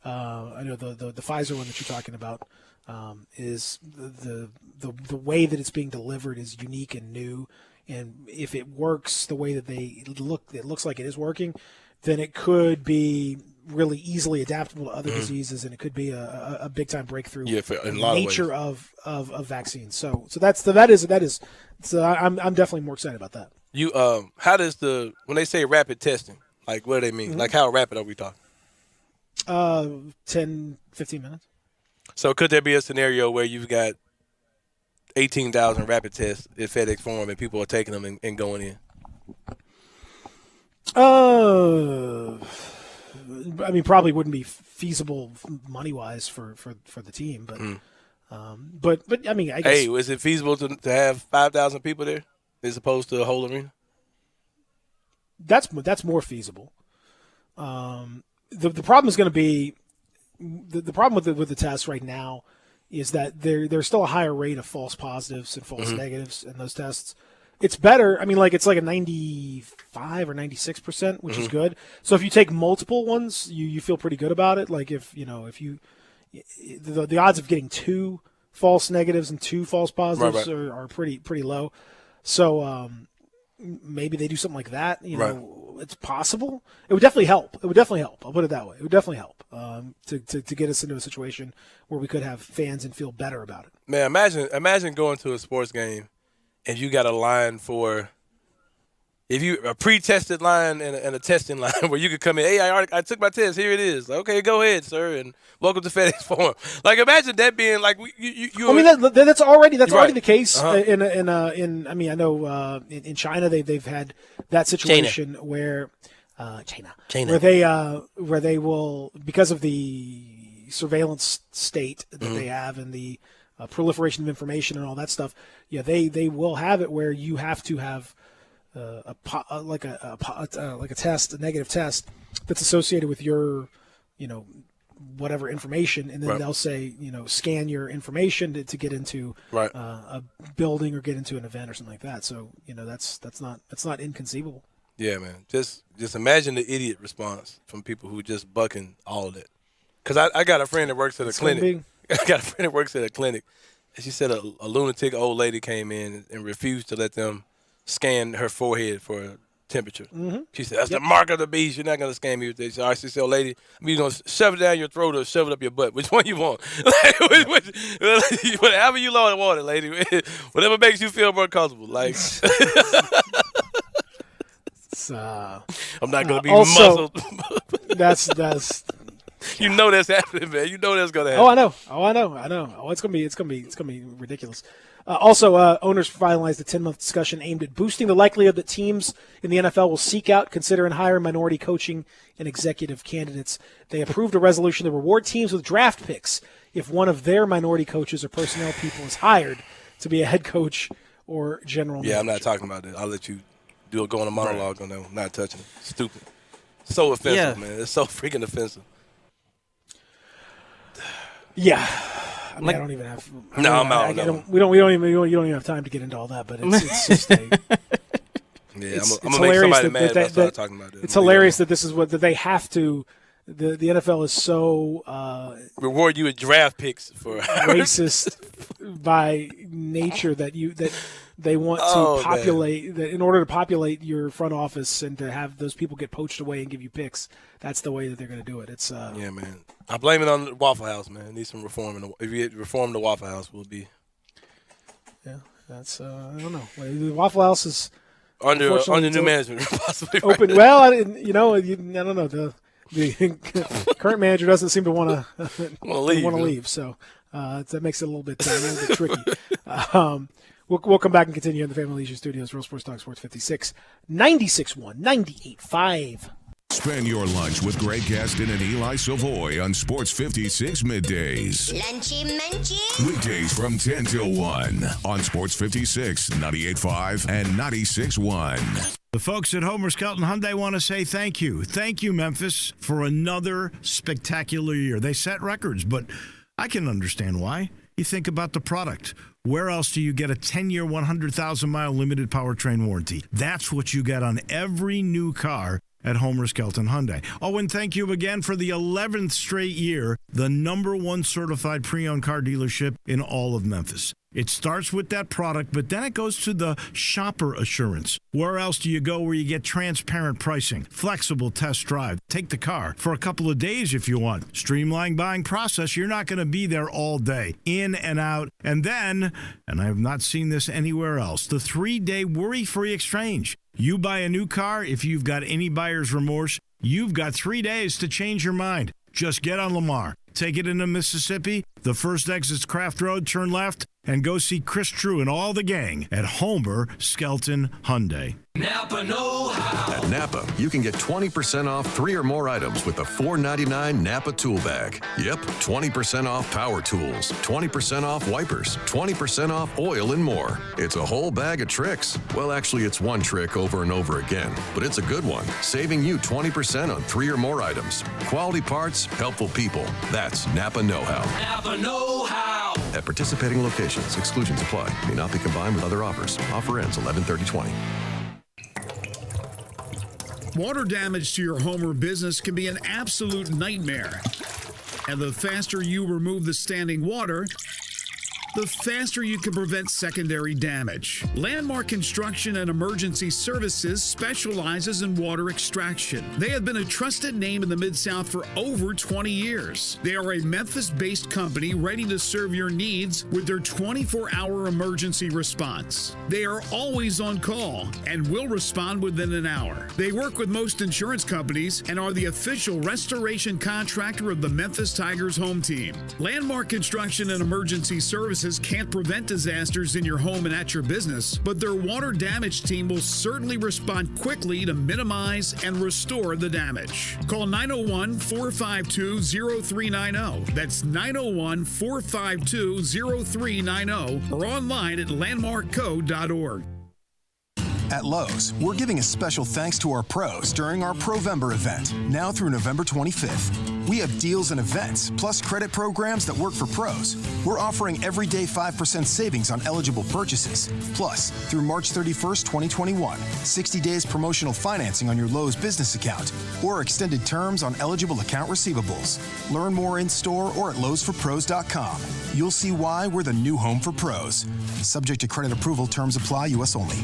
S3: I know the Pfizer one that you're talking about is the way that it's being delivered is unique and new. And if it works the way that it looks like it is working, then it could be really easily adaptable to other diseases, and it could be a big time breakthrough in the nature of vaccines. So that is. So I'm definitely more excited about that.
S4: You how does when they say rapid testing, like what do they mean?
S3: Mm-hmm.
S4: Like how rapid are we talking?
S3: 10, 15 minutes.
S4: So could there be a scenario where you've got 18,000 rapid tests at FedEx Forum and people are taking them and going in?
S3: I mean, probably wouldn't be feasible money wise for the team, but I mean, I guess.
S4: Hey, is it feasible to have 5,000 people there as opposed to a whole arena?
S3: That's more feasible. The problem is going to be the problem with the test right now is that there's still a higher rate of false positives and false negatives in those tests. It's better. I mean, it's like a 95 or 96%, which is good. So if you take multiple ones, you feel pretty good about it. Like if the odds of getting 2 false negatives and 2 false positives are pretty low. So maybe they do something like that. It's possible. It would definitely help. I'll put it that way. It would definitely help to get us into a situation where we could have fans and feel better about it.
S4: Man, imagine going to a sports game and you got a line for a pre-tested line and a testing line where you could come in. Hey, I took my test. Here it is. Okay, go ahead, sir, and welcome to FedEx Forum. Like, imagine that being like you.
S3: I mean, that's already
S4: right.
S3: the case.
S4: Uh-huh.
S3: In I mean, I know in China they've had that situation where China, where they will, because of the surveillance state that they have and the proliferation of information and all that stuff. Yeah, they will have it where you have to have a test, a negative test that's associated with your, whatever information, and then they'll say, scan your information to get into a building or get into an event or something like that. So that's not inconceivable.
S4: Yeah, man. Just imagine the idiot response from people who just bucking all of that. Because I got a friend that works at a clinic. I got a friend that works at a clinic, and she said a lunatic old lady came in and refused to let them scan her forehead for temperature. Mm-hmm. She said, that's the mark of the beast. You're not going to scan me with this. All right, she said, lady, I'm either going to shove it down your throat or shove it up your butt. Which one you want? Whatever you want it, lady. Whatever makes you feel more comfortable. Like,
S3: I'm
S4: not going to be muzzled.
S3: that's
S4: You know that's happening, man. You know that's gonna happen.
S3: Oh, I know. Oh, it's gonna be ridiculous. Also, owners finalized a 10-month discussion aimed at boosting the likelihood that teams in the NFL will seek out, consider, and hire minority coaching and executive candidates. They approved a resolution to reward teams with draft picks if one of their minority coaches or personnel people is hired to be a head coach or general manager.
S4: I'm not talking about that. I'll let you go on a monologue on that one. Not touching it. Stupid. So offensive, man. It's so freaking offensive.
S3: Yeah. I mean, I don't even have.
S4: No, I'm out.
S3: You don't even have time to get into all that. But it's just a.
S4: I'm gonna make somebody mad if I start talking about it.
S3: It's hilarious that this is that they have to. The NFL is so
S4: reward you with draft picks for
S3: racist by nature that they want to populate that in order to populate your front office and to have those people get poached away and give you picks. That's the way that they're going to do it. It's
S4: yeah, man. I blame it on the Waffle House, man. It needs some reform. If you reform the Waffle House, we'll be.
S3: Yeah, that's I don't know. The Waffle House is
S4: under new management, possibly.
S3: Open. Right well, I don't know. The current manager doesn't seem to want to leave, so that makes it a little bit tricky. We'll come back and continue in the Family Leisure Studios, Real Sports Talk Sports 56, 96.1, 98.5.
S2: Spend your lunch with Greg Gaston and Eli Savoy on Sports 56 Middays.
S9: Lunchy munchy.
S2: Weekdays from 10 till 1 on Sports 56, 98.5 and 96.1.
S11: The folks at Homer Skelton Hyundai want to say thank you. Thank you, Memphis, for another spectacular year. They set records, but I can understand why. You think about the product. Where else do you get a 10-year, 100,000-mile limited powertrain warranty? That's what you get on every new car at Homer Skelton Hyundai. Oh, and thank you again for the 11th straight year, the #1 certified pre-owned car dealership in all of Memphis. It starts with that product, but then it goes to the shopper assurance. Where else do you go where you get transparent pricing, flexible test drive, take the car for a couple of days if you want, streamlined buying process? You're not going to be there all day, in and out. And then, and I have not seen this anywhere else, the 3-day worry-free exchange. You buy a new car, if you've got any buyer's remorse, you've got 3 days to change your mind. Just get on Lamar, take it into Mississippi, the first exit's Craft Road, turn left, and go see Chris True and all the gang at Homer Skelton Hyundai.
S1: Napa know-how. At Napa, you can get 20% off 3 or more items with the $4.99 Napa Tool Bag. Yep, 20% off power tools, 20% off wipers, 20% off oil, and more. It's a whole bag of tricks. Well, actually, it's one trick over and over again, but it's a good one, saving you 20% on 3 or more items. Quality parts, helpful people. That's Napa know-how.
S6: Napa know-how.
S1: At participating locations, exclusions apply. May not be combined with other offers. Offer ends 11/30/20.
S14: Water damage to your home or business can be an absolute nightmare. And the faster you remove the standing water, the faster you can prevent secondary damage. Landmark Construction and Emergency Services specializes in water extraction. They have been a trusted name in the Mid-South for over 20 years. They are a Memphis-based company ready to serve your needs with their 24-hour emergency response. They are always on call and will respond within an hour. They work with most insurance companies and are the official restoration contractor of the Memphis Tigers home team. Landmark Construction and Emergency Services can't prevent disasters in your home and at your business, but their water damage team will certainly respond quickly to minimize and restore the damage. Call 901-452-0390. That's 901-452-0390 or online at landmarkco.org.
S23: At Lowe's, we're giving a special thanks to our pros during our Provember event, now through November 25th. We have deals and events, plus credit programs that work for pros. We're offering everyday 5% savings on eligible purchases. Plus, through March 31st, 2021, 60 days promotional financing on your Lowe's business account, or extended terms on eligible account receivables. Learn more in-store or at lowesforpros.com. You'll see why we're the new home for pros. Subject to credit approval, terms apply, U.S. only.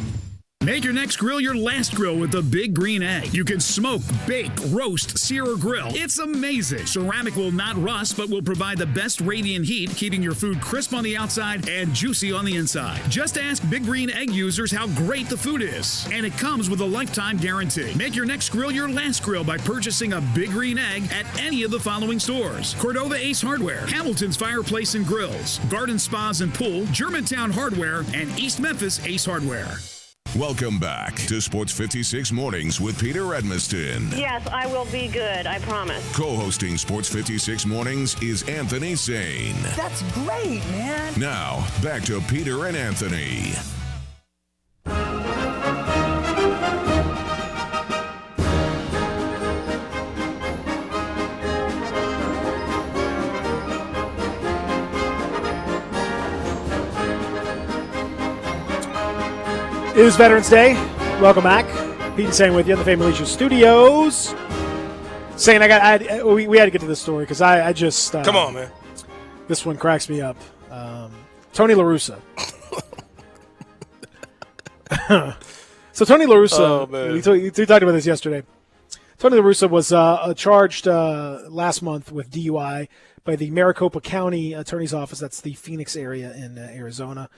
S14: Make your next grill your last grill with the Big Green Egg. You can smoke, bake, roast, sear, or grill. It's amazing. Ceramic will not rust, but will provide the best radiant heat, keeping your food crisp on the outside and juicy on the inside. Just ask Big Green Egg users how great the food is. And it comes with a lifetime guarantee. Make your next grill your last grill by purchasing a Big Green Egg at any of the following stores: Cordova Ace Hardware, Hamilton's Fireplace and Grills, Garden Spas and Pool, Germantown Hardware, and East Memphis Ace Hardware.
S2: Welcome back to Sports 56 Mornings with Peter Edmiston.
S15: Yes, I will be good. I promise.
S2: Co-hosting Sports 56 Mornings is Anthony Zane.
S6: That's great, man.
S2: Now, back to Peter and Anthony.
S3: It is Veterans Day. Welcome back. Pete and Zane with you in the Family Leisure Studios. Zane, we had to get to this story because I just
S4: come on, man.
S3: This one cracks me up. Tony La Russa. So Tony La Russa, we talked about this yesterday. Tony La Russa was charged last month with DUI by the Maricopa County Attorney's Office. That's the Phoenix area in Arizona.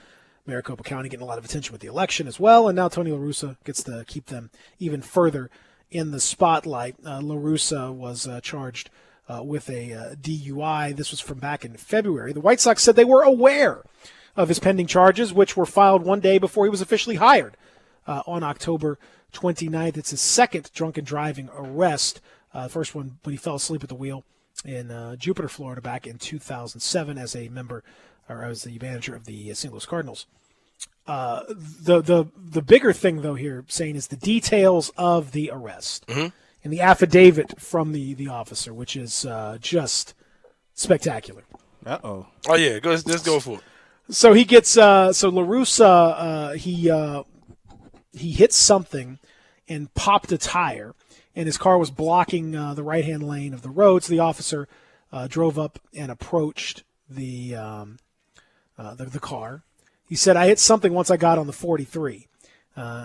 S3: Maricopa County getting a lot of attention with the election as well, and now Tony La Russa gets to keep them even further in the spotlight. La Russa was charged with a DUI. This was from back in February. The White Sox said they were aware of his pending charges, which were filed one day before he was officially hired on October 29th. It's his second drunken driving arrest. First one when he fell asleep at the wheel in Jupiter, Florida, back in 2007 as a member, or as the manager of the St. Louis Cardinals. The bigger thing, though, here, saying is the details of the arrest and the affidavit from the officer, which is just spectacular.
S4: Oh yeah, let's go for it.
S3: So he gets La Russa, he hit something and popped a tire, and his car was blocking the right-hand lane of the road. So the officer drove up and approached the car. He said, "I hit something once I got on the 43."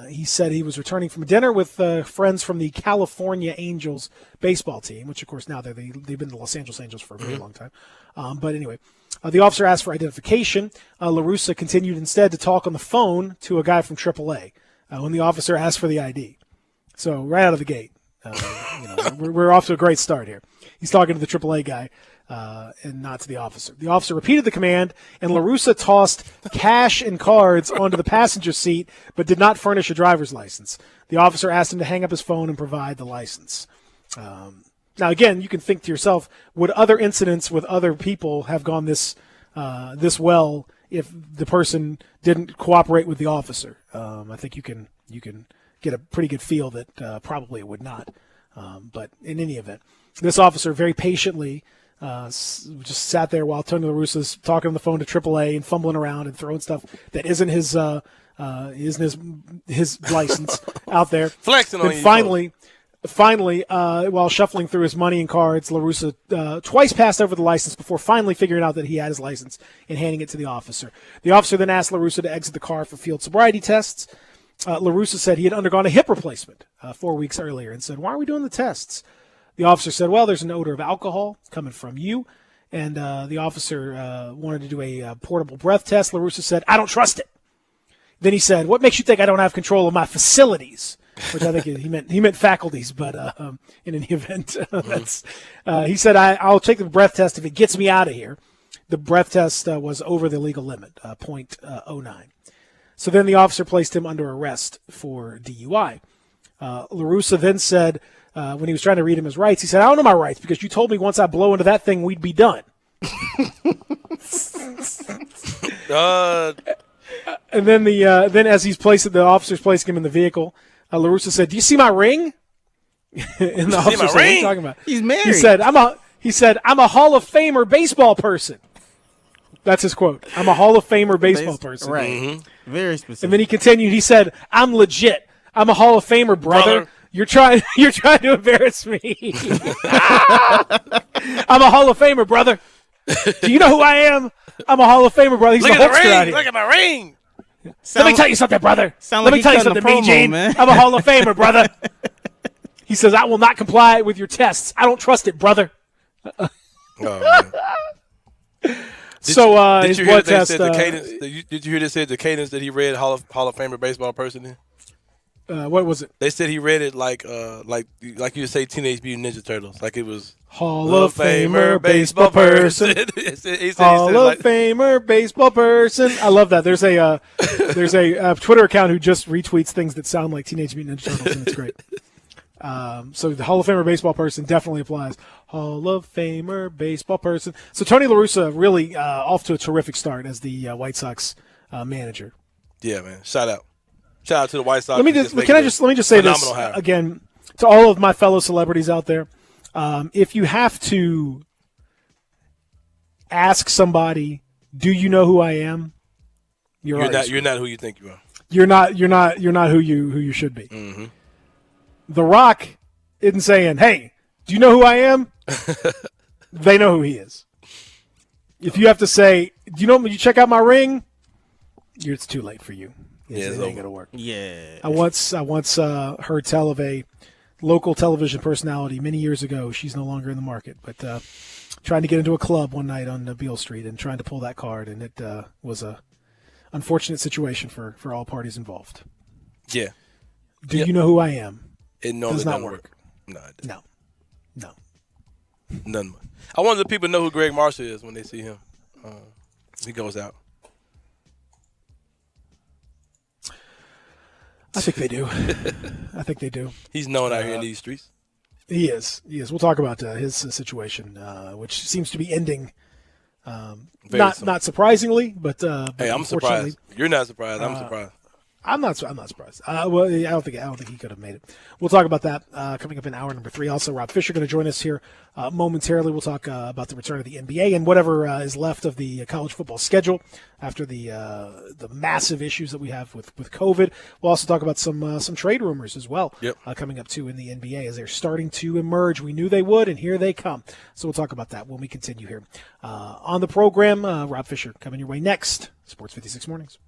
S3: He said he was returning from dinner with friends from the California Angels baseball team, which, of course, now they've been the Los Angeles Angels for a very long time. But anyway, the officer asked for identification. La Russa continued instead to talk on the phone to a guy from AAA when the officer asked for the ID. So right out of the gate, we're off to a great start here. He's talking to the AAA guy. And not to the officer. The officer repeated the command, and La Russa tossed cash and cards onto the passenger seat, but did not furnish a driver's license. The officer asked him to hang up his phone and provide the license. Now, again, you can think to yourself, would other incidents with other people have gone this well if the person didn't cooperate with the officer? I think you can get a pretty good feel that probably it would not. But in any event, this officer very patiently just sat there while Tony La Russa's talking on the phone to AAA and fumbling around and throwing stuff that isn't his license out there.
S4: Flexing on you.
S3: Finally, while shuffling through his money and cards, La Russa twice passed over the license before finally figuring out that he had his license and handing it to the officer. The officer then asked La Russa to exit the car for field sobriety tests. La Russa said he had undergone a hip replacement 4 weeks earlier and said, "Why are we doing the tests?" The officer said, "Well, there's an odor of alcohol coming from you." And the officer wanted to do a portable breath test. La Russa said, "I don't trust it." Then he said, "What makes you think I don't have control of my facilities?" Which I think he meant faculties, but in any event, he said, "I'll take the breath test if it gets me out of here." The breath test was over the legal limit, 0.09. So then the officer placed him under arrest for DUI. La Russa then said, when he was trying to read him his rights, he said, "I don't know my rights because you told me once I blow into that thing, we'd be done." And then then as the officer's placing him in the vehicle, La Russa said, "Do you see my ring?" And the officer said, "What are you talking about?"
S5: He's married.
S3: He said, I'm a Hall of Famer baseball person. That's his quote. "I'm a Hall of Famer baseball person."
S5: Right. Mm-hmm. Very specific.
S3: And then he continued. He said, "I'm legit. I'm a Hall of Famer, brother. You're trying to embarrass me." "I'm a Hall of Famer, brother. Do you know who I am? I'm a Hall of Famer, brother." He's
S4: Look
S3: the
S4: at the
S3: Hulkster
S4: ring.
S3: out here.
S4: Look at my ring.
S3: Let me tell you something, brother.
S5: Sound
S3: Let
S5: like
S3: me
S5: he
S3: tell you
S5: cutting a
S3: something,
S5: promo,
S3: Gene.
S5: man.
S3: I'm a Hall of Famer, brother. He says, I will not comply with your tests. I don't trust it, brother. So
S4: did
S3: his
S4: you hear
S3: blood
S4: that they
S3: test.
S4: said the cadence? Did you hear they said the cadence that he read Hall of Famer baseball person in?
S3: What was it?
S4: They said he read it like you would say Teenage Mutant Ninja Turtles, like it was
S3: Hall of Famer baseball person. Hall of Famer baseball person. I love that. There's a Twitter account who just retweets things that sound like Teenage Mutant Ninja Turtles, and it's great. So the Hall of Famer baseball person definitely applies. Hall of Famer baseball person. So Tony La Russa really off to a terrific start as the White Sox manager.
S4: Yeah, man. Shout out to the White Sox.
S3: Let me just say this again to all of my fellow celebrities out there. If you have to ask somebody, "Do you know who I am?" You're not
S4: who you think you are.
S3: You're not who you should be.
S4: Mm-hmm.
S3: The Rock isn't saying, "Hey, do you know who I am?" They know who he is. If you have to say, "Do you know? You check out my ring," it's too late for you.
S4: Yeah,
S3: it ain't gonna work.
S5: Yeah.
S3: I once heard tell of a local television personality many years ago. She's no longer in the market, but trying to get into a club one night on Beale Street and trying to pull that card, and it was a unfortunate situation for all parties involved.
S4: Yeah.
S3: Do you know who I am?
S4: It normally
S3: does not
S4: doesn't
S3: work.
S4: No.
S3: No.
S4: None. I wonder if people know who Greg Marshall is when they see him. He goes out.
S3: I think they do.
S4: He's known out here in these streets.
S3: He is. We'll talk about his situation, which seems to be ending. Not surprisingly, but
S4: hey, I'm surprised. You're not surprised. I'm surprised.
S3: I'm not surprised. Well, I don't think he could have made it. We'll talk about that coming up in hour number 3. Also, Rob Fisher going to join us here momentarily. We'll talk about the return of the NBA and whatever is left of the college football schedule after the massive issues that we have with COVID. We'll also talk about some trade rumors as well.
S4: Yep.
S3: Coming up too in the NBA as they're starting to emerge. We knew they would, and here they come. So we'll talk about that when we continue here on the program. Rob Fisher coming your way next. Sports 56 Mornings.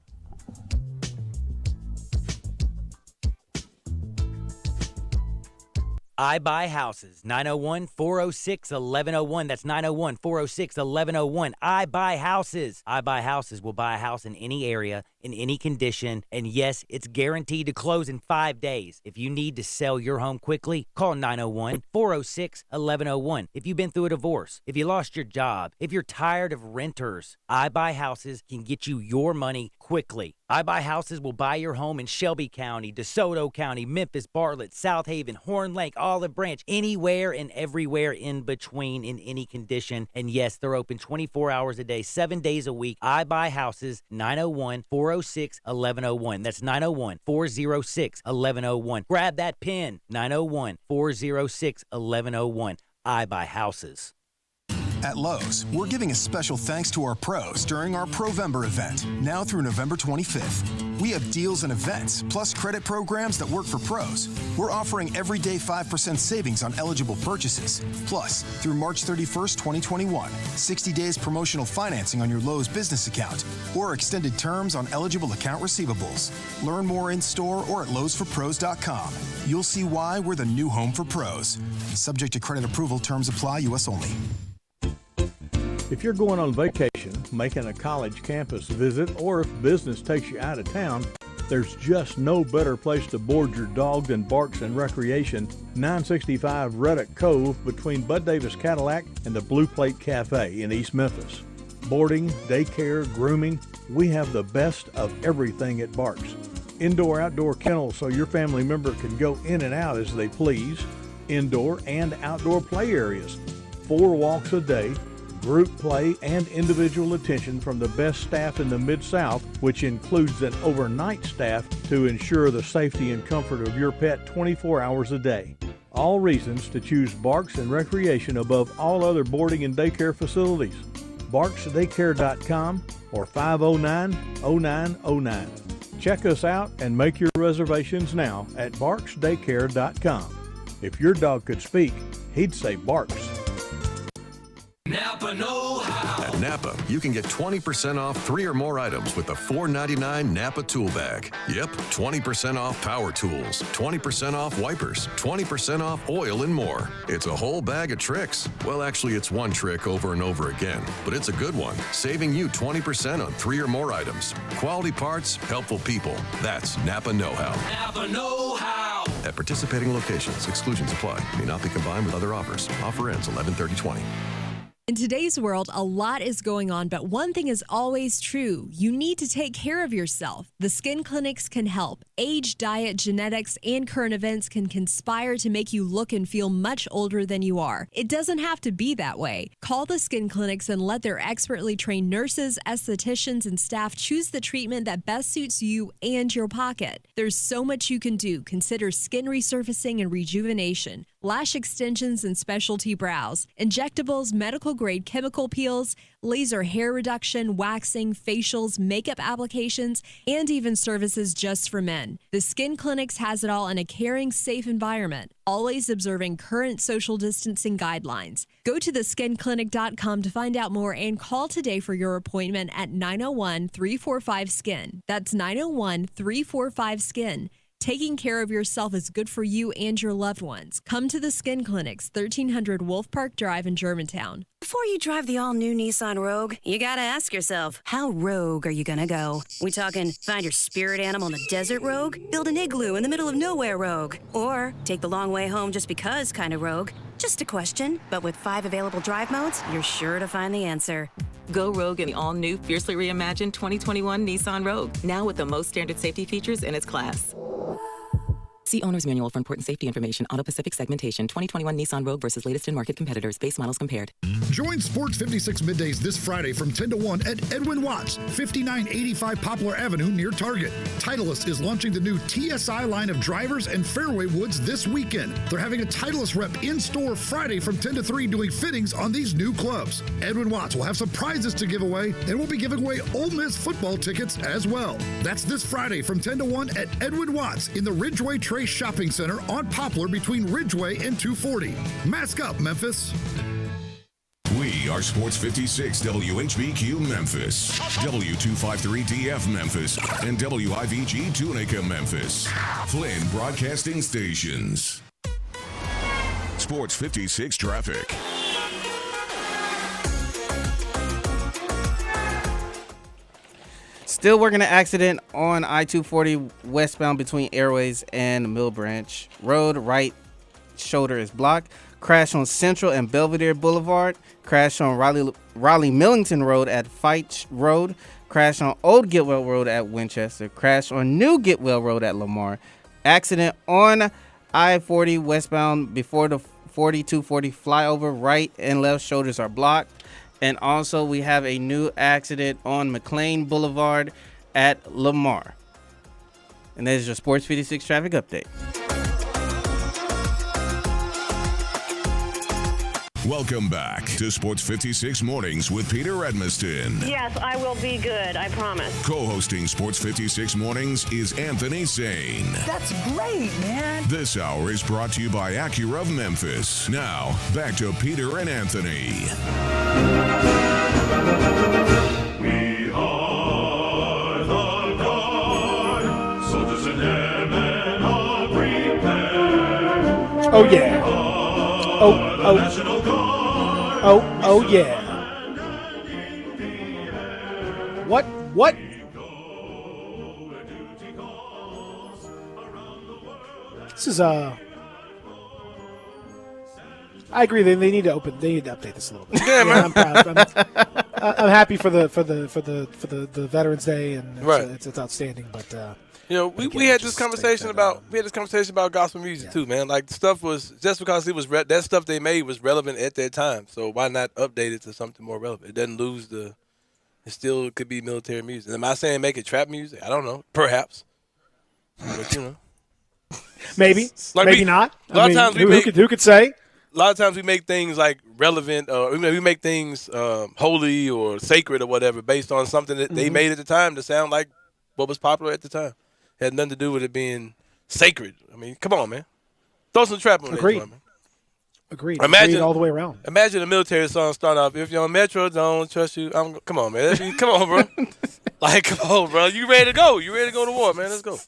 S19: I Buy Houses, 901-406-1101. That's 901-406-1101. I Buy Houses. I Buy Houses will buy a house in any area, in any condition, and yes, it's guaranteed to close in 5 days. If you need to sell your home quickly, call 901-406-1101. If you've been through a divorce, if you lost your job, if you're tired of renters, I Buy Houses can get you your money quickly. I Buy Houses will buy your home in Shelby County, DeSoto County, Memphis, Bartlett, South Haven, Horn Lake, Olive Branch, anywhere and everywhere in between in any condition. And yes, they're open 24 hours a day, 7 days a week. I Buy Houses, 901-406-1101. That's 901-406-1101. Grab that pen, 901-406-1101. I Buy Houses.
S23: At Lowe's, we're giving a special thanks to our pros during our Provember event, now through November 25th. We have deals and events, plus credit programs that work for pros. We're offering everyday 5% savings on eligible purchases. Plus, through March 31st, 2021, 60 days promotional financing on your Lowe's business account, or extended terms on eligible account receivables. Learn more in-store or at lowesforpros.com. You'll see why we're the new home for pros. Subject to credit approval, terms apply, U.S. only.
S9: If you're going on vacation, making a college campus visit, or if business takes you out of town, there's just no better place to board your dog than Barks and Recreation, 965 Reddick Cove between Bud Davis Cadillac and the Blue Plate Cafe in East Memphis. Boarding, daycare, grooming, we have the best of everything at Barks. Indoor-outdoor kennels so your family member can go in and out as they please. Indoor and outdoor play areas. 4 walks a day. Group play and individual attention from the best staff in the Mid-South, which includes an overnight staff to ensure the safety and comfort of your pet 24 hours a day. All reasons to choose Barks and Recreation above all other boarding and daycare facilities. BarksDaycare.com or 509-0909. Check us out and make your reservations now at BarksDaycare.com. If your dog could speak, he'd say Barks.
S6: Napa know-how.
S1: At Napa, you can get 20% off 3 or more items with the $4.99 Napa Tool Bag. Yep, 20% off power tools, 20% off wipers, 20% off oil, and more. It's a whole bag of tricks. Well, actually, it's one trick over and over again, but it's a good one, saving you 20% on 3 or more items. Quality parts, helpful people. That's Napa Know-How.
S6: Napa Know-How.
S1: At participating locations, exclusions apply. May not be combined with other offers. Offer ends 11/30/20.
S22: In today's world, a lot is going on, but one thing is always true. You need to take care of yourself. The skin clinics can help. Age, diet, genetics, and current events can conspire to make you look and feel much older than you are. It doesn't have to be that way. Call the skin clinics and let their expertly trained nurses, estheticians, and staff choose the treatment that best suits you and your pocket. There's so much you can do. Consider skin resurfacing and rejuvenation, lash extensions and specialty brows, injectables, medical-grade chemical peels, laser hair reduction, waxing, facials, makeup applications, and even services just for men. The Skin Clinics has it all in a caring, safe environment, always observing current social distancing guidelines. Go to theskinclinic.com to find out more and call today for your appointment at 901-345-SKIN. That's 901-345-SKIN. Taking care of yourself is good for you and your loved ones. Come to the Skin Clinics, 1300 Wolf Park Drive in Germantown.
S16: Before you drive the all-new Nissan Rogue, you gotta ask yourself, how rogue are you gonna go? We talking find your spirit animal in the desert rogue? Build an igloo in the middle of nowhere rogue? Or take the long way home just because kind of rogue? Just a question, but with 5 available drive modes, you're sure to find the answer.
S17: Go rogue in the all-new, fiercely reimagined 2021 Nissan Rogue, now with the most standard safety features in its class. See Owner's Manual for important safety information. Auto Pacific segmentation. 2021 Nissan Rogue versus latest in market competitors. Base models compared.
S14: Join Sports 56 Middays this Friday from 10 to 1 at Edwin Watts, 5985 Poplar Avenue near Target. Titleist is launching the new TSI line of drivers and fairway woods this weekend. They're having a Titleist rep in-store Friday from 10 to 3 doing fittings on these new clubs. Edwin Watts will have some prizes to give away, and we'll be giving away Ole Miss football tickets as well. That's this Friday from 10 to 1 at Edwin Watts in the Ridgeway Trace Shopping Center on Poplar between Ridgeway and 240. Mask up, Memphis.
S2: We are Sports 56 WHBQ Memphis, W253DF Memphis, and WIVG Tunica Memphis. Flynn Broadcasting Stations. Sports 56 traffic.
S5: Still working an accident on I-240 westbound between Airways and Mill Branch Road. Right shoulder is blocked. Crash on Central and Belvedere Boulevard. Crash on Raleigh Millington Road at Fight Road. Crash on Old Gitwell Road at Winchester. Crash on New Gitwell Road at Lamar. Accident on I-40 westbound before the 4240 flyover. Right and left shoulders are blocked. And also, we have a new accident on McLean Boulevard at Lamar. And there's your Sports 56 traffic update.
S2: Welcome back to Sports 56 Mornings with Peter Edmiston.
S15: Yes, I will be good, I promise.
S2: Co-hosting Sports 56 Mornings is Anthony Sane.
S6: That's great, man.
S2: This hour is brought to you by Acura of Memphis. Now, back to Peter and Anthony.
S6: We are the Guard, soldiers and airmen are prepared.
S3: Oh, yeah. Oh,
S6: National Guard.
S3: Oh, yeah. What? This is I agree. They need to update this a little bit.
S4: Yeah, man.
S3: I'm proud. I'm happy for the Veterans Day, and it's outstanding. But
S4: we had this conversation about gospel music too, man. Like the stuff was just because it was that stuff they made was relevant at that time. So why not update it to something more relevant? It doesn't lose it still could be military music. Am I saying make it trap music? I don't know. Perhaps. But
S3: maybe not.
S4: A lot of times
S3: who could say?
S4: A lot of times we make things like relevant, we make things holy or sacred or whatever based on something that they made at the time to sound like what was popular at the time. It had nothing to do with it being sacred. I mean, come on, man. Throw some trap on that, man.
S3: Agreed.
S4: Imagine
S3: Agreed all the way around.
S4: Imagine the military song start off. If you're on Metro, don't trust you. Come on, man. Come on, bro. Like, come on, bro. You ready to go? You ready to go to war, man? Let's go.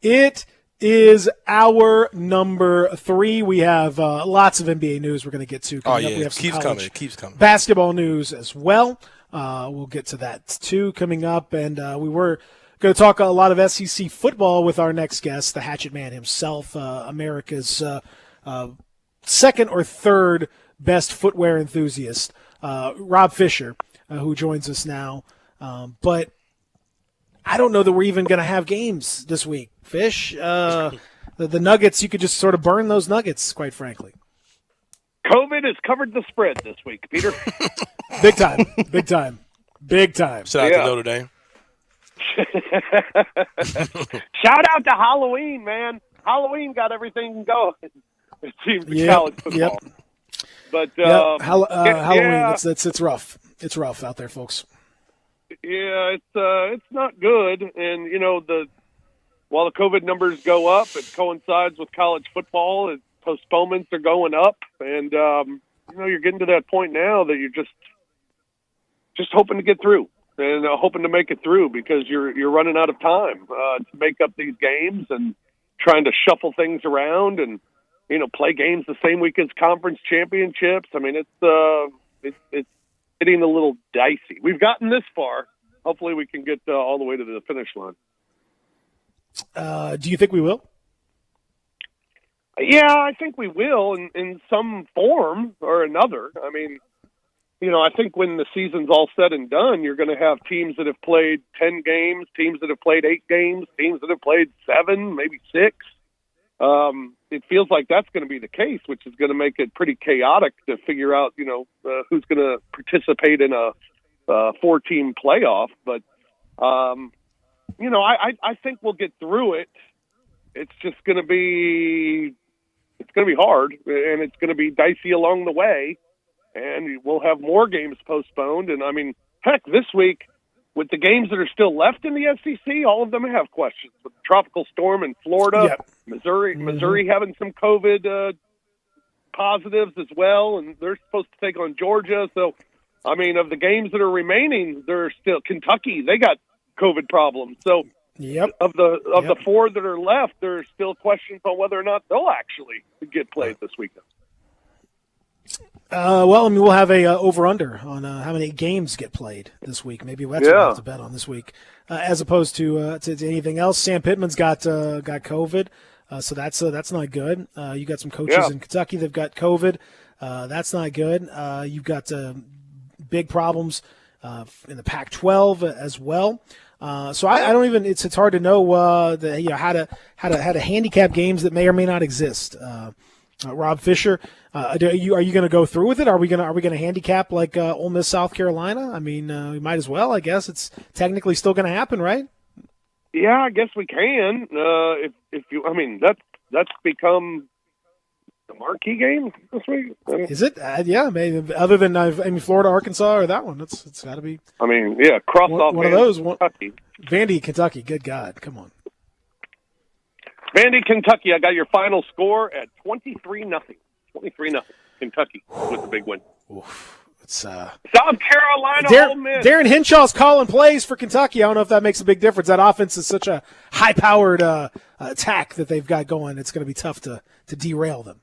S3: It is our number 3. We have lots of NBA news we're going to get to.
S4: Oh, yeah.
S3: We have some
S4: Keeps
S3: college
S4: coming. It keeps coming.
S3: Basketball news as well. We'll get to that, too, coming up. And we were going to talk a lot of SEC football with our next guest, the Hatchet Man himself, America's second or third best footwear enthusiast, Rob Fisher, who joins us now. But I don't know that we're even going to have games this week. Fish, the Nuggets, you could just sort of burn those Nuggets, quite frankly.
S8: COVID has covered the spread this week, Peter.
S3: Big time. Big time. Big time.
S4: Shout out to Notre Dame.
S8: Shout out to Halloween, man. Halloween got everything going. It seems to college football. But
S3: Halloween, it's rough. It's rough out there, folks.
S8: Yeah, it's not good. And while the COVID numbers go up, it coincides with college football. And postponements are going up, and you're getting to that point now that you're just hoping to get through and hoping to make it through because you're running out of time to make up these games and trying to shuffle things around and play games the same week as conference championships. I mean, it's getting a little dicey. We've gotten this far. Hopefully, we can get all the way to the finish line.
S3: Do you think we will?
S8: Yeah, I think we will in some form or another. I mean, I think when the season's all said and done, you're going to have teams that have played 10 games, teams that have played 8 games, teams that have played 7, maybe 6. It feels like that's going to be the case, which is going to make it pretty chaotic to figure out, who's going to participate in a 4-team playoff. But, I think we'll get through it. It's just going to be hard, and it's going to be dicey along the way, and we'll have more games postponed. And, I mean, heck, this week, with the games that are still left in the SEC, all of them have questions. With the tropical storm in Florida, Missouri having some COVID positives as well, and they're supposed to take on Georgia. So, I mean, of the games that are remaining, there's still Kentucky. They got COVID problems. So, of the 4 that are left, there's still questions on whether or not they'll actually get played this weekend.
S3: We'll have a over/under on how many games get played this week. Maybe that's what we'll have to bet on this week, as opposed to anything else. Sam Pittman's got COVID, so that's not good. You got some coaches in Kentucky that've got COVID. That's not good. You've got big problems in the Pac-12 as well. So I don't even. It's hard to know how to handicap games that may or may not exist. Rob Fisher, are you going to go through with it? Are we going to handicap like Ole Miss, South Carolina? I mean, we might as well. I guess it's technically still going to happen, right?
S8: Yeah, I guess we can. If you, I mean, that's become the marquee game this week.
S3: Is it? Yeah, maybe. Other than Florida, Arkansas, or that one, it's got to be.
S8: I mean, yeah, cross off
S3: one of those.
S8: Kentucky.
S3: Vandy, Kentucky. Good God, come on.
S8: Vandy, Kentucky. I got your final score at 23-0. 23-0. Kentucky with the big win.
S3: Oof. It's South
S8: Carolina. Ole Miss.
S3: Darren Hinshaw's calling plays for Kentucky. I don't know if that makes a big difference. That offense is such a high-powered attack that they've got going. It's going to be tough to derail them.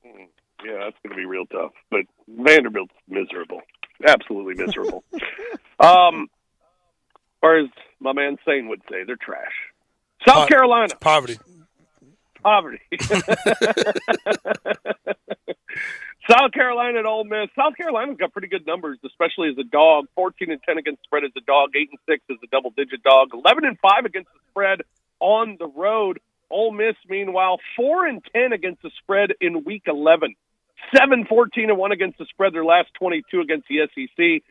S8: Yeah, that's going to be real tough. But Vanderbilt's miserable. Absolutely miserable. Or as my man Sane would say, they're trash. South Carolina.
S4: Poverty.
S8: South Carolina and Ole Miss. South Carolina's got pretty good numbers, especially as a dog. 14-10 against the spread as a dog. 8-6 as a double-digit dog. 11-5 against the spread on the road. Ole Miss, meanwhile, 4-10 against the spread in Week 11. 7-14-1 against the spread their last 22 against the SEC.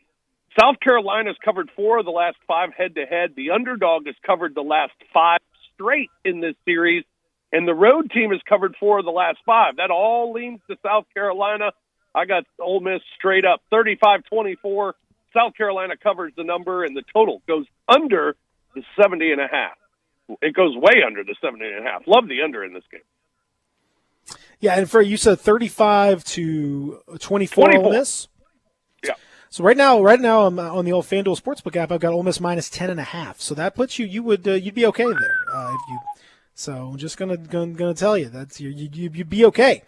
S8: South Carolina's covered 4 of the last 5 head-to-head. The underdog has covered the last 5 straight in this series, and the road team has covered 4 of the last 5. That all leans to South Carolina. I got Ole Miss straight up 35-24. South Carolina covers the number, and the total goes under the 70.5. It goes way under the 70.5. Love the under in this game.
S3: Yeah, and you said 35-24 Ole Miss.
S8: Yeah.
S3: So right now, I'm on the old FanDuel Sportsbook app. I've got Ole Miss minus 10.5. So that puts you'd be okay there if you. So I'm just gonna tell you that's you'd be okay.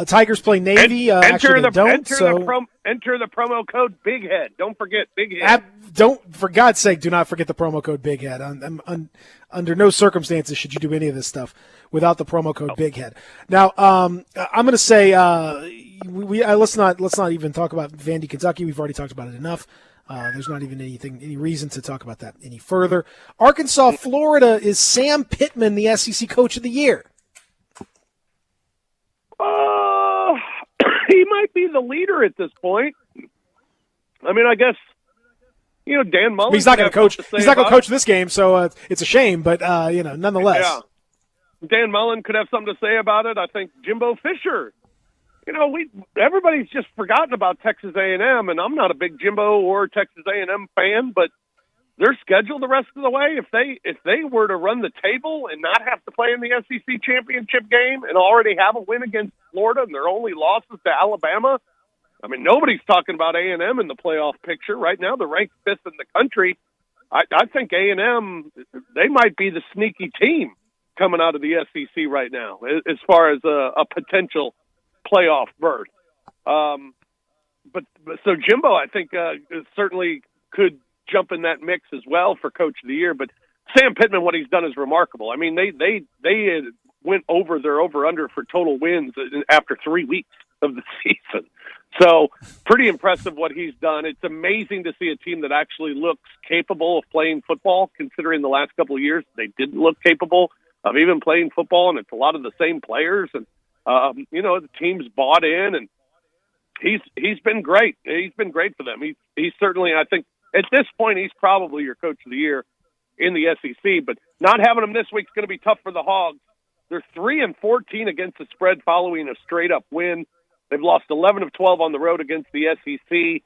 S3: Tigers play Navy.
S8: Enter the promo code BIGHEAD. Don't forget BIGHEAD.
S3: For God's sake, do not forget the promo code BIGHEAD. Under no circumstances should you do any of this stuff without the promo code BIGHEAD. Now, I'm going to say let's not even talk about Vandy, Kentucky. We've already talked about it enough. There's not even any reason to talk about that any further. Arkansas, Florida. Is Sam Pittman the SEC Coach of the Year?
S8: He might be the leader at this point. I mean, I guess, Dan Mullen.
S3: He's not going to coach. He's not going to coach this game, so it's a shame. But nonetheless,
S8: yeah. Dan Mullen could have something to say about it. I think Jimbo Fisher. Everybody's just forgotten about Texas A&M, and I'm not a big Jimbo or Texas A&M fan, but their schedule the rest of the way, if they were to run the table and not have to play in the SEC championship game and already have a win against Florida and their only losses to Alabama, I mean, nobody's talking about A&M in the playoff picture. Right now, they're ranked 5th in the country. I think A&M, they might be the sneaky team coming out of the SEC right now as far as a potential playoff berth. But so Jimbo, I think, certainly could jump in that mix as well for Coach of the Year. But Sam Pittman, what he's done is remarkable. I mean, they went over their over-under for total wins after 3 weeks of the season. So pretty impressive what he's done. It's amazing to see a team that actually looks capable of playing football, considering the last couple of years they didn't look capable of even playing football, and it's a lot of the same players. And, the team's bought in, and he's been great. He's been great for them. He's certainly, I think, at this point, he's probably your Coach of the Year in the SEC, but not having him this week is going to be tough for the Hogs. They're 3-14 against the spread following a straight-up win. They've lost 11 of 12 on the road against the SEC,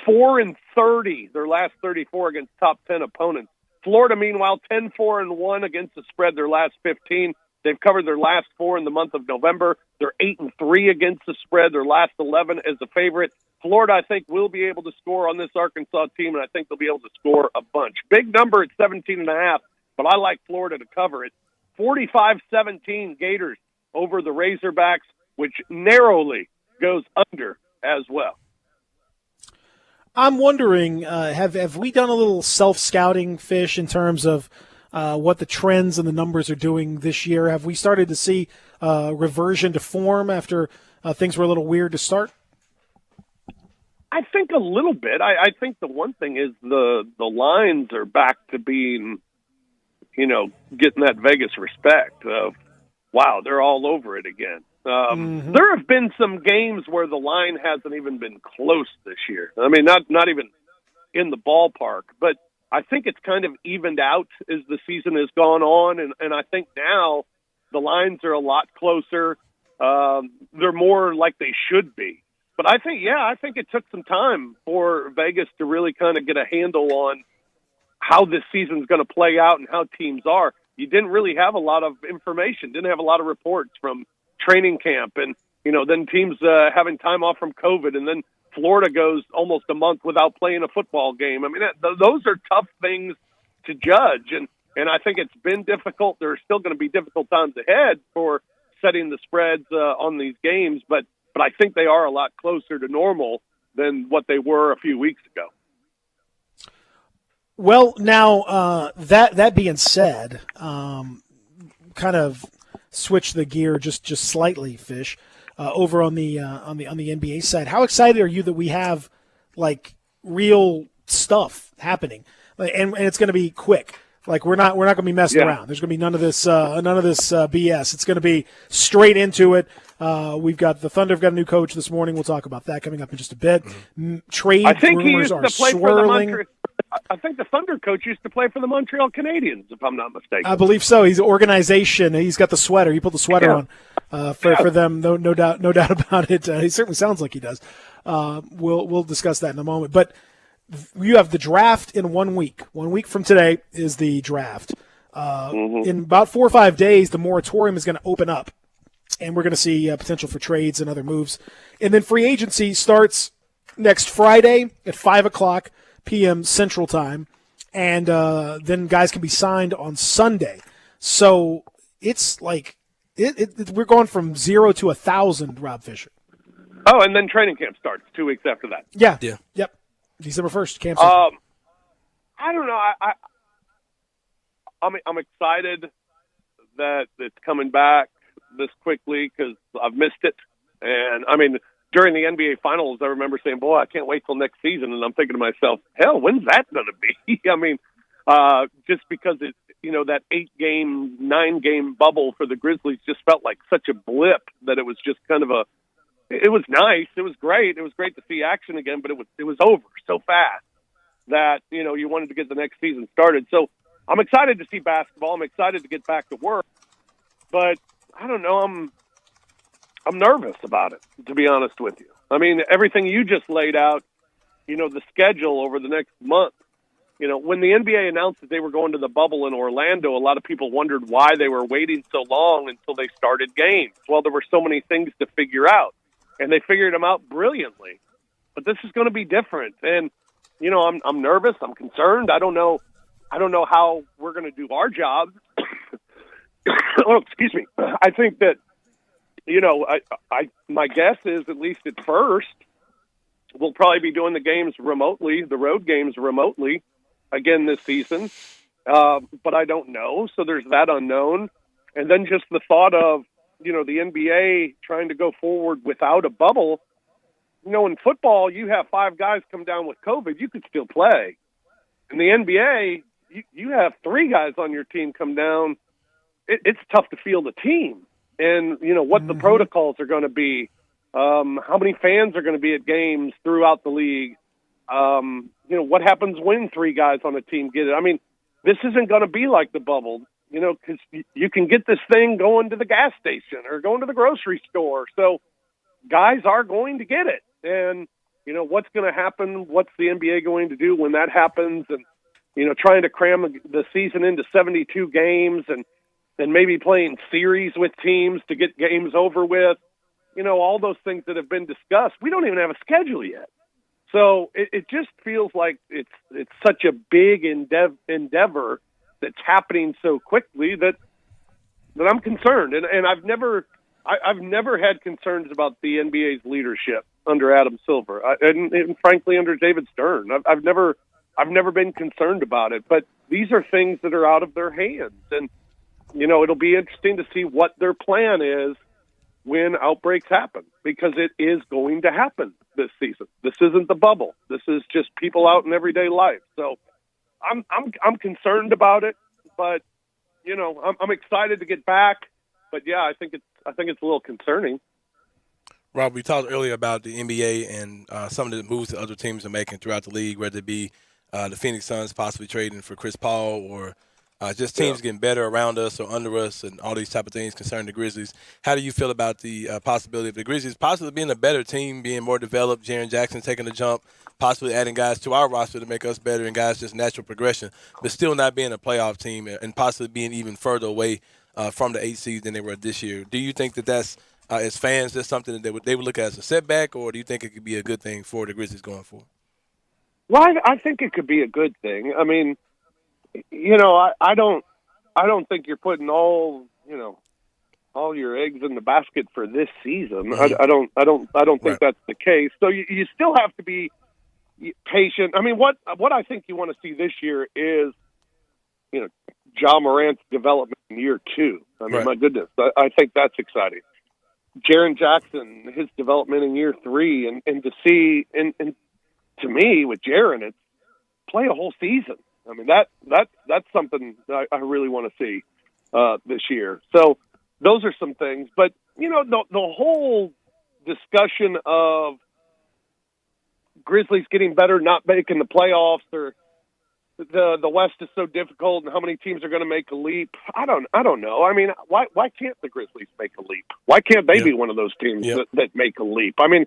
S8: 4-30 their last 34 against top 10 opponents. Florida, meanwhile, 10-4-1 against the spread their last 15. They've covered their last 4 in the month of November. They're 8-3 against the spread, their last 11 as a favorite. Florida, I think, will be able to score on this Arkansas team, and I think they'll be able to score a bunch. Big number at 17.5, but I like Florida to cover it. 45-17 Gators over the Razorbacks, which narrowly goes under as well.
S3: I'm wondering, have we done a little self-scouting, Fish, in terms of what the trends and the numbers are doing this year? Have we started to see reversion to form after things were a little weird to start?
S8: I think a little bit. I think the one thing is the lines are back to being, getting that Vegas respect of, wow, they're all over it again. There have been some games where the line hasn't even been close this year. I mean, not even in the ballpark, but I think it's kind of evened out as the season has gone on, and I think now the lines are a lot closer. They're more like they should be. But I think it took some time for Vegas to really kind of get a handle on how this season's going to play out and how teams are. You didn't really have a lot of information, didn't have a lot of reports from training camp, and then teams having time off from COVID, and then Florida goes almost a month without playing a football game. I mean, those are tough things to judge, and I think it's been difficult. There are still going to be difficult times ahead for setting the spreads on these games, but I think they are a lot closer to normal than what they were a few weeks ago.
S3: Well, now that being said, kind of switch the gear just slightly, Fish. Over on the NBA side, how excited are you that we have like real stuff happening, and it's going to be quick? Like we're not going to be messing around. There's going to be none of this BS. It's going to be straight into it. We've got the Thunder have got a new coach this morning. We'll talk about that coming up in just a bit. Trade rumors are swirling.
S8: I think the Thunder coach used to play for the Montreal Canadiens, if I'm not mistaken.
S3: I believe so. He's an organization. He's got the sweater. He put the sweater on for them. No doubt about it. He certainly sounds like he does. We'll discuss that in a moment. But you have the draft in 1 week. 1 week from today is the draft. In about 4 or 5 days, the moratorium is going to open up. and we're going to see potential for trades and other moves. And then free agency starts next Friday at 5 o'clock p.m. Central Time, and then guys can be signed on Sunday. So it's like we're going from 0 to 1,000, Rob Fisher.
S8: Oh, and then training camp starts 2 weeks after that.
S3: Yeah. Yep. December 1st, camp starts.
S8: I don't know. I'm excited that it's coming back this quickly because I've missed it. And, I mean, during the NBA Finals, I remember saying, boy, I can't wait till next season. And I'm thinking to myself, hell, when's that going to be? I mean, just because it's, that 8-game, 9-game bubble for the Grizzlies just felt like such a blip that it was just kind of it was nice. It was great. It was great to see action again, but it was over so fast that, you wanted to get the next season started. So I'm excited to see basketball. I'm excited to get back to work. But I don't know. I'm nervous about it, to be honest with you. I mean, everything you just laid out, the schedule over the next month. When the NBA announced that they were going to the bubble in Orlando, a lot of people wondered why they were waiting so long until they started games. Well, there were so many things to figure out, and they figured them out brilliantly. But this is going to be different, and I'm nervous. I'm concerned. I don't know how we're going to do our job. Oh, excuse me. I think that my guess is, at least at first, we'll probably be doing the games remotely, the road games remotely again this season. But I don't know. So there's that unknown. And then just the thought of, the NBA trying to go forward without a bubble. In football, you have 5 guys come down with COVID, you could still play. In the NBA, you have 3 guys on your team come down. It's tough to field a team. And, what the protocols are going to be, how many fans are going to be at games throughout the league, what happens when 3 guys on a team get it. I mean, this isn't going to be like the bubble, because you can get this thing going to the gas station or going to the grocery store. So guys are going to get it. And, what's going to happen? What's the NBA going to do when that happens? And, trying to cram the season into 72 games and maybe playing series with teams to get games over with, all those things that have been discussed. We don't even have a schedule yet. So it just feels like it's such a big endeavor that's happening so quickly that I'm concerned. And I've never had concerns about the NBA's leadership under Adam Silver, and frankly under David Stern. I've never been concerned about it. But these are things that are out of their hands, and it'll be interesting to see what their plan is when outbreaks happen, because it is going to happen this season. This isn't the bubble. This is just people out in everyday life. So I'm concerned about it, but I'm excited to get back. But yeah, I think it's a little concerning.
S4: Rob, we talked earlier about the NBA and some of the moves that other teams are making throughout the league, whether it be the Phoenix Suns possibly trading for Chris Paul or just teams getting better around us or under us and all these type of things concerning the Grizzlies. How do you feel about the possibility of the Grizzlies possibly being a better team, being more developed, Jaren Jackson taking the jump, possibly adding guys to our roster to make us better and guys just natural progression, but still not being a playoff team and possibly being even further away from the 8 seed than they were this year? Do you think that that's, as fans, that's something that they would look at as a setback, or do you think it could be a good thing for the Grizzlies going forward?
S8: Well, I think it could be a good thing. I mean, I don't think you're putting all your eggs in the basket for this season. I don't think that's the case. So you still have to be patient. I mean, what I think you want to see this year is, Ja Morant's development in year 2. I mean, my goodness, I think that's exciting. Jaren Jackson, his development in year 3, and to see, and to me with Jaren, it's play a whole season. I mean, that's something that I really want to see this year. So those are some things. But, the whole discussion of Grizzlies getting better, not making the playoffs, or the West is so difficult and how many teams are going to make a leap. I don't know. I mean, why can't the Grizzlies make a leap? Why can't they be one of those teams that make a leap? I mean,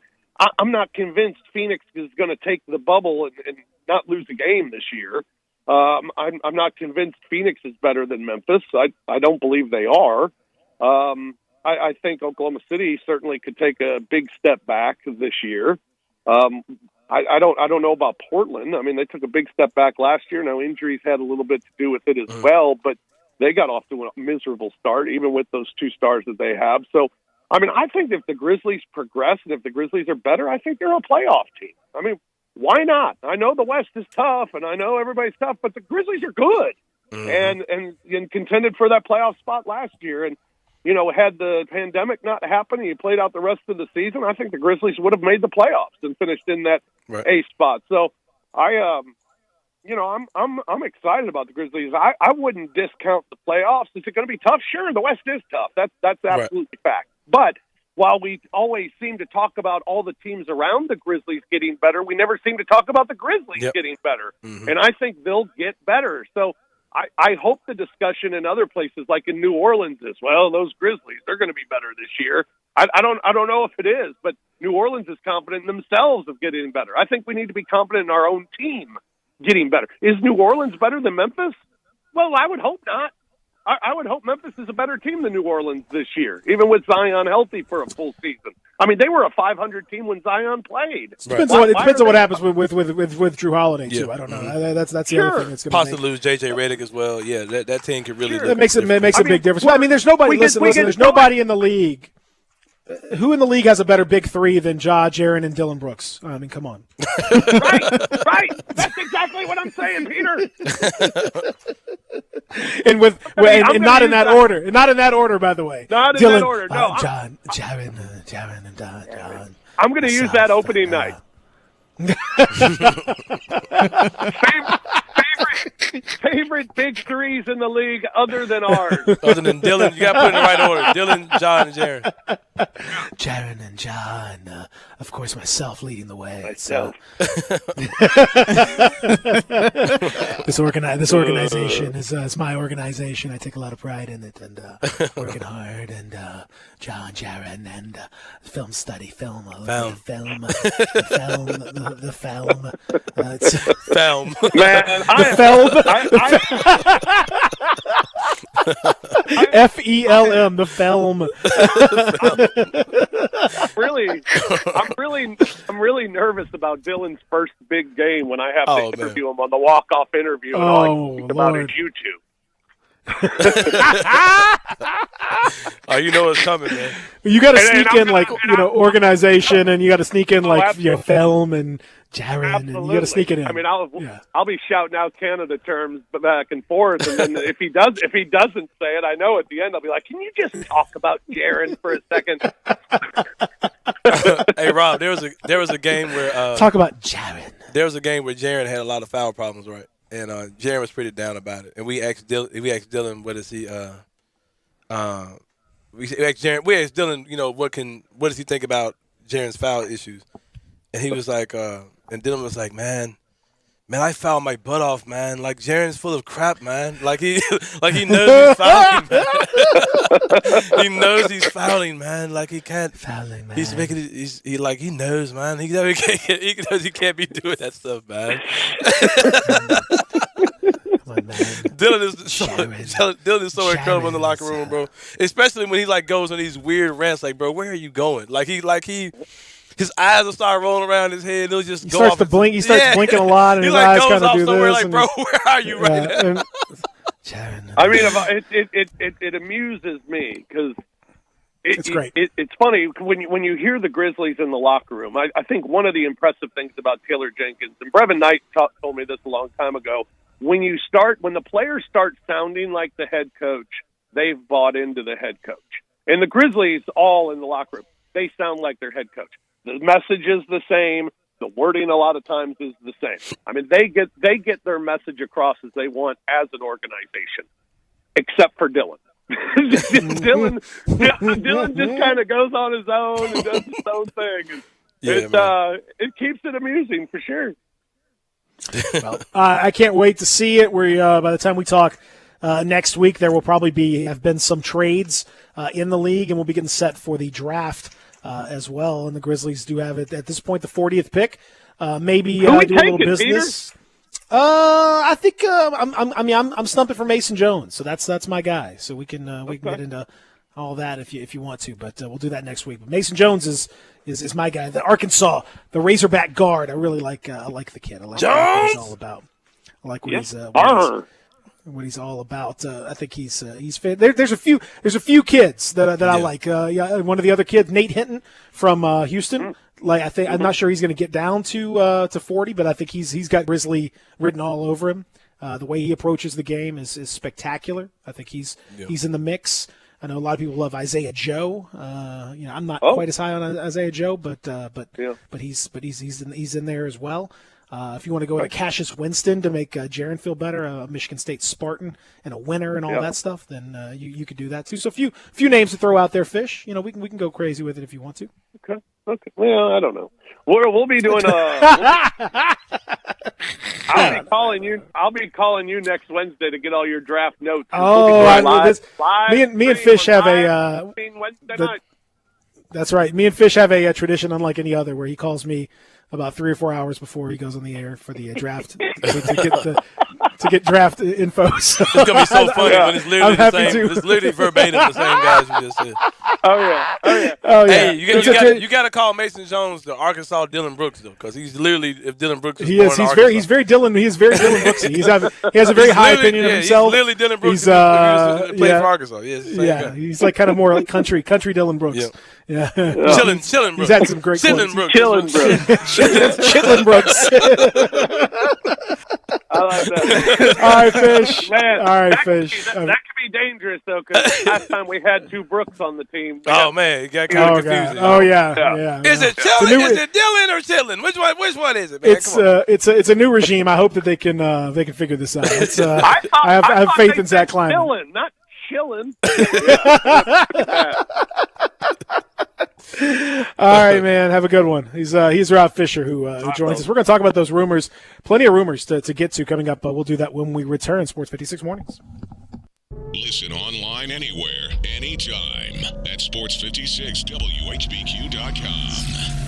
S8: I'm not convinced Phoenix is going to take the bubble and not lose a game this year. I'm not convinced Phoenix is better than Memphis. I don't believe they are. I think Oklahoma City certainly could take a big step back this year. I don't know about Portland. I mean, they took a big step back last year. Now injuries had a little bit to do with it as well, but they got off to a miserable start, even with those 2 stars that they have. So, I mean, I think if the Grizzlies progress and if the Grizzlies are better, I think they're a playoff team. I mean, why not? I know the West is tough, and I know everybody's tough, but the Grizzlies are good and contended for that playoff spot last year. And, you know, had the pandemic not happened and you played out the rest of the season, I think the Grizzlies would have made the playoffs and finished in that A spot. So I'm excited about the Grizzlies. I wouldn't discount the playoffs. Is it going to be tough? Sure, the West is tough. That's absolutely fact. But while we always seem to talk about all the teams around the Grizzlies getting better, we never seem to talk about the Grizzlies getting better. And I think they'll get better. So I hope the discussion in other places, like in New Orleans, is, well, those Grizzlies, they're going to be better this year. I don't know if it is, but New Orleans is confident in themselves of getting better. I think we need to be confident in our own team getting better. Is New Orleans better than Memphis? Well, I would hope not. I would hope Memphis is a better team than New Orleans this year, even with Zion healthy for a full season. I mean, they were a 500 team when Zion played.
S3: It depends on what happens with Drew Holiday too. I don't know. That's the other thing that's going to
S4: possibly lose J.J. Redick as well. Yeah, that team could really.
S3: That makes a big difference. I mean, there's nobody. Listen. There's nobody in the league. Who in the league has a better big three than Ja, Jaren, and Dylan Brooks? I mean, come on.
S8: Right. That's exactly what I'm saying, Peter.
S3: And not in that order. Not in that order, by the way.
S8: Not in that order. No.
S3: John, Jaren, and John.
S8: I'm going to use that opening night. Favorite big threes in the league other than ours.
S4: Other than Dylan, you got to put it in the right order. Dylan, John, and Jaren.
S3: Jaren and John. Of course, myself leading the way. Myself. This organization is my organization. I take a lot of pride in it and working hard. And John, Jaren, and film study, film. The film.
S4: Film.
S8: Man,
S3: the film. FELM, the film. I'm really nervous about Dylan's first big game when I have to interview him on the walk-off interview, and all I can think about is YouTube.
S4: Oh, you know what's coming, man.
S3: You got to sneak in organization, and you got to sneak in film and Jaren, and you got to sneak it in.
S8: I mean, I'll be shouting out Canada terms back and forth, and then if he doesn't say it, I know at the end I'll be like, "Can you just talk about Jaren for a second?"
S4: Hey Rob, there was a game where
S3: talk about Jaren.
S4: There was a game where Jaren had a lot of foul problems, right? And Jaren was pretty down about it. And we asked Dylan, what is he? We asked Dylan, what does he think about Jaren's foul issues? And he was like, and Dylan was like, man, I fouled my butt off, man. Like Jaren's full of crap, man. Like he knows he's fouling, man. He knows he's fouling, man. Like he can't.
S3: Fouling, man.
S4: He's making it. He knows, man. He knows he can't be doing that stuff, man.
S3: Come on, man.
S4: Dylan is so incredible in the locker room, bro. Especially when he goes on these weird rants, like, bro, where are you going? His eyes will start rolling around his head. He'll just go off.
S3: He starts blinking a lot, and his eyes kind of do this.
S4: Like, bro, where are you right now?
S8: I mean, it amuses me because it's great. It's funny when you hear the Grizzlies in the locker room. I think one of the impressive things about Taylor Jenkins, and Brevin Knight told me this a long time ago, when the players start sounding like the head coach, they've bought into the head coach. And the Grizzlies, all in the locker room, they sound like their head coach. The message is the same. The wording a lot of times is the same. I mean, they get their message across as they want as an organization, except for Dylan. Dylan just kind of goes on his own and does his own thing. It keeps it amusing for sure.
S3: Well, I can't wait to see it. By the time we talk next week, there will probably have been some trades in the league, and we'll be getting set for the draft as well. And the Grizzlies do have it at this point, the 40th pick. Maybe do a little business. I think I'm stumping for Mason Jones, so that's my guy. So we can get into. all that if you want to. But we'll do that next week. But Mason Jones is my guy. The Arkansas, the Razorback guard. I really like the kid. I like what he's all about. I like what what he's all about. I think he's fit. There's a few kids that I like. One of the other kids, Nate Hinton from Houston. I'm not sure he's going to get down to 40, but I think he's got Grizzly written all over him. The way he approaches the game is spectacular. I think he's in the mix. I know a lot of people love Isaiah Joe. I'm not quite as high on Isaiah Joe, but he's in there as well. If you want to go to Cassius Winston to make Jaron feel better, a Michigan State Spartan and a winner and all that stuff, then you could do that too. So a few names to throw out there, Fish. We can go crazy with it if you want to.
S8: Okay. Well, I don't know. We'll be doing I'll be calling you next Wednesday to get all your draft notes.
S3: Me and Fish have a. That's right. Me and Fish have a tradition unlike any other, where he calls me about 3 or 4 hours before he goes on the air for the draft to get draft info. So
S4: it's gonna be so funny when it's literally the same. It's literally verbatim the same guys you just said.
S8: Oh yeah.
S4: Hey, you got to call Mason Jones the Arkansas Dylan Brooks though, because he's literally if Dylan Brooks. He is.
S3: He's very Dylan Brooksy. He has a very high opinion of himself.
S4: He's literally Dylan Brooks. He's played for Arkansas.
S3: He's like kind of more like country Dylan Brooks. Yeah.
S4: Chillin' Brooks.
S3: He's had some great
S4: Chillin' Brooks.
S3: Chitlin Brooks.
S8: I like that.
S3: All right, Fish.
S8: Man,
S3: all right, Fish.
S8: That could be dangerous, though, because last time we had 2 Brooks on the team.
S4: Oh, man. It got kind of confusing.
S3: Oh, yeah.
S4: Is it Chillin'? Is it Dylan or Chillin'? Which one is it, man?
S3: It's a new regime. I hope that they can figure this out. I have faith in Zach Kleiman.
S8: Dylan, not chillin'.
S3: All right, man. Have a good one. He's Rob Fisher who joins us. We're going to talk about those rumors. Plenty of rumors to get to coming up. We'll do that when we return. Sports 56 Mornings.
S2: Listen online anywhere, anytime at sports56whbq.com.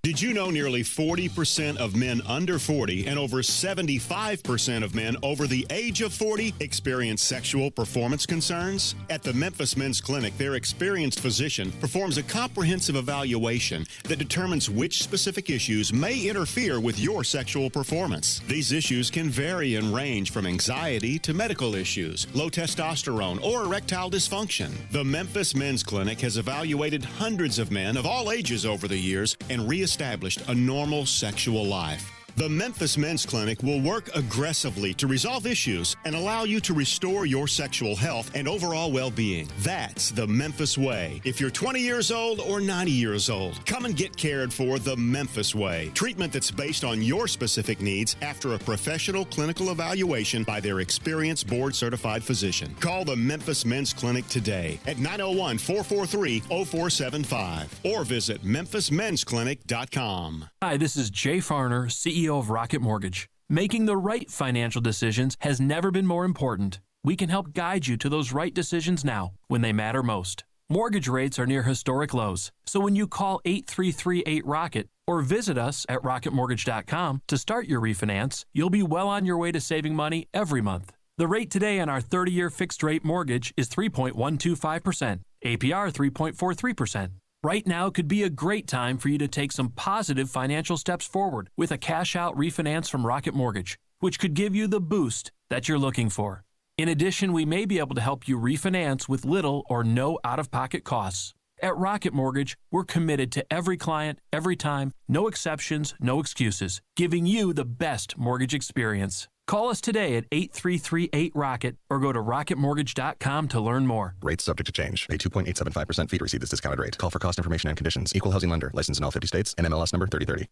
S10: Did you know nearly 40% of men under 40 and over 75% of men over the age of 40 experience sexual performance concerns? At the Memphis Men's Clinic, their experienced physician performs a comprehensive evaluation that determines which specific issues may interfere with your sexual performance. These issues can vary and range from anxiety to medical issues, low testosterone, or erectile dysfunction. The Memphis Men's Clinic has evaluated hundreds of men of all ages over the years and reestablished a normal sexual life. The Memphis Men's Clinic will work aggressively to resolve issues and allow you to restore your sexual health and overall well-being. That's the Memphis way. If you're 20 years old or 90 years old, come and get cared for the Memphis way. Treatment that's based on your specific needs after a professional clinical evaluation by their experienced board-certified physician. Call the Memphis Men's Clinic today at 901-443-0475 or visit memphismensclinic.com.
S12: Hi, this is Jay Farner, CEO of Rocket Mortgage. Making the right financial decisions has never been more important. We can help guide you to those right decisions now when they matter most. Mortgage rates are near historic lows, so when you call 8338-ROCKET or visit us at rocketmortgage.com to start your refinance, you'll be well on your way to saving money every month. The rate today on our 30-year fixed-rate mortgage is 3.125%, APR 3.43%. Right now could be a great time for you to take some positive financial steps forward with a cash-out refinance from Rocket Mortgage, which could give you the boost that you're looking for. In addition, we may be able to help you refinance with little or no out-of-pocket costs. At Rocket Mortgage, we're committed to every client, every time, no exceptions, no excuses, giving you the best mortgage experience. Call us today at 8338-ROCKET or go to rocketmortgage.com to learn more.
S13: Rates subject to change. Pay 2.875% fee to receive this discounted rate. Call for cost information and conditions. Equal housing lender. Licensed in all 50 states. NMLS number 3030.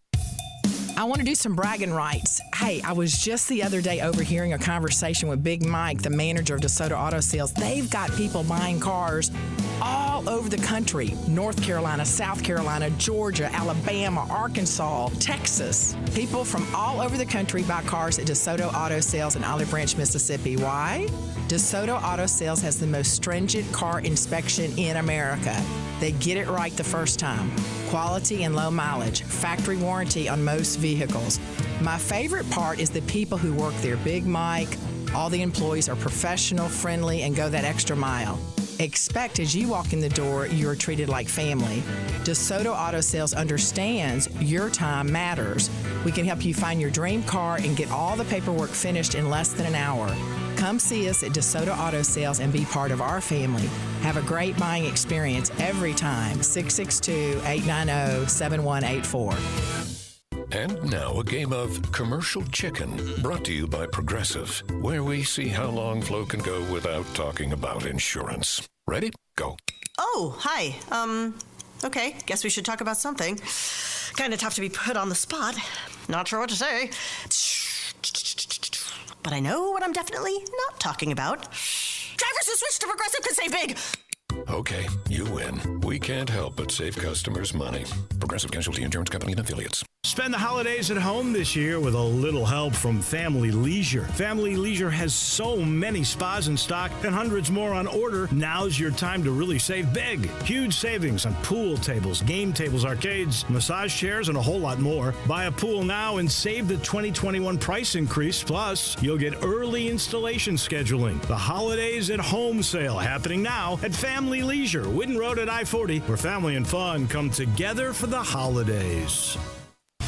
S18: I want to do some bragging rights. Hey, I was just the other day overhearing a conversation with Big Mike, the manager of DeSoto Auto Sales. They've got people buying cars all over the country. North Carolina, South Carolina, Georgia, Alabama, Arkansas, Texas. People from all over the country buy cars at DeSoto Auto Sales in Olive Branch, Mississippi. Why? DeSoto Auto Sales has the most stringent car inspection in America. They get it right the first time. Quality and low mileage. Factory warranty on most vehicles. My favorite part is the people who work there. Big Mike, all the employees are professional, friendly, and go that extra mile. Expect as you walk in the door, you're treated like family. DeSoto Auto Sales understands your time matters. We can help you find your dream car and get all the paperwork finished in less than an hour. Come see us at DeSoto Auto Sales and be part of our family. Have a great buying experience every time. 662-890-7184.
S7: And now a game of Commercial Chicken, brought to you by Progressive, where we see how long Flo can go without talking about insurance. Ready? Go.
S20: Oh, hi. Okay, guess we should talk about something. Kind of tough to be put on the spot. Not sure what to say. But I know what I'm definitely not talking about. Drivers who switch to Progressive could save big.
S7: Okay, you win. We can't help but save customers money. Progressive Casualty Insurance Company and Affiliates.
S11: Spend the holidays at home this year with a little help from Family Leisure. Family Leisure has so many spas in stock and hundreds more on order. Now's your time to really save big. Huge savings on pool tables, game tables, arcades, massage chairs, and a whole lot more. Buy a pool now and save the 2021 price increase. Plus, you'll get early installation scheduling. The Holidays at Home sale happening now at Family Leisure, Whidden Road at I-40, where family and fun come together for the holidays.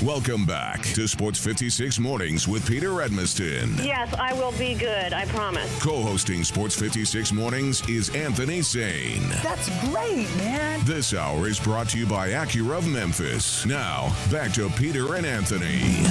S2: Welcome back to Sports 56 Mornings with Peter Edmiston.
S15: Yes, I will be good, I promise.
S2: Co-hosting Sports 56 Mornings is Anthony Sane.
S21: That's great, man.
S2: This hour is brought to you by Acura of Memphis. Now, back to Peter and Anthony.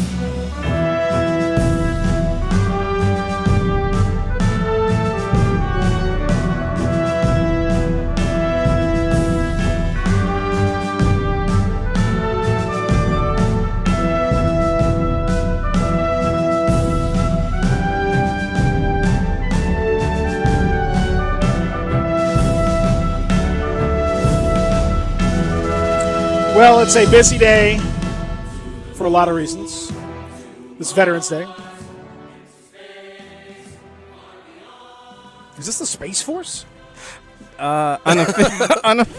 S3: Well, it's a busy day for a lot of reasons. This Veterans Day. Is this the Space Force?
S5: Unofficial.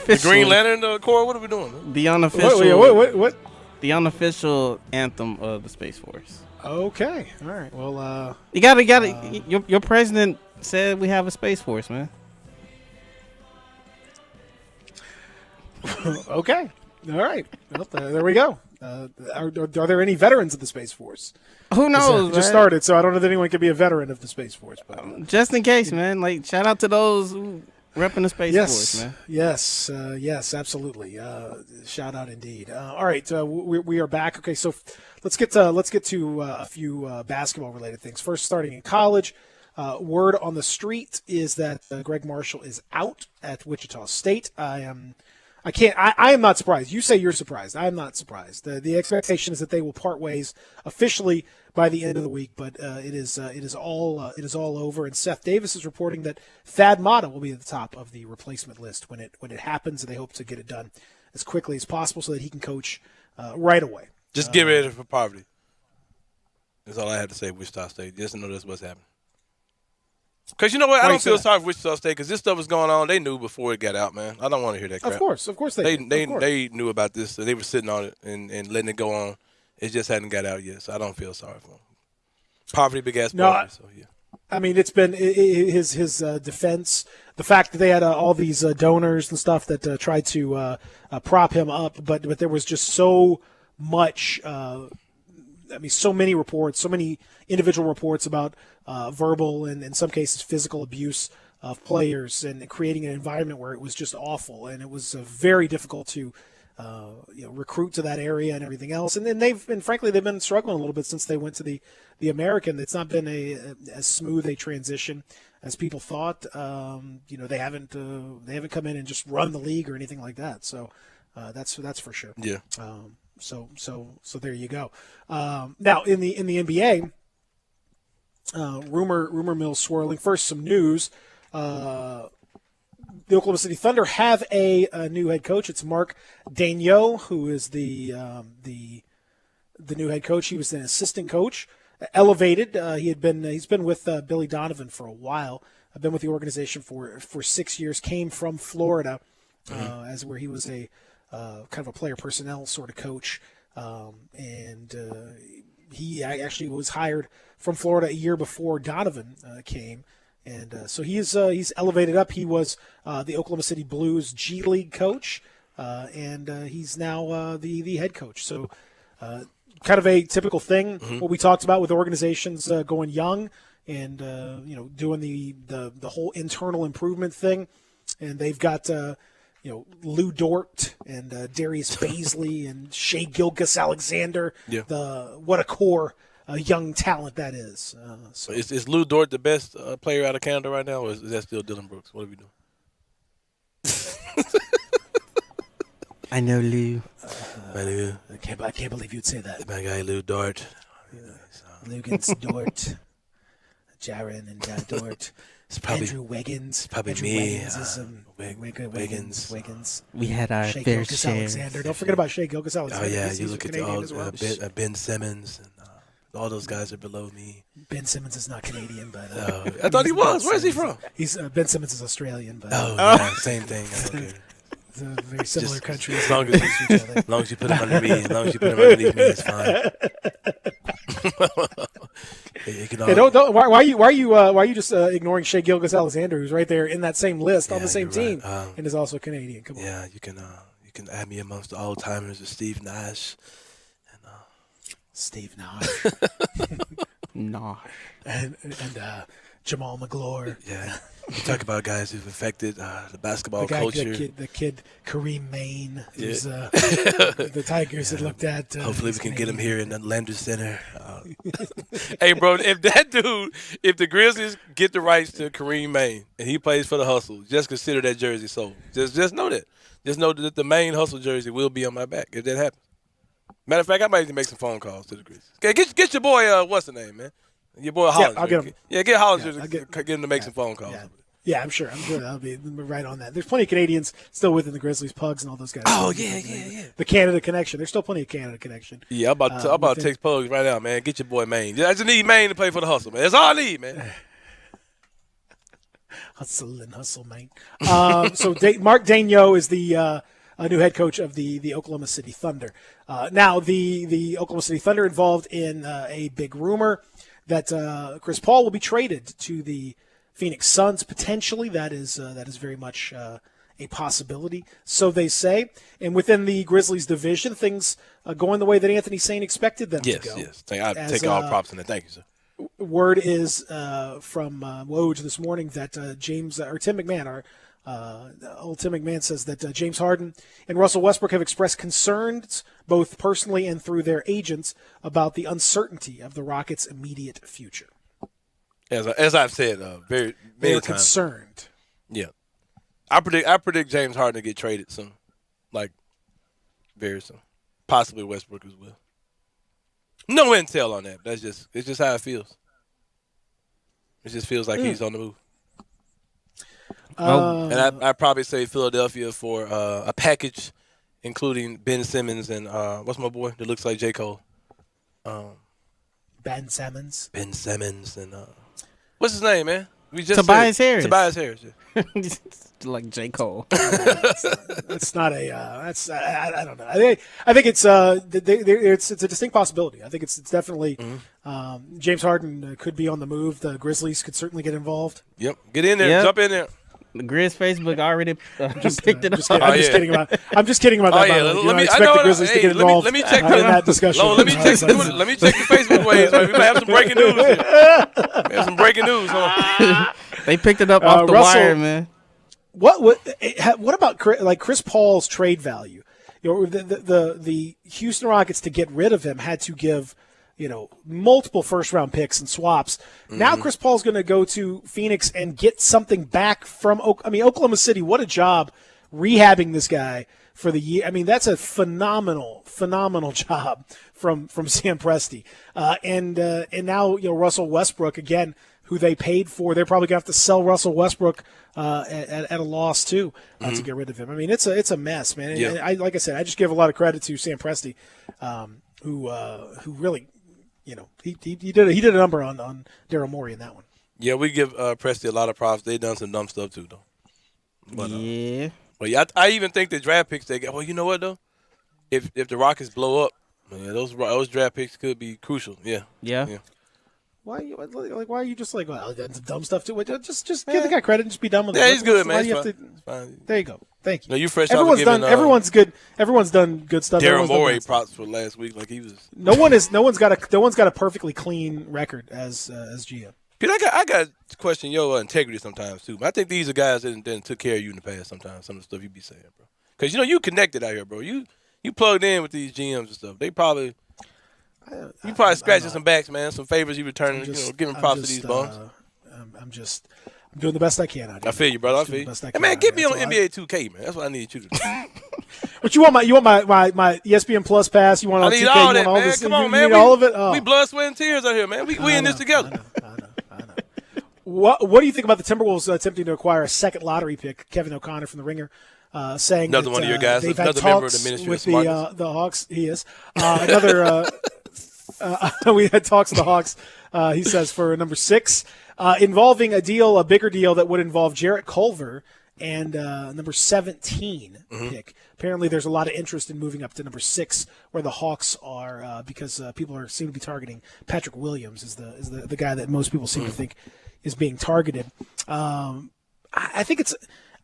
S4: The Green Lantern Corps. What are we doing?
S5: The unofficial.
S3: What?
S5: The unofficial anthem of the Space Force.
S3: Okay. All right. Well,
S5: you got to. Your president said we have a Space Force, man.
S3: Okay. All right. Well, there we go. Are there any veterans of the Space Force?
S5: Who knows?
S3: Just started, so I don't know that anyone could be a veteran of the Space Force. But
S5: just in case, man. Like, shout out to those who repping the Space Force, man.
S3: Yes, absolutely. Shout out indeed. All right, we are back. Okay, so let's get to a few basketball related things. First, starting in college. Word on the street is that Greg Marshall is out at Wichita State. I am not surprised. You say you're surprised. I'm not surprised. The expectation is that they will part ways officially by the end of the week, but it is all over. And Seth Davis is reporting that Thad Matta will be at the top of the replacement list when it happens, and they hope to get it done as quickly as possible so that he can coach right away.
S4: Just get ready for poverty. That's all I have to say. Wichita State. Just know that's what's happening. Because you know what? I don't feel sorry for Wichita State because this stuff was going on. They knew before it got out, man. I don't want to hear that crap.
S3: Of course they
S4: knew about this. So they were sitting on it and letting it go on. It just hadn't got out yet, so I don't feel sorry for them. Poverty, big ass poverty. So yeah.
S3: I mean, it's been his defense. The fact that they had all these donors and stuff that tried to prop him up, but there was just so much. So many reports, so many individual reports about verbal and in some cases physical abuse of players and creating an environment where it was just awful, and it was very difficult to recruit to that area and everything else. And then frankly they've been struggling a little bit since they went to the American. It's not been as smooth a transition as people thought. They haven't come in and just run the league or anything like that. So that's for sure.
S4: Yeah.
S3: So there you go. Now in the NBA, rumor mill swirling. First, some news. The Oklahoma City Thunder have a new head coach. It's Mark Daigneault, who is the new head coach. He was an assistant coach, elevated. He's been with Billy Donovan for a while. I've been with the organization for 6 years. Came from Florida, as where he was a kind of a player personnel sort of coach, and he actually was hired from Florida a year before Donovan came, And so he's elevated up. He was the Oklahoma City Blues G League coach, and he's now the head coach. So kind of a typical thing, what we talked about with organizations going young and doing the whole internal improvement thing. And they've got Lou Dort and Darius Baisley and Shea Gilgeous-Alexander.
S4: Yeah.
S3: What a core young talent that is. So
S4: Is Lou Dort the best player out of Canada right now, or is that still Dylan Brooks? What are we doing?
S5: I know Lou.
S3: I can't believe you'd say that.
S4: My guy Lou Dort.
S3: Lugans, Dort, Jaron, and Dort.
S4: It's probably
S3: Andrew Wiggins.
S4: It's probably
S3: Andrew
S4: me.
S3: Wiggins. Wiggins.
S5: We had our
S3: Shea
S5: fair
S3: Gilgeous-Alexander.
S5: share.
S3: Don't forget about Shea Gilgeous-Alexander.
S4: Oh yeah,
S3: He's
S4: you look at
S3: Canadian
S4: all
S3: as well.
S4: Ben Simmons and all those guys are below me.
S3: Ben Simmons is not Canadian, but
S4: I thought he was. Where's he from?
S3: He's Ben Simmons is Australian, but
S4: Yeah, same thing. Okay.
S3: It's a very similar country.
S4: As long as you put him under me, as long as you put him underneath me, it's fine.
S3: Why are you just ignoring Shea Gilgeous-Alexander, who's right there in that same list on the same team and is also Canadian? Come on.
S4: Yeah, you can add me amongst the old timers of Steve Nash.
S3: Steve Nash. And Jamal McGlure.
S4: Yeah. You talk about guys who've affected the basketball
S3: the guy,
S4: culture.
S3: The kid Kareem Maine, who's
S4: Yeah.
S3: the Tigers had looked at.
S4: Hopefully we can get him here in the Landers Center. Hey, bro, if the Grizzlies get the rights to Kareem Maine and he plays for the Hustle, just consider that jersey sold. Just know that. Just know that the Maine Hustle jersey will be on my back if that happens. Matter of fact, I might even make some phone calls to the Grizzlies. Okay, get your boy, what's the name, man? Your boy Hollinger.
S3: Yeah, I'll get him.
S4: Yeah, get Hollinger get him to make some phone calls.
S3: Yeah, I'm sure I'll be right on that. There's plenty of Canadians still within the Grizzlies, Pugs, and all those guys.
S4: Oh, yeah.
S3: The Canada connection. There's still plenty of Canada connection.
S4: Yeah, I'm about to text Pugs right now, man. Get your boy Maine. I just need Maine to play for the Hustle, man. That's all I need, man.
S3: Hustle, mate. So Mark Daigneault is the new head coach of the Oklahoma City Thunder. Now, the Oklahoma City Thunder involved in a big rumor that Chris Paul will be traded to the Phoenix Suns potentially. That is very much a possibility, so they say. And within the Grizzlies division, things going the way that Anthony Sain expected them to go.
S4: Yes. I take all props in that. Thank you, sir.
S3: Word is from Woj this morning that Tim McMahon, old Tim McMahon, says that James Harden and Russell Westbrook have expressed concerns, both personally and through their agents, about the uncertainty of the Rockets' immediate future.
S4: As I've said, very
S3: They're
S4: times.
S3: concerned.
S4: Yeah, I predict James Harden to get traded soon, like very soon, possibly Westbrook as well. No intel on that. It's just how it feels. It just feels like he's on the move. And I probably say Philadelphia for a package, including Ben Simmons and what's my boy that looks like J. Cole?
S3: Ben Simmons.
S4: Ben Simmons and what's his name, man? We just
S5: Tobias
S4: said,
S5: Harris.
S4: Tobias Harris. Yeah.
S5: Like J. Cole.
S3: That's not a. That's I don't know. I think it's it's a distinct possibility. I think it's definitely James Harden could be on the move. The Grizzlies could certainly get involved.
S4: Yep, get in there, jump in there.
S5: The Grizz Facebook already picked it up.
S3: I'm just kidding about that.
S4: Yeah,
S3: I expect the Grizzlies to get involved
S4: let me check
S3: in that discussion.
S4: Let me check the Facebook waves. We might have some breaking news. We have some breaking news.
S5: They picked it up off the wire, man.
S3: What about Chris Paul's trade value? The Houston Rockets, to get rid of him, had to give multiple first-round picks and swaps. Now Chris Paul's going to go to Phoenix and get something back from Oklahoma City. What a job rehabbing this guy for the year. I mean, that's a phenomenal job from Sam Presti. And now Russell Westbrook again, who they paid for. They're probably going to have to sell Russell Westbrook at a loss too to get rid of him. I mean, it's a mess, man.
S4: Yeah.
S3: And like I said, I just give a lot of credit to Sam Presti, who really. He did a number on Daryl Morey in that one.
S4: Yeah, we give Presti a lot of props. They done some dumb stuff too, though. But, But I even think the draft picks they get. Well, you know what though? If the Rockets blow up, man, those draft picks could be crucial. Yeah.
S3: Why are you just like, well, that's dumb stuff too? Just give the guy credit and just be done with it.
S4: Yeah, he's good, man.
S3: Why do you
S4: It's
S3: have
S4: fine.
S3: to-
S4: It's fine.
S3: There you go. Thank you.
S4: No, you fresh
S3: Everyone's
S4: off
S3: done.
S4: giving,
S3: Everyone's good. Everyone's done good stuff.
S4: Daryl
S3: Everyone's done
S4: Morey
S3: bad stuff.
S4: props for last week. Like he was.
S3: No one's got a perfectly clean record as GM.
S4: Pete, I got to question your integrity sometimes too. I think these are guys that took care of you in the past. Sometimes some of the stuff you be saying, bro. Because you connected out here, bro. You plugged in with these GMs and stuff. They probably. You probably scratching some backs, man. Some favors you returning, giving props to these bums.
S3: I'm doing the best I can out here.
S4: I feel you, brother. I feel you. Hey, man, get me on NBA 2K, man. That's what I need you to do.
S3: But you want my ESPN Plus pass? You want
S4: I
S3: all
S4: need
S3: 2K?
S4: all
S3: You
S4: that,
S3: want all
S4: man.
S3: this?
S4: Come on,
S3: you
S4: man.
S3: need all of it. Oh.
S4: We blood, sweat, and tears out here, man. We in this together.
S3: What do you think about the Timberwolves attempting to acquire a second lottery pick? Kevin O'Connor from the Ringer saying
S4: Another
S3: that,
S4: one of your guys,
S3: they've had
S4: another member of
S3: talks
S4: the Ministry of
S3: with
S4: Smartness.
S3: the Hawks. He is another. We had talks with the Hawks. He says for number 6, involving a bigger deal that would involve Jarrett Culver and number 17 pick. Apparently, there's a lot of interest in moving up to number 6, where the Hawks are, because people seem to be targeting Patrick Williams is the guy that most people seem to think is being targeted. I think it's.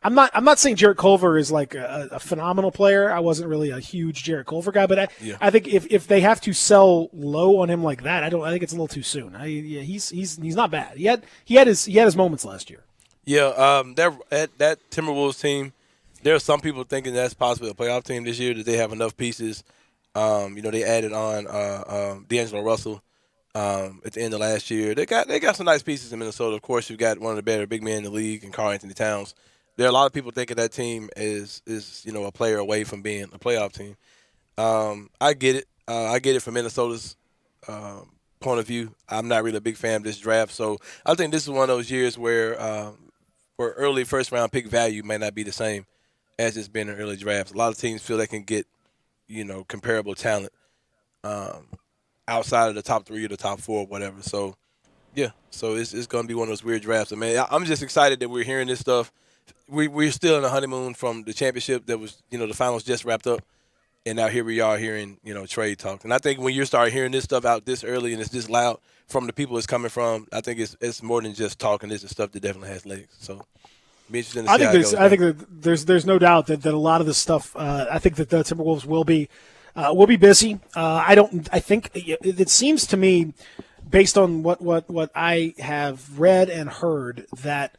S3: I'm not saying Jarrett Culver is like a phenomenal player. I wasn't really a huge Jarrett Culver guy, but I think if they have to sell low on him like that, I think it's a little too soon. He's not bad. He had his moments last year.
S4: Yeah, that Timberwolves team, there are some people thinking that's possibly a playoff team this year, that they have enough pieces. They added on D'Angelo Russell at the end of last year. They got some nice pieces in Minnesota. Of course, you've got one of the better big men in the league, and Karl-Anthony Towns. There are a lot of people thinking that team is a player away from being a playoff team. I get it. I get it from Minnesota's point of view. I'm not really a big fan of this draft, so I think this is one of those years where early first-round pick value may not be the same as it's been in early drafts. A lot of teams feel they can get, comparable talent outside of the top 3 or the top 4 or whatever. So, yeah, it's going to be one of those weird drafts. I mean, I'm just excited that we're hearing this stuff. We're still in a honeymoon from the championship that was, the finals just wrapped up, and now here we are hearing, trade talk. And I think when you start hearing this stuff out this early and it's this loud from the people it's coming from, I think it's more than just talking. This is stuff that definitely has legs. So, be interesting to see how it goes.
S3: I think that there's no doubt that a lot of this stuff. I think that the Timberwolves will be busy. I think it seems to me, based on what I have read and heard, that.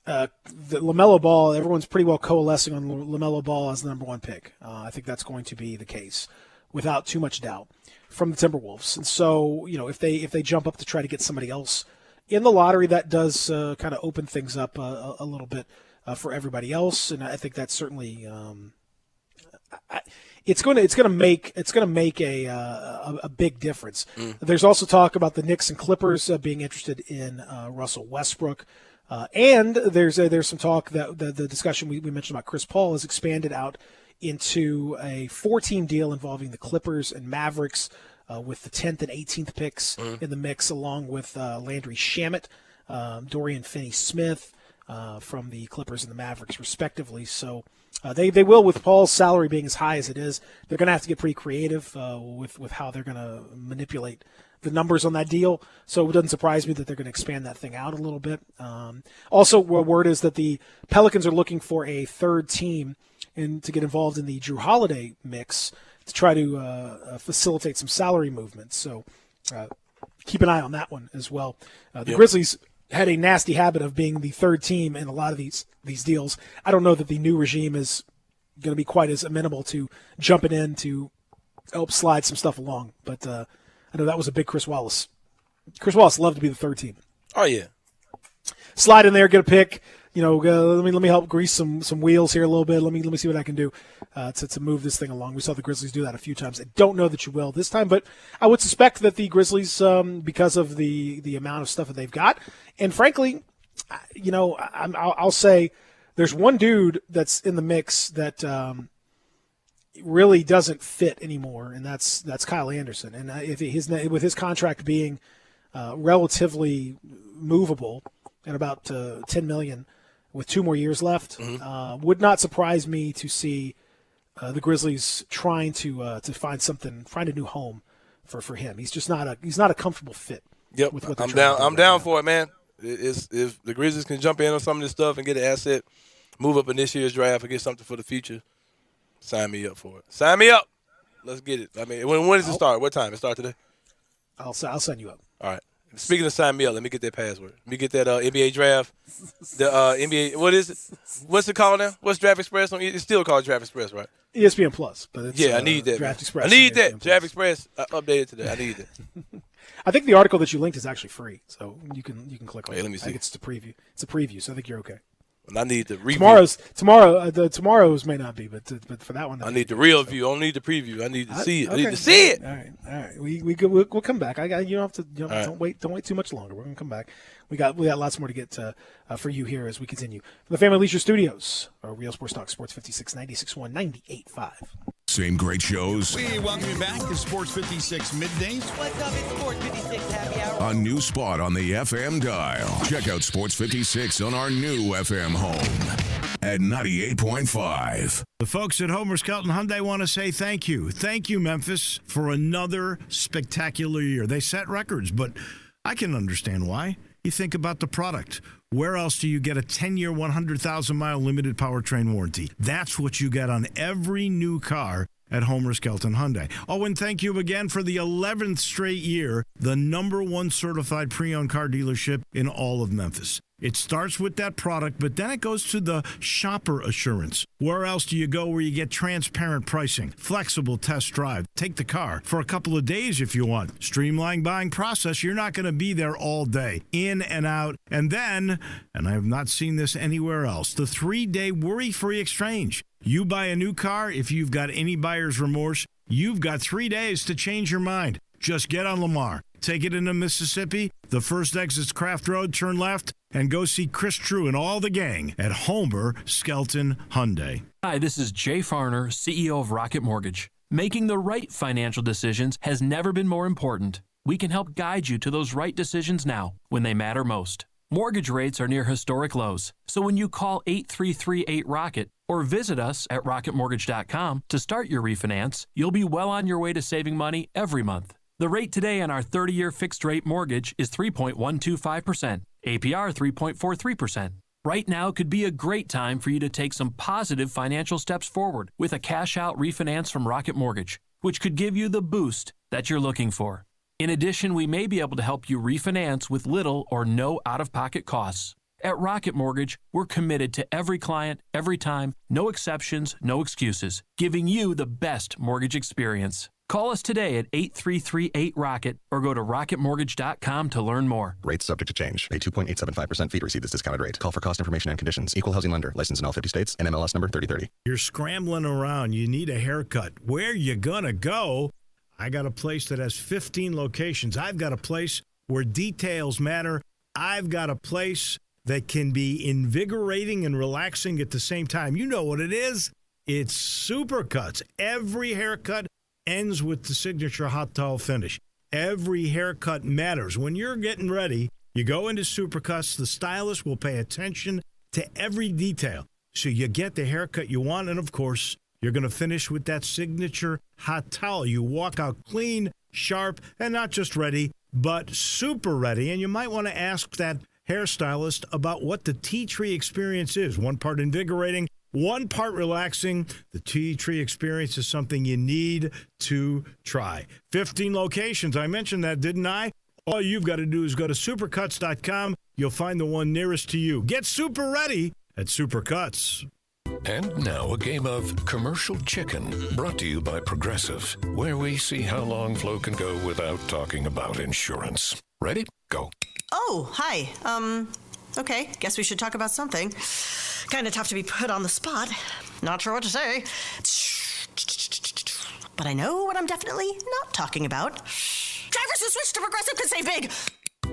S3: The LaMelo Ball, everyone's pretty well coalescing on LaMelo Ball as the number 1 pick. I think that's going to be the case, without too much doubt, from the Timberwolves. And so, if they jump up to try to get somebody else in the lottery, that does kind of open things up a little bit for everybody else. And I think that's certainly it's going to make a big difference. There's also talk about the Knicks and Clippers being interested in Russell Westbrook. And there's some talk that the discussion we mentioned about Chris Paul has expanded out into a 4-team deal involving the Clippers and Mavericks, with the 10th and 18th picks in the mix, along with Landry Shamet, Dorian Finney-Smith from the Clippers and the Mavericks, respectively. So they will, with Paul's salary being as high as it is, they're going to have to get pretty creative with how they're going to manipulate the numbers on that deal. So it doesn't surprise me that they're going to expand that thing out a little bit. Also, word is that the Pelicans are looking for a third team to get involved in the Drew Holiday mix to try to facilitate some salary movement. So keep an eye on that one as well. The Grizzlies had a nasty habit of being the third team in a lot of these deals. I don't know that the new regime is going to be quite as amenable to jumping in to help slide some stuff along, but I know that was a big Chris Wallace. Chris Wallace loved to be the third team.
S4: Oh yeah,
S3: slide in there, get a pick. Let me help grease some wheels here a little bit. Let me see what I can do to move this thing along. We saw the Grizzlies do that a few times. I don't know that you will this time, but I would suspect that the Grizzlies, because of the amount of stuff that they've got, and frankly, I'll say there's one dude that's in the mix that really doesn't fit anymore, and that's Kyle Anderson. And with his contract being relatively movable at about $10 million with 2 more years left, would not surprise me to see the Grizzlies trying to find a new home for him. He's just not a comfortable fit
S4: Yep,
S3: with what they're
S4: I'm
S3: trying
S4: down.
S3: to do
S4: I'm
S3: right
S4: down
S3: now.
S4: for it, man. If the Grizzlies can jump in on some of this stuff and get an asset, move up in this year's draft, and get something for the future, sign me up for it. Sign me up. Let's get it. I mean, when does it start? What time? It start today?
S3: I'll sign you up.
S4: All right. Speaking of sign me up, let me get that password. Let me get that NBA draft. The NBA, what is it? What's it called now? What's Draft Express? It's still called Draft Express, right?
S3: ESPN Plus, but it's,
S4: I need that.
S3: Draft
S4: man.
S3: Express.
S4: I need
S3: on
S4: that.
S3: ESPN
S4: Draft Express updated today. I need that.
S3: I think the article that you linked is actually free, so you can click on it.
S4: Let me see.
S3: I think it's the preview. It's a preview, so I think you're okay.
S4: And I need the review.
S3: Tomorrow's may not be, but for that one,
S4: I need the real view. I don't need the preview. I need to see it.
S3: Okay.
S4: I need to see it.
S3: All right. We'll come back. You don't have to. Don't wait too much longer. We're gonna come back. We got lots more to get to for you here as we continue. From the Family Leisure Studios, our Real Sports Talk, Sports 56, 96.1, 98.5.
S2: Same great shows
S14: We welcome you back to Sports 56 Middays.
S9: What's up? It's Sports 56 Happy Hour.
S2: A new spot on the FM dial. Check out Sports 56 on our new FM home at 98.5.
S11: The folks at Homer Skelton Hyundai want to say thank you. Thank you, Memphis, for another spectacular year. They set records, but I can understand why. You think about the product. Where else do you get a 10-year, 100,000-mile limited powertrain warranty? That's what you get on every new car at Homer Skelton Hyundai. Oh, and thank you again for the 11th straight year, the #1 certified pre-owned car dealership in all of Memphis. It starts with that product, but then it goes to the shopper assurance. Where else do you go where you get transparent pricing, flexible test drive, take the car for a couple of days if you want, streamlined buying process? You're not going to be there all day, in and out. And then, and I have not seen this anywhere else, the 3-day worry-free exchange. You buy a new car, if you've got any buyer's remorse, you've got 3 days to change your mind. Just get on Lamar, take it into Mississippi, the first exit's Craft Road, turn left, and go see Chris True and all the gang at Homer Skelton Hyundai.
S12: Hi, this is Jay Farner, CEO of Rocket Mortgage. Making the right financial decisions has never been more important. We can help guide you to those right decisions now, when they matter most. Mortgage rates are near historic lows, so when you call 8338-ROCKET or visit us at rocketmortgage.com to start your refinance, you'll be well on your way to saving money every month. The rate today on our 30-year fixed-rate mortgage is 3.125%, APR 3.43%. Right now could be a great time for you to take some positive financial steps forward with a cash-out refinance from Rocket Mortgage, which could give you the boost that you're looking for. In addition, we may be able to help you refinance with little or no out-of-pocket costs. At Rocket Mortgage, we're committed to every client, every time, no exceptions, no excuses, giving you the best mortgage experience. Call us today at 8338-ROCKET or go to rocketmortgage.com to learn more.
S13: Rates subject to change. Pay 2.875% fee to receive this discounted rate. Call for cost information and conditions. Equal housing lender. Licensed in all 50 states. NMLS number 3030.
S11: You're scrambling around. You need a haircut. Where you gonna go? I got a place that has 15 locations. I've got a place where details matter. I've got a place that can be invigorating and relaxing at the same time. You know what it is. It's Supercuts. Every haircut ends with the signature hot towel finish. Every haircut matters. When you're getting ready, you go into Supercuts. The stylist will pay attention to every detail, so you get the haircut you want. And, of course, you're going to finish with that signature hot towel. You walk out clean, sharp, and not just ready, but super ready. And you might want to ask that hairstylist about what the Tea Tree experience is. One part invigorating, one part relaxing. The Tea Tree experience is something you need to try. 15 locations. I mentioned that, didn't I? All you've got to do is go to supercuts.com. You'll find the one nearest to you. Get super ready at Supercuts.
S7: And now a game of commercial chicken brought to you by Progressive, where we see how long Flo can go without talking about insurance. Ready? Go.
S20: Oh, hi. Okay, guess we should talk about something. Kind of tough to be put on the spot. Not sure what to say. But I know what I'm definitely not talking about. Drivers who switch to Progressive could save big.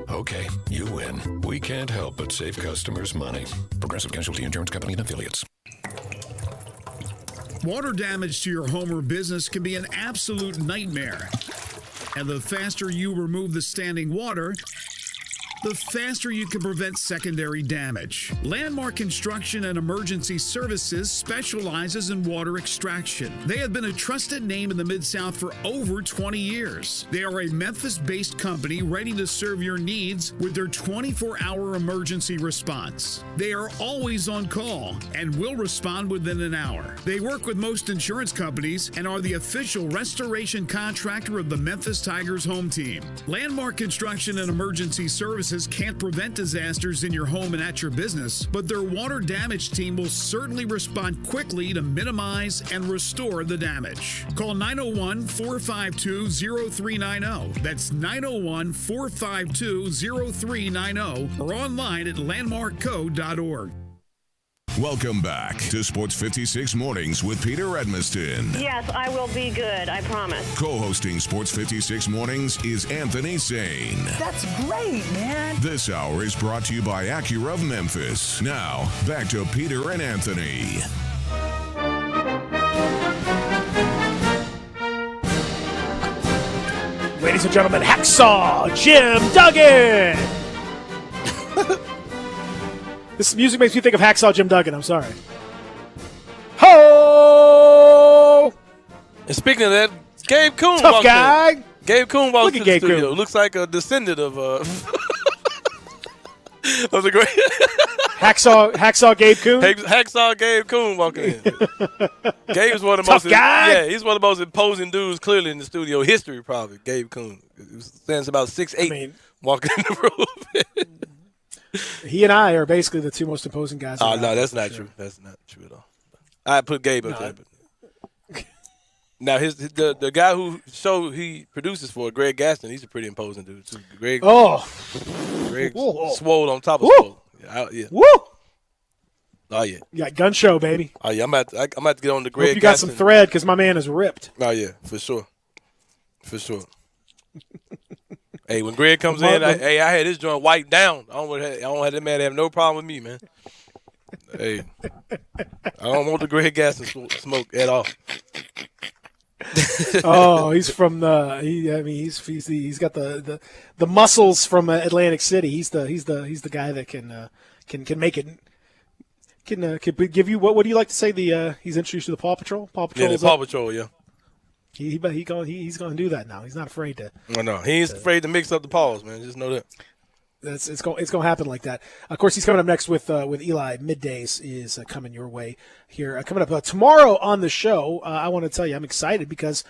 S7: Okay, you win. We can't help but save customers money. Progressive Casualty Insurance Company and Affiliates.
S14: Water damage to your home or business can be an absolute nightmare. And the faster you remove the standing water, the faster you can prevent secondary damage. Landmark Construction and Emergency Services specializes in water extraction. They have been a trusted name in the Mid-South for over 20 years. They are a Memphis-based company ready to serve your needs with their 24-hour emergency response. They are always on call and will respond within an hour. They work with most insurance companies and are the official restoration contractor of the Memphis Tigers home team. Landmark Construction and Emergency Services can't prevent disasters in your home and at your business, but their water damage team will certainly respond quickly to minimize and restore the damage. Call 901-452-0390. That's 901-452-0390 or online at landmarkco.org.
S2: Welcome back to Sports 56 Mornings with Peter Edmiston.
S15: Yes, I will be good. I promise.
S2: Co-hosting Sports 56 Mornings is Anthony Sane.
S21: That's great, man.
S2: This hour is brought to you by Acura of Memphis. Now, back to Peter and Anthony.
S3: Ladies and gentlemen, Hacksaw Jim Duggan. This music makes me think of Hacksaw Jim Duggan. I'm sorry. Ho!
S4: And speaking of that, Gabe Kuhn
S3: Tough
S4: walked
S3: guy.
S4: in. Gabe Kuhn walked
S3: Look
S4: to
S3: at
S4: the
S3: Gabe
S4: studio.
S3: Kuhn.
S4: Looks like a descendant of that was a great
S3: Hacksaw Gabe Kuhn.
S4: Hacksaw Gabe Kuhn walking in. Gabe's one of the
S3: Tough
S4: most
S3: guy.
S4: Yeah, he's one of the most imposing dudes clearly in the studio history. Probably Gabe Kuhn. He stands about 6'8", walking in the room.
S3: He and I are basically the two most imposing guys.
S4: Oh
S3: around,
S4: no, that's
S3: for
S4: not
S3: sure.
S4: true. That's not true at all. I put Gabe up there. But now the guy who he produces for, Greg Gaston, he's a pretty imposing dude too. Greg swole on top of swole. Yeah.
S3: Woo!
S4: Oh yeah.
S3: You got gun show, baby.
S4: Oh yeah. I'm about to get on the Greg.
S3: Hope you got
S4: Gaston.
S3: some thread because my man is ripped.
S4: Oh yeah, for sure. Hey, when Greg comes in, I had this joint wiped down. I don't have that man have no problem with me, man. Hey, I don't want the Greg Gaston smoke at all.
S3: Oh, he's from he's got the muscles from Atlantic City. He's the guy that can make it. Can give you what do you like to say? He's introduced you to the Paw Patrol. Paw Patrol.
S4: Yeah, the Paw Patrol. Yeah.
S3: He's going to do that now. He's not afraid to.
S4: No, he ain't afraid to mix up the paws, man. Just know that.
S3: It's going to happen like that. Of course, he's coming up next with Eli. Middays is coming your way here. Coming up tomorrow on the show, I want to tell you I'm excited because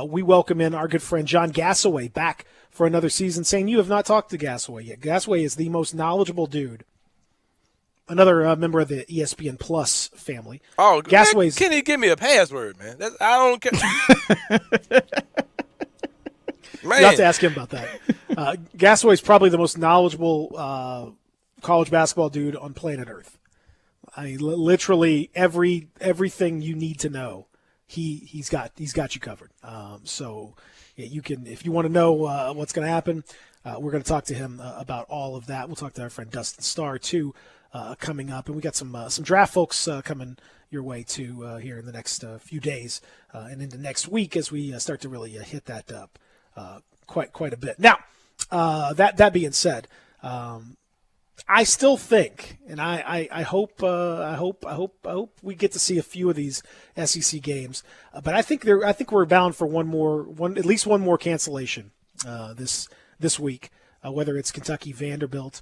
S3: we welcome in our good friend John Gassaway back for another season. Saying you have not talked to Gassaway yet. Gassaway is the most knowledgeable dude. Another member of the ESPN Plus family.
S4: Oh,
S3: Gassaway's.
S4: Can he give me a password, man? I don't care. Man.
S3: You have to ask him about that. Gassaway's probably the most knowledgeable college basketball dude on planet Earth. I mean, literally everything you need to know, he's got you covered. So yeah, you can, if you want to know what's going to happen, we're going to talk to him about all of that. We'll talk to our friend Dustin Starr too coming up, and we got some draft folks coming your way too here in the next few days and into next week as we start to really hit that up. Quite a bit. Now, that being said, I still think, and I hope we get to see a few of these SEC games. But I think we're bound for at least one more cancellation this week. Whether it's Kentucky, Vanderbilt,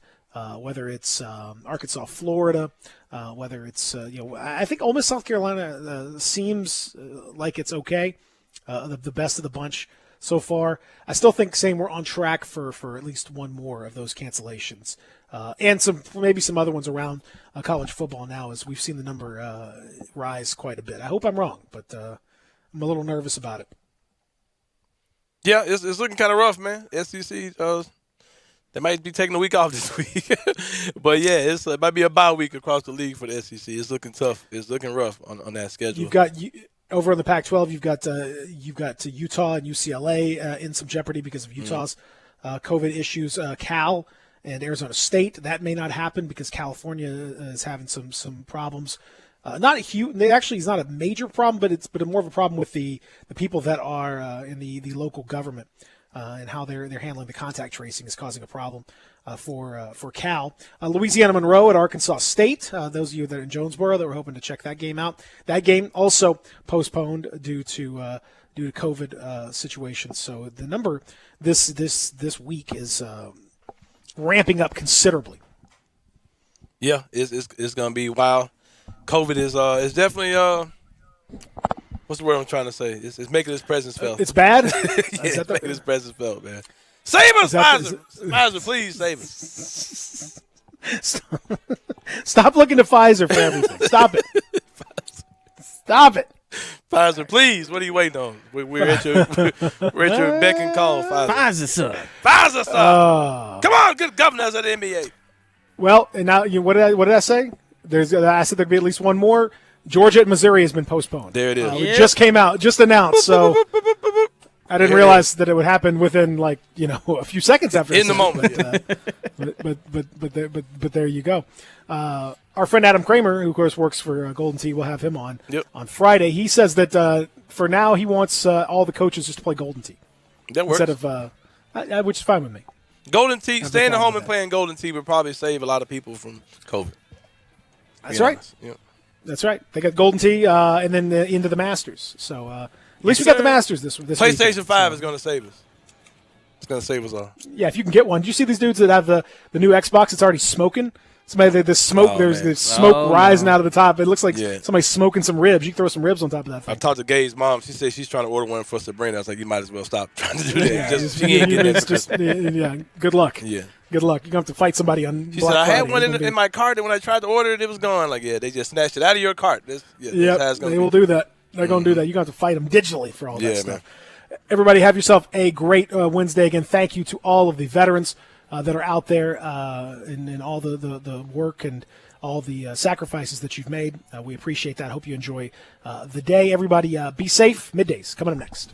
S3: whether it's Arkansas, Florida, whether it's I think Ole Miss, South Carolina some like it's okay, the best of the bunch so far. I still think we're on track for at least one more of those cancellations, and maybe some other ones around college football now, as we've seen the number rise quite a bit. I hope I'm wrong, but I'm a little nervous about it.
S4: Yeah, it's looking kind of rough, man. SEC, they might be taking a week off this week, but yeah, it might be a bye week across the league for the SEC. It's looking tough. It's looking rough on that schedule.
S3: You've got over on the Pac-12. You've got Utah and UCLA in some jeopardy because of Utah's COVID issues. Cal and Arizona State, that may not happen because California is having some problems. Not a huge. Actually, it's not a major problem, but more of a problem with the people that are in the local government. and how they're handling the contact tracing is causing a problem for Cal. Louisiana Monroe at Arkansas State. Those of you that are in Jonesboro that were hoping to check that game out. That game also postponed due to COVID situations. So the number this week is ramping up considerably.
S4: Yeah, it's gonna be wild. COVID is definitely what's the word I'm trying to say? It's making its presence felt.
S3: It's bad.
S4: It's making its presence felt, man. Save us, Pfizer! Pfizer, please save us.
S3: Stop looking to Pfizer for everything. Stop it. Stop it.
S4: Pfizer, please. What are you waiting on? We're at your beck and call, Pfizer.
S5: Pfizer, son.
S4: Pfizer, son. Come on, good governors of the NBA.
S3: Well, and now what did I say? I said there'd be at least one more. Georgia at Missouri has been postponed.
S4: There it is.
S3: It just came out, just announced. So I didn't realize that it would happen within a few seconds after.
S4: In the moment.
S3: But there you go. Our friend Adam Kramer, who of course works for Golden Tee, we'll have him on Friday. He says that for now he wants all the coaches just to play Golden Tee.
S4: That works.
S3: Instead of, which is fine with me.
S4: Golden Tee, staying at home and playing Golden Tee would probably save a lot of people from COVID.
S3: That's right.
S4: Yep.
S3: That's right. They got Golden Tee and then into the Masters. So at least we got the Masters this
S4: PlayStation
S3: weekend,
S4: 5 is going to save us. It's going to save us all.
S3: Yeah, if you can get one. Do you see these dudes that have the new Xbox? It's already smoking. There's smoke rising out of the top. It looks like somebody's smoking some ribs. You can throw some ribs on top of that thing.
S4: I talked to Gay's mom. She said she's trying to order one for Sabrina. I was like, you might as well stop trying to do that. She ain't getting it.
S3: Good luck.
S4: Yeah.
S3: Good luck. You're going to have to fight somebody on
S4: She
S3: Black
S4: said, I had
S3: Friday.
S4: one in my cart, and when I tried to order it, it was gone. Like, they just snatched it out of your cart. That's how it's gonna
S3: they
S4: be.
S3: will do that. They're going to do that. You're going to have to fight them digitally for all that
S4: Yeah,
S3: stuff. Man. Everybody have yourself a great Wednesday. Again, thank you to all of the veterans that are out there in all the work and all the sacrifices that you've made. We appreciate that. Hope you enjoy the day. Everybody be safe. Middays coming up next.